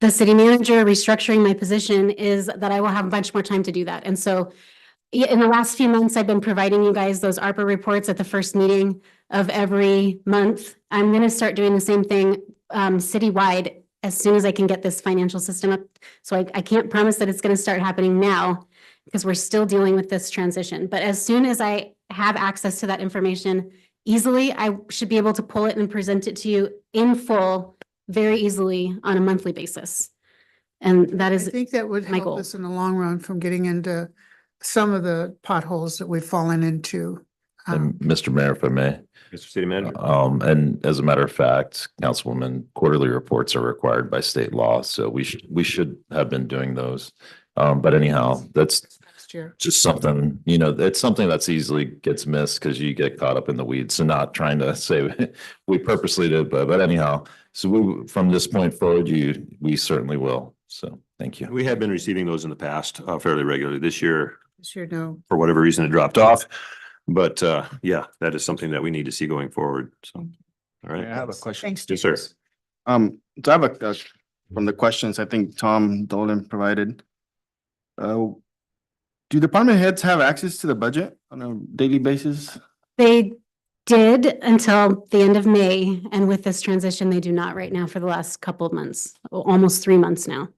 the city manager restructuring my position is that I will have much more time to do that. And so in the last few months, I've been providing you guys those ARPA reports at the first meeting of every month. I'm gonna start doing the same thing citywide as soon as I can get this financial system up. So I can't promise that it's gonna start happening now because we're still dealing with this transition. But as soon as I have access to that information easily, I should be able to pull it and present it to you in full very easily on a monthly basis. And that I is think that would my help goal. us in the long run from getting into some of the potholes that we've fallen into. And Mr. Mayor, if I may. Mr. City Manager. And as a matter of fact, Councilwoman, quarterly reports are required by state law, so we should have been doing those. But anyhow, that's Next year. just something, it's something that's easily gets missed because you get caught up in the weeds. So not trying to say we purposely did, but anyhow, so from this point forward, we certainly will. So thank you. We have been receiving those in the past fairly regularly. This year, Sure, no. for whatever reason, it dropped off. But yeah, that is something that we need to see going forward. So, all right. I have a question. Thanks. Yes, sir. So I have from the questions I think Tom Dolan provided. Do department heads have access to the budget on a daily basis? They did until the end of May, and with this transition, they do not right now for the last couple of months, almost 3 months now.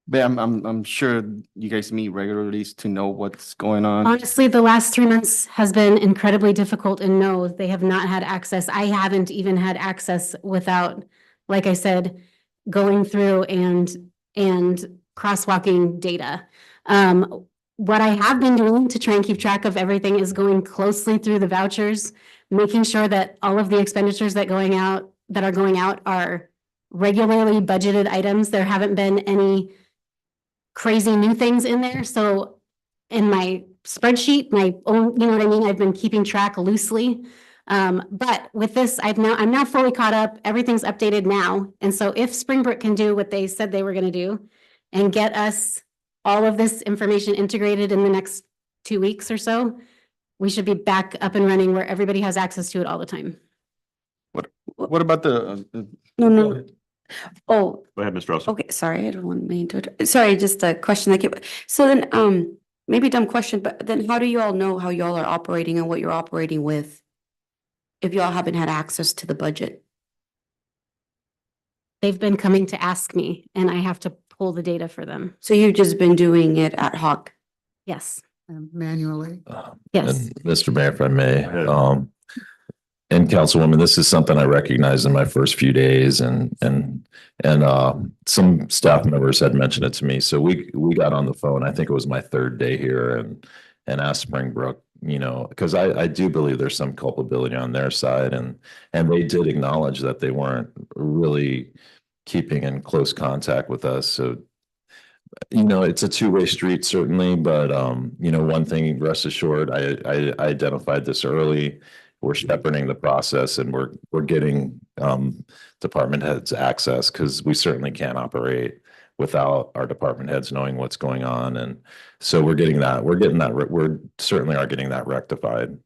But I'm sure you guys meet regularly to know what's going on. Honestly, the last 3 months has been incredibly difficult, and no, they have not had access. I haven't even had access without, like I said, going through and crosswalking data. What I have been doing to try and keep track of everything is going closely through the vouchers, making sure that all of the expenditures that are going out are regularly budgeted items. There haven't been any crazy new things in there. So in my spreadsheet, my own, you know what I mean? I've been keeping track loosely. But with this, I'm now fully caught up. Everything's updated now. And so if Springbrook can do what they said they were going to do and get us all of this information integrated in the next 2 weeks or so, we should be back up and running where everybody has access to it all the time. What about the? No. Oh, Go ahead, Ms. Russell. okay, sorry, I don't want to mean to, sorry, just a question that came. So then, maybe a dumb question, but then how do you all know how y'all are operating and what you're operating with? If y'all haven't had access to the budget? They've been coming to ask me and I have to pull the data for them. So you've just been doing it ad hoc? Yes. Manually. Yes. And Mr. Mayor, if I may, and Councilwoman, this is something I recognized in my first few days and some staff members had mentioned it to me. So we got on the phone, I think it was my third day here and asked Springbrook, because I do believe there's some culpability on their side and they did acknowledge that they weren't really keeping in close contact with us. So it's a two-way street certainly, but one thing, rest assured, I identified this early. We're shepherding the process and we're getting department heads access because we certainly can't operate without our department heads knowing what's going on. And so we're certainly are getting that rectified.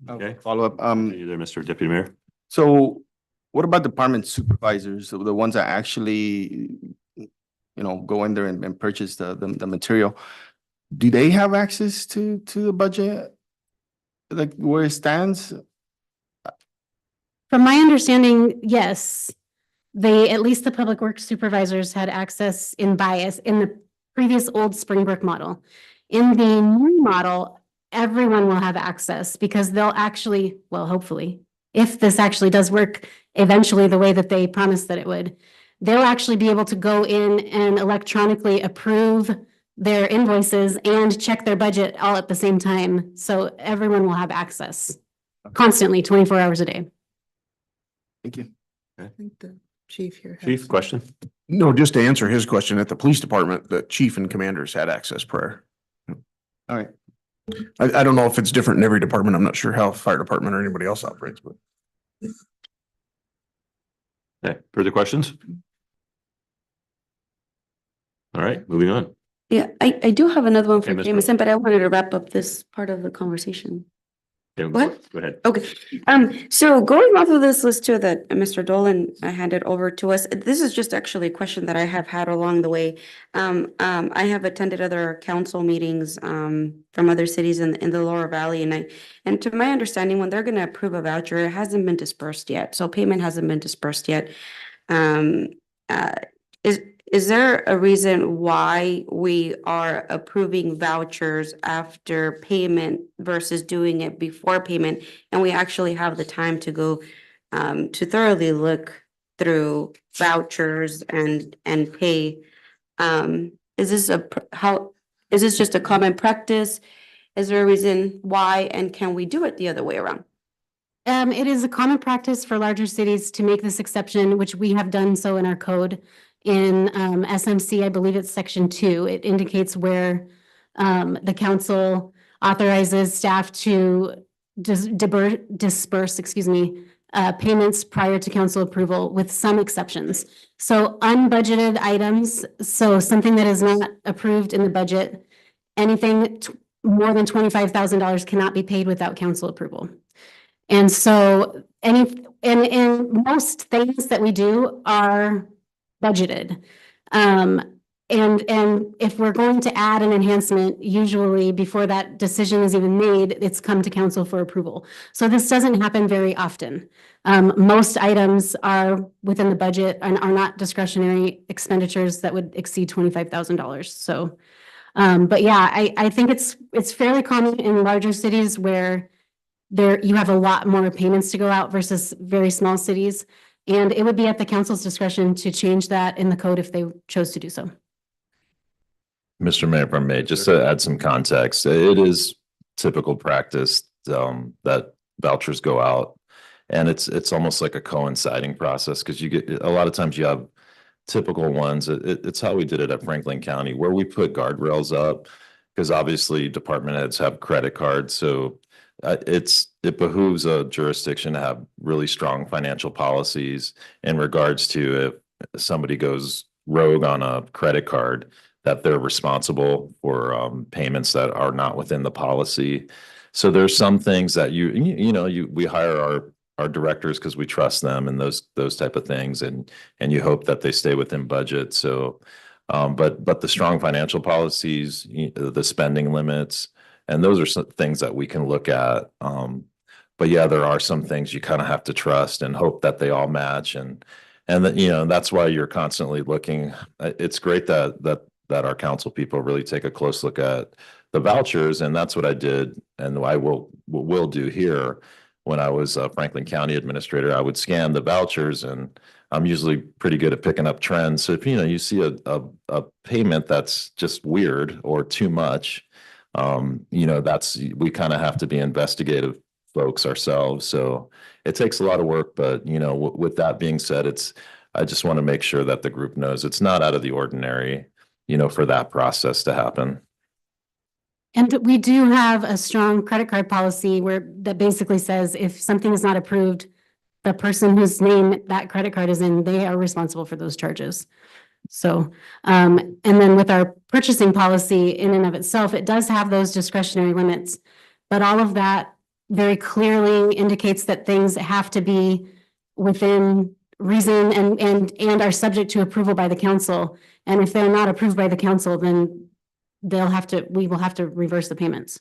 Okay. Follow up. You there, Mr. Deputy Mayor. So what about department supervisors, the ones that actually, go in there and purchase the material? Do they have access to the budget? Like where it stands? From my understanding, yes. At least the public works supervisors had access in bias in the previous old Springbrook model. In the new model, everyone will have access because they'll actually, well, hopefully, if this actually does work eventually the way that they promised that it would, they'll actually be able to go in and electronically approve their invoices and check their budget all at the same time. So everyone will have access constantly, 24 hours a day. Thank you. I think the chief here. has Chief, some- question? No, just to answer his question, at the police department, the chief and commanders had access prior. All right. I don't know if it's different in every department. I'm not sure how fire department or anybody else operates, but. Okay, further questions? All right, moving on. Yeah, I do have another one for Okay, Ms. Jameson, but I wanted to wrap up this part of the conversation. Okay, What? Go ahead. Okay, so going off of this list too that Mr. Dolan handed over to us, this is just actually a question that I have had along the way. I have attended other council meetings from other cities in the Lower Valley, and to my understanding, when they're gonna approve a voucher, it hasn't been dispersed yet, so payment hasn't been dispersed yet. Um, uh, is there a reason why we are approving vouchers after payment versus doing it before payment? And we actually have the time to go to thoroughly look through vouchers and pay. Is this is this just a common practice? Is there a reason why, and can we do it the other way around? It is a common practice for larger cities to make this exception, which we have done so in our code. In SMC, I believe it's section 2, it indicates where the council authorizes staff to disperse, payments prior to council approval with some exceptions. So unbudgeted items, so something that is not approved in the budget, anything more than $25,000 cannot be paid without council approval. And so and most things that we do are budgeted. And if we're going to add an enhancement, usually before that decision is even made, it's come to council for approval. So this doesn't happen very often. Most items are within the budget and are not discretionary expenditures that would exceed $25,000. So, but yeah, I think it's fairly common in larger cities where you have a lot more payments to go out versus very small cities. And it would be at the council's discretion to change that in the code if they chose to do so. Mr. Mayor, if I may, just to add some context, it is typical practice that vouchers go out. And it's almost like a coinciding process because you get a lot of times you have typical ones. It's how we did it at Franklin County where we put guardrails up because obviously department heads have credit cards. So it behooves a jurisdiction to have really strong financial policies in regards to if somebody goes rogue on a credit card, that they're responsible for payments that are not within the policy. So there's some things that we hire our directors because we trust them and those type of things, and you hope that they stay within budget. So, but the strong financial policies, the spending limits. And those are some things that we can look at. But yeah, there are some things you kind of have to trust and hope that they all match. And that's why you're constantly looking. It's great that our council people really take a close look at the vouchers. And that's what I did. And I will do here. When I was a Franklin County administrator, I would scan the vouchers, and I'm usually pretty good at picking up trends. So if you see a payment that's just weird or too much, we kind of have to be investigative folks ourselves. So it takes a lot of work, but with that being said, I just want to make sure that the group knows it's not out of the ordinary, for that process to happen. And we do have a strong credit card policy that basically says if something is not approved, the person whose name that credit card is in, they are responsible for those charges. So, and then with our purchasing policy in and of itself, it does have those discretionary limits, but all of that very clearly indicates that things have to be within reason and are subject to approval by the council. And if they're not approved by the council, then we will have to reverse the payments.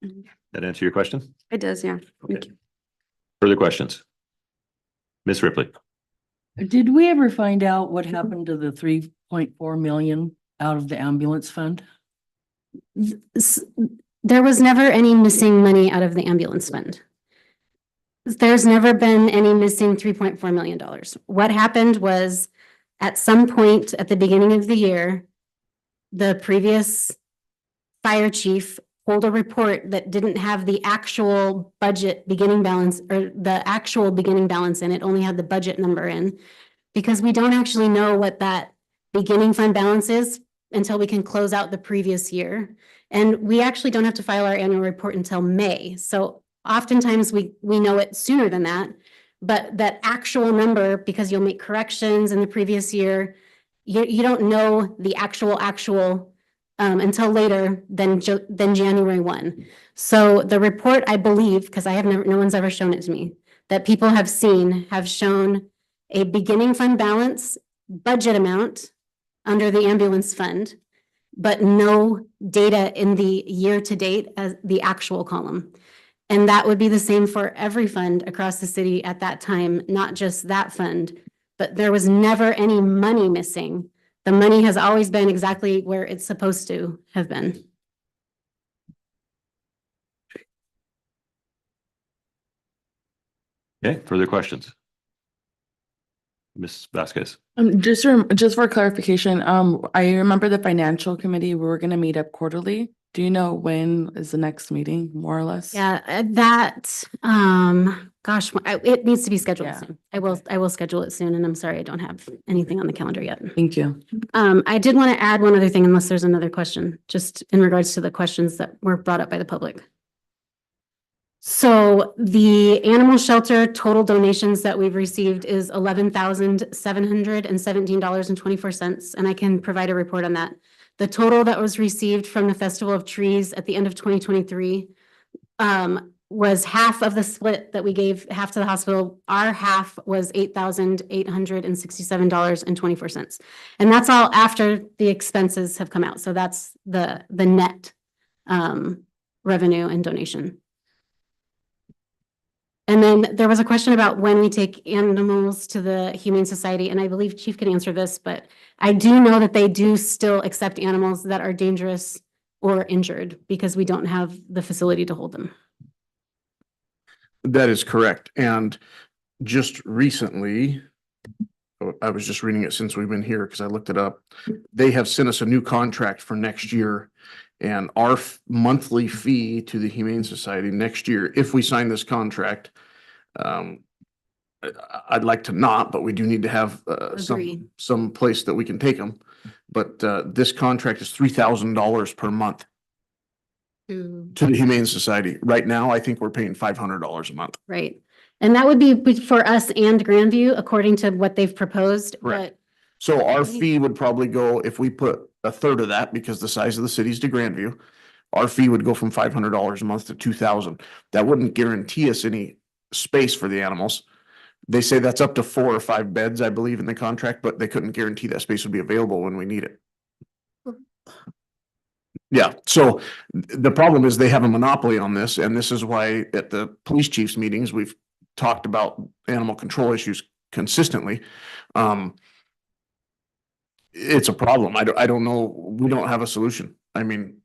That answer your question? It does, yeah. Thank you. Further questions? Ms. Ripley? Did we ever find out what happened to the 3.4 million out of the ambulance fund? There was never any missing money out of the ambulance fund. There's never been any missing $3.4 million. What happened was at some point at the beginning of the year, the previous fire chief pulled a report that didn't have the actual budget beginning balance or the actual beginning balance in it, only had the budget number in, because we don't actually know what that beginning fund balance is until we can close out the previous year. And we actually don't have to file our annual report until May. So oftentimes we know it sooner than that, But that actual number, because you'll make corrections in the previous year, you don't know the actual until later than January 1. So the report, I believe, because I have never, no one's ever shown it to me, that people have seen, have shown a beginning fund balance budget amount under the ambulance fund, but no data in the year to date as the actual column. And that would be the same for every fund across the city at that time, not just that fund, but there was never any money missing. The money has always been exactly where it's supposed to have been. Okay, further questions? Ms. Vasquez. Just for clarification, I remember the financial committee, we were gonna meet up quarterly. Do you know when is the next meeting, more or less? Yeah, gosh, it needs to be scheduled soon. I will schedule it soon, and I'm sorry, I don't have anything on the calendar yet. Thank you. I did want to add one other thing, unless there's another question, just in regards to the questions that were brought up by the public. So the animal shelter total donations that we've received is $11,717.24, and I can provide a report on that. The total that was received from the Festival of Trees at the end of 2023 was half of the split that we gave, half to the hospital. Our half was $8,867.24. And that's all after the expenses have come out. So that's the net revenue and donation. And then there was a question about when we take animals to the Humane Society, and I believe Chief can answer this, but I do know that they do still accept animals that are dangerous or injured because we don't have the facility to hold them. That is correct. And just recently, I was just reading it since we've been here because I looked it up. They have sent us a new contract for next year. And our monthly fee to the Humane Society next year, if we sign this contract, I'd like to not, but we do need to have some place that we can take them. But this contract is $3,000 per month to the Humane Society. Right now, I think we're paying $500 a month. Right. And that would be for us and Grandview, according to what they've proposed. Right. But So our fee would probably go, if we put a third of that, because the size of the city's to Grandview, our fee would go from $500 a month to $2,000. That wouldn't guarantee us any space for the animals. They say that's up to 4 or 5 beds, I believe, in the contract, but they couldn't guarantee that space would be available when we need it. Yeah, so the problem is they have a monopoly on this, and this is why at the police chiefs meetings, we've talked about animal control issues consistently. It's a problem. I don't know. We don't have a solution. I mean,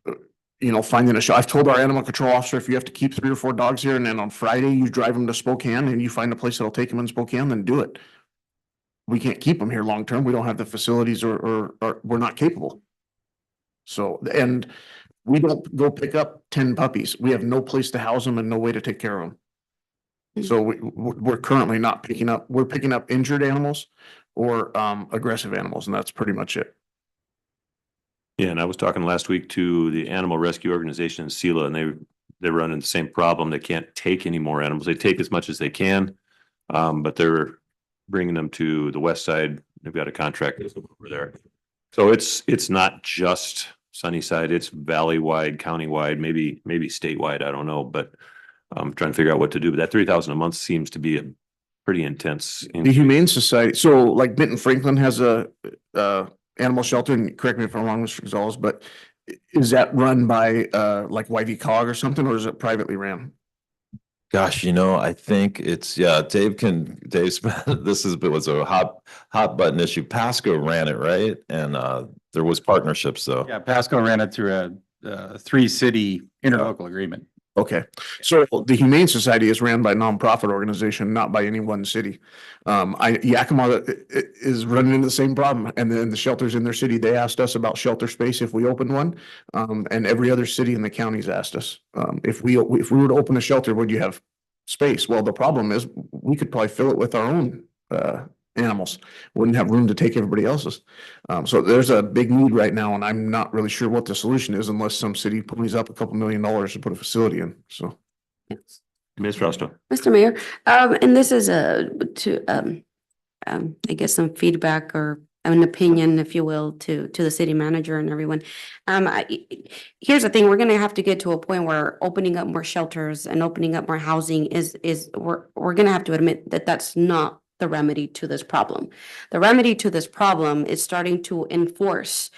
finding a show. I've told our animal control officer, if you have to keep 3 or 4 dogs here and then on Friday you drive them to Spokane and you find a place that'll take them in Spokane, then do it. We can't keep them here long term. We don't have the facilities or we're not capable. So, and we don't go pick up 10 puppies. We have no place to house them and no way to take care of them. So we're currently not picking up, we're picking up injured animals or aggressive animals, and that's pretty much it. Yeah, and I was talking last week to the animal rescue organization in Sela, and they're running the same problem. They can't take any more animals. They take as much as they can, but they're bringing them to the west side. They've got a contract over there. So it's not just Sunnyside, it's valley-wide, county-wide, maybe statewide, I don't know, but I'm trying to figure out what to do. But that $3,000 a month seems to be a pretty intense. The Humane Society, so like Benton Franklin has a animal shelter, and correct me if I'm wrong, Mr. Gonzalez, but is that run by like YV-COG or something, or is it privately ran? Gosh, I think it's, Dave's, was a hot button issue. Pasco ran it, right? And there was partnerships though. Yeah, Pasco ran it through a 3-city interlocal agreement. Okay, so the Humane Society is ran by a nonprofit organization, not by any one city. Yakima is running into the same problem, and then the shelters in their city, they asked us about shelter space if we opened one. And every other city in the county's asked us, if we were to open a shelter, would you have space? Well, the problem is we could probably fill it with our own animals, wouldn't have room to take everybody else's. So there's a big need right now, and I'm not really sure what the solution is unless some city ponies up a couple $1 million to put a facility in. So Ms. Fausto. Mr. Mayor, and this is I guess some feedback or an opinion, if you will, to the city manager and everyone. Here's the thing, we're gonna have to get to a point where opening up more shelters and opening up more housing we're gonna have to admit that that's not the remedy to this problem. The remedy to this problem is starting to enforce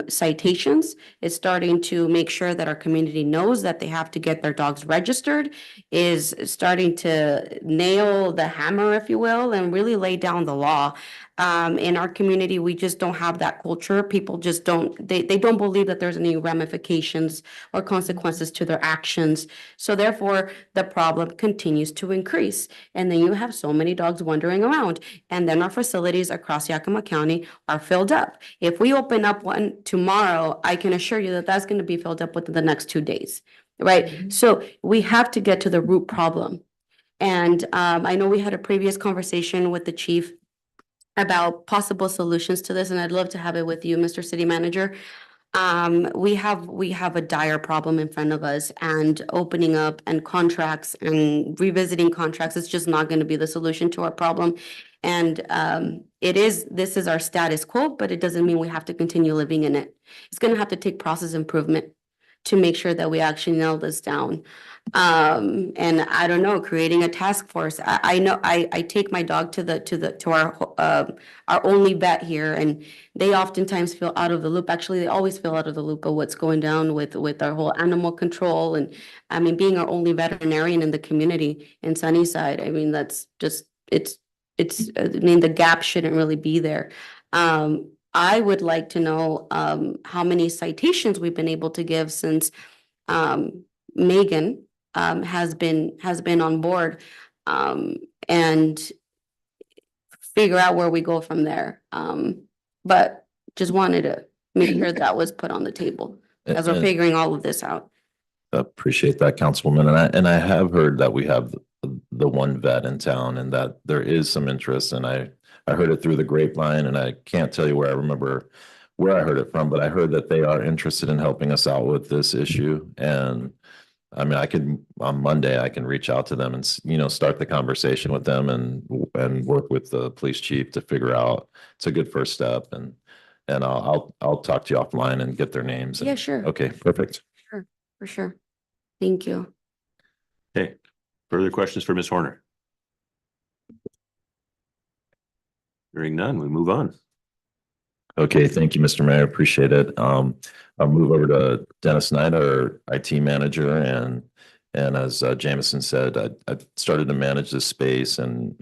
citations. It's starting to make sure that our community knows that they have to get their dogs registered, is starting to nail the hammer, if you will, and really lay down the law. In our community, we just don't have that culture. People just they don't believe that there's any ramifications or consequences to their actions. So therefore, the problem continues to increase. And then you have so many dogs wandering around. And then our facilities across Yakima County are filled up. If we open up one tomorrow, I can assure you that that's going to be filled up within the next 2 days, right? So we have to get to the root problem. And I know we had a previous conversation with the chief about possible solutions to this, and I'd love to have it with you, Mr. City Manager. We have a dire problem in front of us, and opening up and contracts and revisiting contracts is just not going to be the solution to our problem. And this is our status quo, but it doesn't mean we have to continue living in it. It's going to have to take process improvement to make sure that we actually nail this down. And I don't know, creating a task force. I know I take my dog to our only vet here, and they oftentimes feel out of the loop. Actually, they always feel out of the loop of what's going down with our whole animal control. And I mean, being our only veterinarian in the community in Sunnyside, I mean, that's just, I mean, the gap shouldn't really be there. I would like to know how many citations we've been able to give since Megan has been on board, and figure out where we go from there. But just wanted to make sure that was put on the table as we're figuring all of this out. Appreciate that, Councilwoman. And I have heard that we have the one vet in town and that there is some interest, and I heard it through the grapevine, and I can't tell you where I remember where I heard it from, but I heard that they are interested in helping us out with this issue. And I mean, on Monday, I can reach out to them and, start the conversation with them and work with the police chief to figure out, it's a good first step. And I'll talk to you offline and get their names. Yeah, sure. Okay, perfect. Sure, for sure. Thank you. Okay, further questions for Ms. Horner? Hearing none, we move on. Okay, thank you, Mr. Mayor. Appreciate it. I'll move over to Dennis Knight, our IT manager, and as Jamison said, I started to manage this space and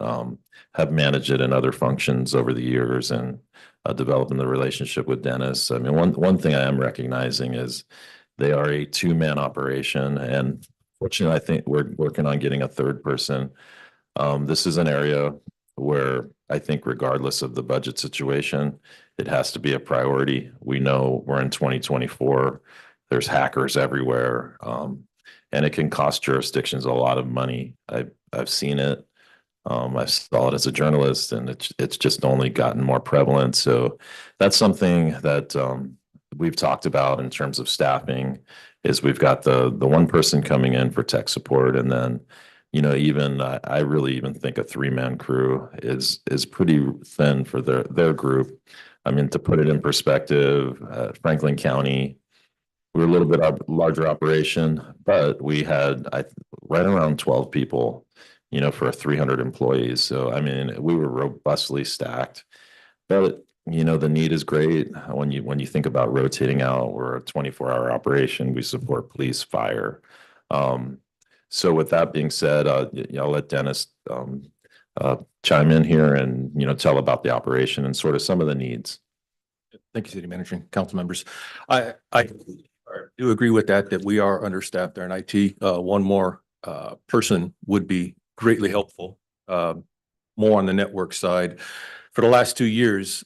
have managed it in other functions over the years, and developing the relationship with Dennis. I mean, one thing I am recognizing is they are a two-man operation, and fortunately, I think we're working on getting a third person. This is an area where I think regardless of the budget situation, it has to be a priority. We know we're in 2024. There's hackers everywhere, and it can cost jurisdictions a lot of money. I've seen it. I saw it as a journalist, and it's just only gotten more prevalent. So that's something that we've talked about in terms of staffing. Is we've got the one person coming in for tech support, and then even I really even think a three-man crew is pretty thin for their group. I mean, to put it in perspective, Franklin County, we're a little bit larger operation, but we had right around 12 people, for 300 employees. So, I mean, we were robustly stacked, but the need is great. When you think about rotating out, we're a 24-hour operation. We support police, fire. So with that being said, I'll let Dennis chime in here and, tell about the operation and sort of some of the needs. Thank you, City Manager and council members. I do agree with that we are understaffed there in IT. One more person would be greatly helpful, more on the network side. For the last 2 years,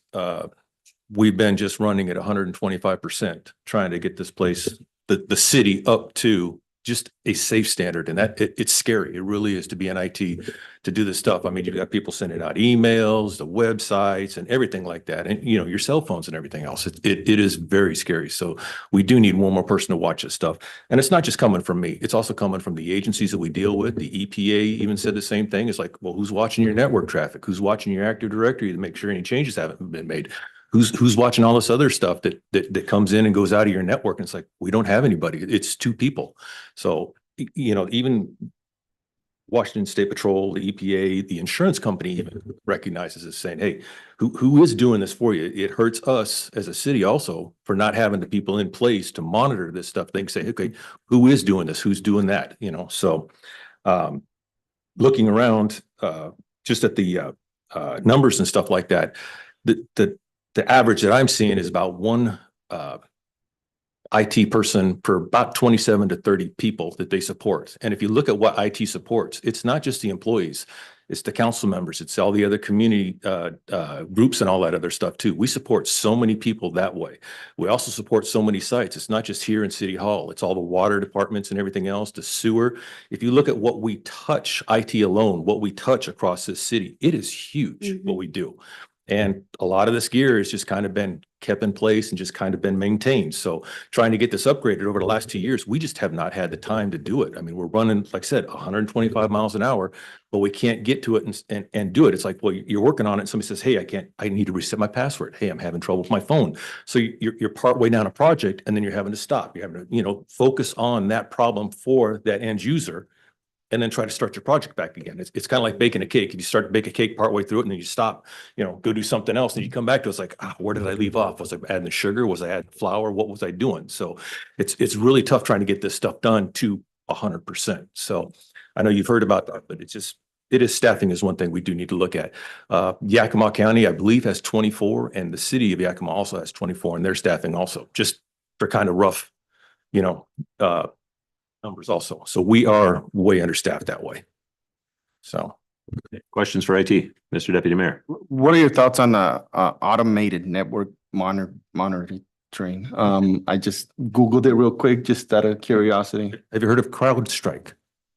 we've been just running at 125%, trying to get this place, the city up to just a safe standard, and that it's scary. It really is to be in IT, to do this stuff. I mean, you've got people sending out emails, the websites and everything like that. And, you know, your cell phones and everything else. It is very scary. So we do need one more person to watch this stuff. And it's not just coming from me. It's also coming from the agencies that we deal with. The EPA even said the same thing. It's like, well, who's watching your network traffic? Who's watching your Active Directory to make sure any changes haven't been made? Who's watching all this other stuff that comes in and goes out of your network? And it's like, we don't have anybody. It's two people. So, you know, even Washington State Patrol, the EPA, the insurance company even recognizes this, saying, hey, who is doing this for you? It hurts us as a city also for not having the people in place to monitor this stuff. They can say, okay, who is doing this? Who's doing that? You know, so looking around just at the numbers and stuff like that, the average that I'm seeing is about one IT person per about 27 to 30 people that they support. And if you look at what IT supports, it's not just the employees, it's the council members, it's all the other community groups and all that other stuff too. We support so many people that way. We also support so many sites. It's not just here in City Hall, it's all the water departments and everything else, the sewer. If you look at what we touch, IT alone, what we touch across this city, it is huge what we do. And a lot of this gear has just kind of been kept in place and just kind of been maintained. So trying to get this upgraded over the last 2 years, we just have not had the time to do it. I mean, we're running, like I said, 125 miles an hour, but we can't get to it and do it. It's like, well, you're working on it. And somebody says, hey, I need to reset my password. Hey, I'm having trouble with my phone. So you're partway down a project and then you're having to stop. You're having to, you know, focus on that problem for that end user, and then try to start your project back again. It's kind of like baking a cake. You start to bake a cake partway through it and then you stop, you know, go do something else. And you come back to it, it's like, where did I leave off? Was I adding the sugar? Was I adding flour? What was I doing? So it's really tough trying to get this stuff done to 100%. So I know you've heard about that, but it is staffing is one thing we do need to look at. Yakima County, I believe, has 24, and the city of Yakima also has 24, and their staffing also, just for kind of rough, you know, numbers also. So we are way understaffed that way. So. Questions for IT, Mr. Deputy Mayor? What are your thoughts on automated network monitoring? I just Googled it real quick, just out of curiosity. Have you heard of CrowdStrike?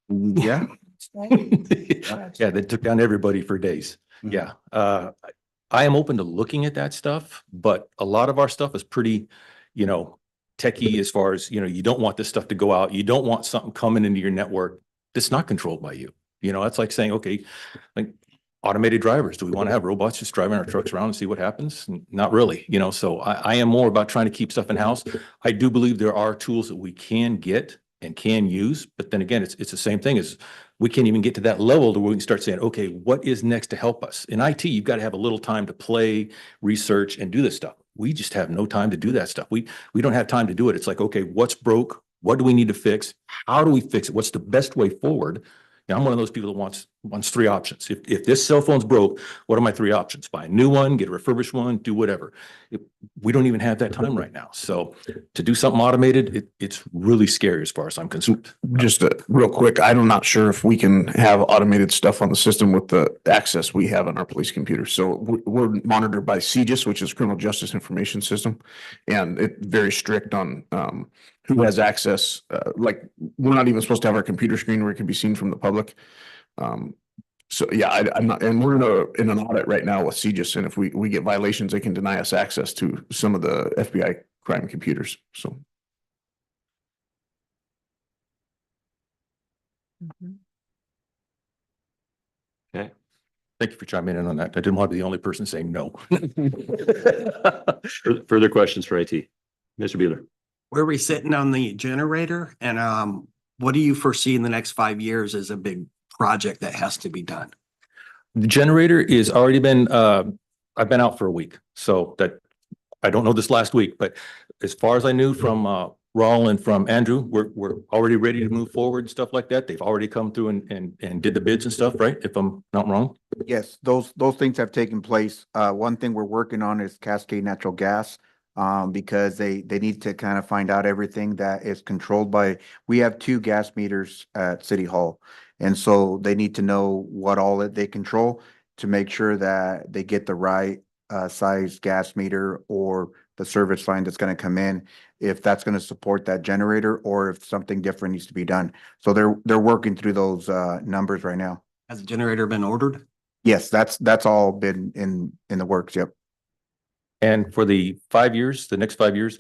Yeah. Yeah, they took down everybody for days. Yeah. I am open to looking at that stuff, but a lot of our stuff is pretty, you know, techie as far as, you know, you don't want this stuff to go out. You don't want something coming into your network that's not controlled by you. You know, that's like saying, okay, like automated drivers. Do we want to have robots just driving our trucks around and see what happens? Not really, you know, so I am more about trying to keep stuff in house. I do believe there are tools that we can get and can use, but then again, it's the same thing as we can't even get to that level to where we can start saying, okay, what is next to help us? In IT, you've got to have a little time to play, research, and do this stuff. We just have no time to do that stuff. We don't have time to do it. It's like, okay, what's broke? What do we need to fix? How do we fix it? What's the best way forward? And I'm one of those people that wants three options. If this cell phone's broke, what are my three options? Buy a new one, get a refurbished one, do whatever. We don't even have that time right now. So to do something automated, it's really scary as far as I'm concerned. Just real quick, I'm not sure if we can have automated stuff on the system with the access we have on our police computers. So we're monitored by CJIS, which is Criminal Justice Information System. And it's very strict on who has access. Like, we're not even supposed to have our computer screen where it can be seen from the public. So yeah, I'm not, and we're in an audit right now with CJIS, and if we get violations, they can deny us access to some of the FBI crime computers. So. Okay. Thank you for chiming in on that. I didn't want to be the only person saying no. Further questions for IT? Mr. Bueller. Where are we sitting on the generator, and what do you foresee in the next 5 years as a big project that has to be done? The generator is already been, I've been out for a week, so that I don't know this last week, but as far as I knew from Raul and from Andrew, we're already ready to move forward and stuff like that. They've already come through and did the bids and stuff, right? If I'm not wrong. Yes, those things have taken place. One thing we're working on is Cascade Natural Gas. Because they need to kind of find out everything that is controlled by, we have 2 gas meters at City Hall. And so they need to know what all that they control to make sure that they get the right size gas meter or the service line that's gonna come in, if that's gonna support that generator or if something different needs to be done. So they're working through those numbers right now. Has the generator been ordered? Yes, that's all been in the works, yep. And for the 5 years, the next 5 years,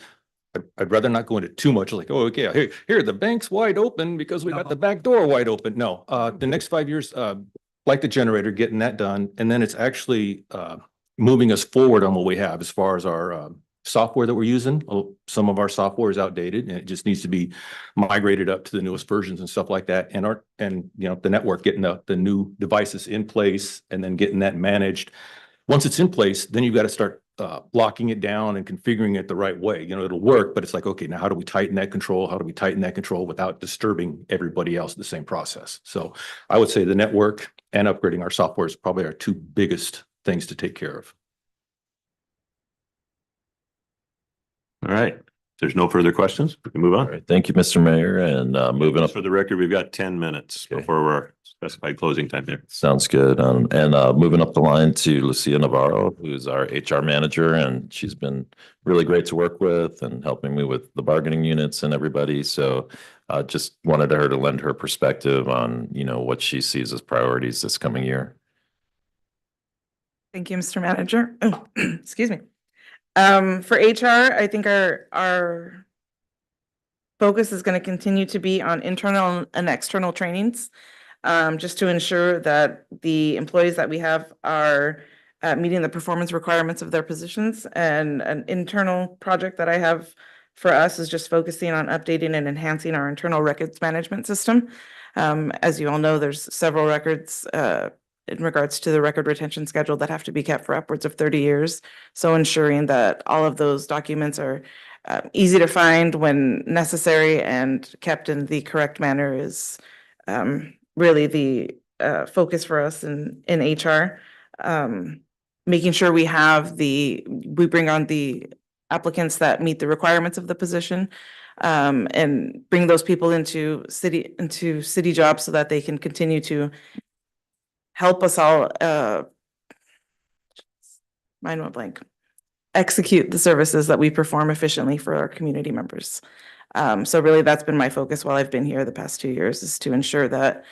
I'd rather not go into too much like, oh, okay, here, the bank's wide open because we got the back door wide open. No, the next 5 years, like the generator, getting that done. And then it's actually moving us forward on what we have as far as our software that we're using. Some of our software is outdated and it just needs to be migrated up to the newest versions and stuff like that. And the network, getting the new devices in place and then getting that managed. Once it's in place, then you've got to start locking it down and configuring it the right way. It'll work, but it's like, okay, now how do we tighten that control? How do we tighten that control without disturbing everybody else in the same process? So I would say the network and upgrading our software is probably our two biggest things to take care of. All right. If there's no further questions, we can move on. All right, thank you, Mr. Mayor, and moving up. For the record, we've got 10 minutes before our specified closing time here. Sounds good. And moving up the line to Lucia Navarro, who's our HR manager, and she's been really great to work with and helping me with the bargaining units and everybody. So just wanted her to lend her perspective on, what she sees as priorities this coming year. Thank you, Mr. Manager. Oh, excuse me. For HR, I think our focus is going to continue to be on internal and external trainings, just to ensure that the employees that we have are meeting the performance requirements of their positions. And an internal project that I have for us is just focusing on updating and enhancing our internal records management system. As you all know, there's several records in regards to the record retention schedule that have to be kept for upwards of 30 years. So ensuring that all of those documents are easy to find when necessary and kept in the correct manner is really the focus for us in HR. Making sure we bring on the applicants that meet the requirements of the position, and bring those people into city jobs so that they can continue to help us all mind went blank, execute the services that we perform efficiently for our community members. So really that's been my focus while I've been here the past 2 years, is to ensure that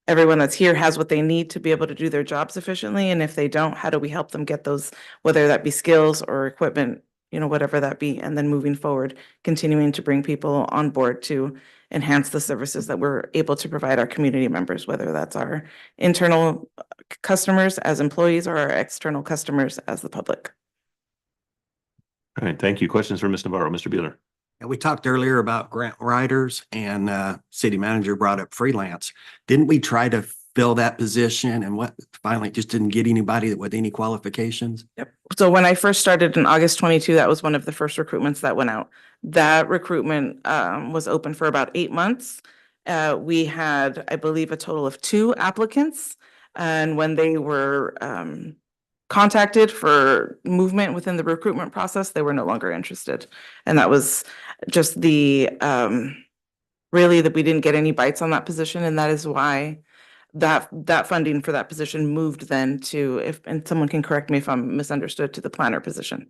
everyone that's here has what they need to be able to do their jobs efficiently. And if they don't, how do we help them get those, whether that be skills or equipment, whatever that be, and then moving forward, continuing to bring people on board to enhance the services that we're able to provide our community members, whether that's our internal customers as employees or our external customers as the public. All right, thank you. Questions for Ms. Navarro, Mr. Beeler? And we talked earlier about grant writers and city manager brought up freelance. Didn't we try to fill that position and finally just didn't get anybody with any qualifications? Yep. So when I first started in August 22, that was one of the first recruitments that went out. That recruitment was open for about 8 months. We had, I believe, a total of 2 applicants. And when they were contacted for movement within the recruitment process, they were no longer interested. And that was just the really that we didn't get any bites on that position. And that is why that funding for that position moved then to, and someone can correct me if I'm misunderstood, to the planner position.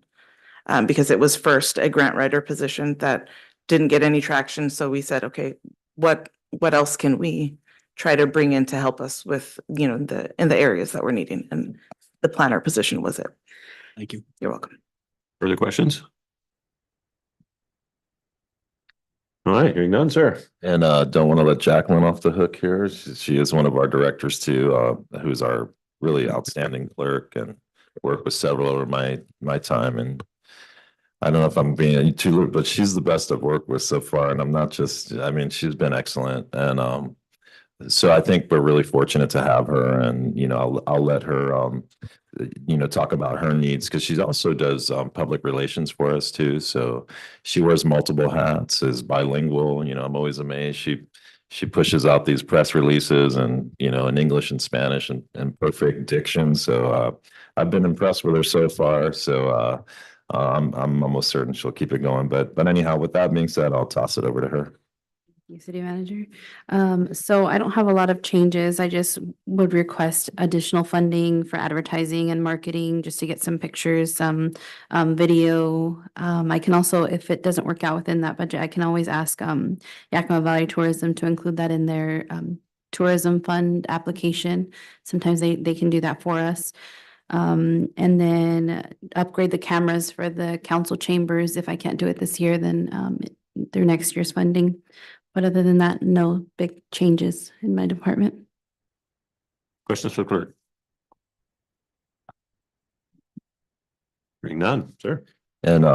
Because it was first a grant writer position that didn't get any traction. So we said, okay, what else can we try to bring in to help us with, in the areas that we're needing? And the planner position was it. Thank you. You're welcome. Further questions? All right, hearing none, sir. And don't want to let Jacqueline off the hook here. She is one of our directors too, who's our really outstanding clerk and worked with several over my time. And I don't know if I'm being too rude, but she's the best I've worked with so far. And I'm not just, she's been excellent. And so I think we're really fortunate to have her. And, I'll let her, talk about her needs, because she also does public relations for us too. So she wears multiple hats, is bilingual. I'm always amazed. She pushes out these press releases and, in English and Spanish and perfect diction. So I've been impressed with her so far. So I'm almost certain she'll keep it going. But anyhow, with that being said, I'll toss it over to her. You, City Manager. So I don't have a lot of changes. I just would request additional funding for advertising and marketing, just to get some pictures, some video. I can also, if it doesn't work out within that budget, I can always ask Yakima Valley Tourism to include that in their tourism fund application. Sometimes they can do that for us. And then upgrade the cameras for the council chambers. If I can't do it this year, then through next year's funding. But other than that, no big changes in my department. Questions for the clerk? Hearing none, sir. And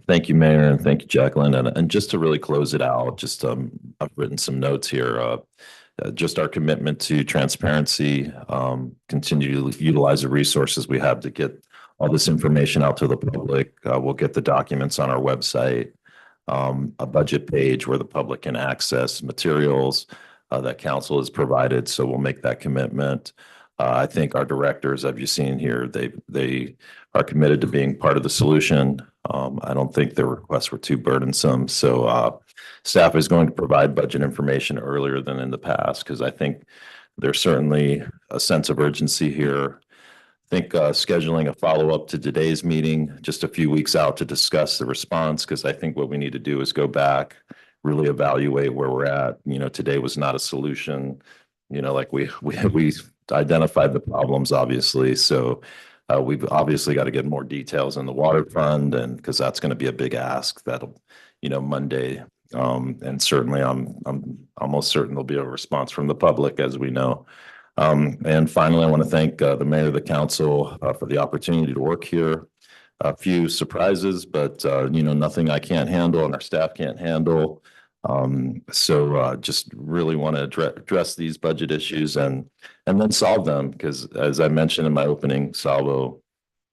thank you, Mayor, and thank you, Jacqueline. And just to really close it out, just I've written some notes here. Just our commitment to transparency, continue to utilize the resources we have to get all this information out to the public. We'll get the documents on our website, a budget page where the public can access materials that council has provided. So we'll make that commitment. I think our directors, as you've seen here, they are committed to being part of the solution. I don't think their requests were too burdensome. So staff is going to provide budget information earlier than in the past, because I think there's certainly a sense of urgency here. I think scheduling a follow-up to today's meeting just a few weeks out to discuss the response, because I think what we need to do is go back, really evaluate where we're at. You know, today was not a solution. You know, like we identified the problems, obviously. So we've obviously got to get more details in the water fund, and because that's going to be a big ask that'll, you know, Monday. And certainly I'm almost certain there'll be a response from the public, as we know. And finally, I want to thank the mayor of the council for the opportunity to work here. A few surprises, but you know, nothing I can't handle and our staff can't handle. So just really want to address these budget issues and then solve them, because as I mentioned in my opening salvo,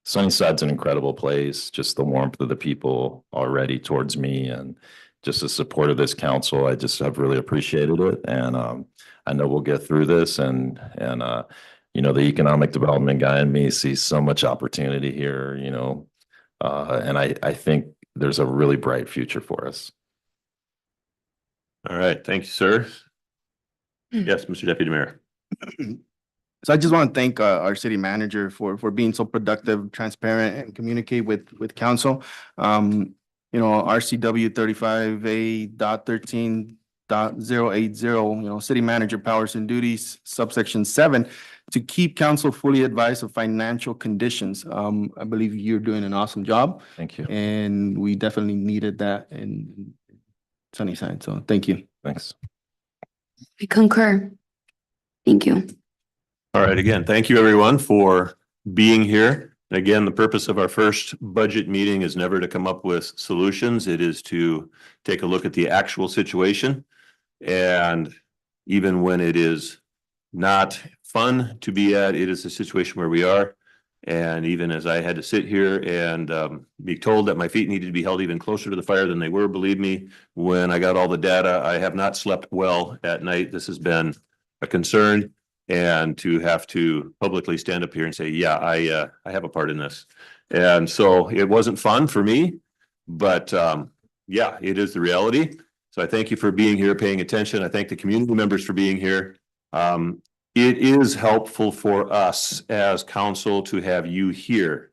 Sunnyside's an incredible place. Just the warmth of the people already towards me and just the support of this council. I just have really appreciated it, and I know we'll get through this. And you know, the economic development guy in me sees so much opportunity here. You know, and I think there's a really bright future for us. All right, thank you, sir. Yes, Mr. Deputy Mayor. So I just want to thank our city manager for being so productive, transparent, and communicate with council. You know, RCW 35A.13.080, you know, city manager powers and duties, subsection 7, to keep council fully advised of financial conditions. I believe you're doing an awesome job. Thank you. And we definitely needed that in Sunnyside. So thank you. Thanks. I concur. Thank you. All right, again, thank you everyone for being here. Again, the purpose of our first budget meeting is never to come up with solutions. It is to take a look at the actual situation. And even when it is not fun to be at, it is a situation where we are. And even as I had to sit here and be told that my feet needed to be held even closer to the fire than they were, believe me, when I got all the data, I have not slept well at night. This has been a concern. And to have to publicly stand up here and say, yeah, I have a part in this. And so it wasn't fun for me, but yeah, it is the reality. So I thank you for being here, paying attention. I thank the community members for being here. It is helpful for us as council to have you here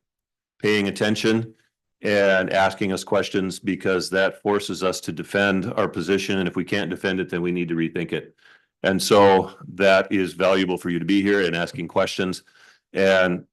paying attention and asking us questions, because that forces us to defend our position. And if we can't defend it, then we need to rethink it. And so that is valuable for you to be here and asking questions. And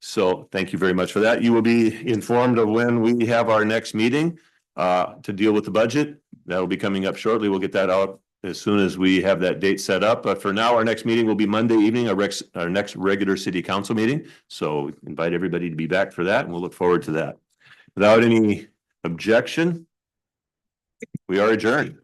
so thank you very much for that. You will be informed of when we have our next meeting to deal with the budget. That will be coming up shortly. We'll get that out as soon as we have that date set up. But for now, our next meeting will be Monday evening, our next regular city council meeting. So invite everybody to be back for that, and we'll look forward to that. Without any objection, we are adjourned.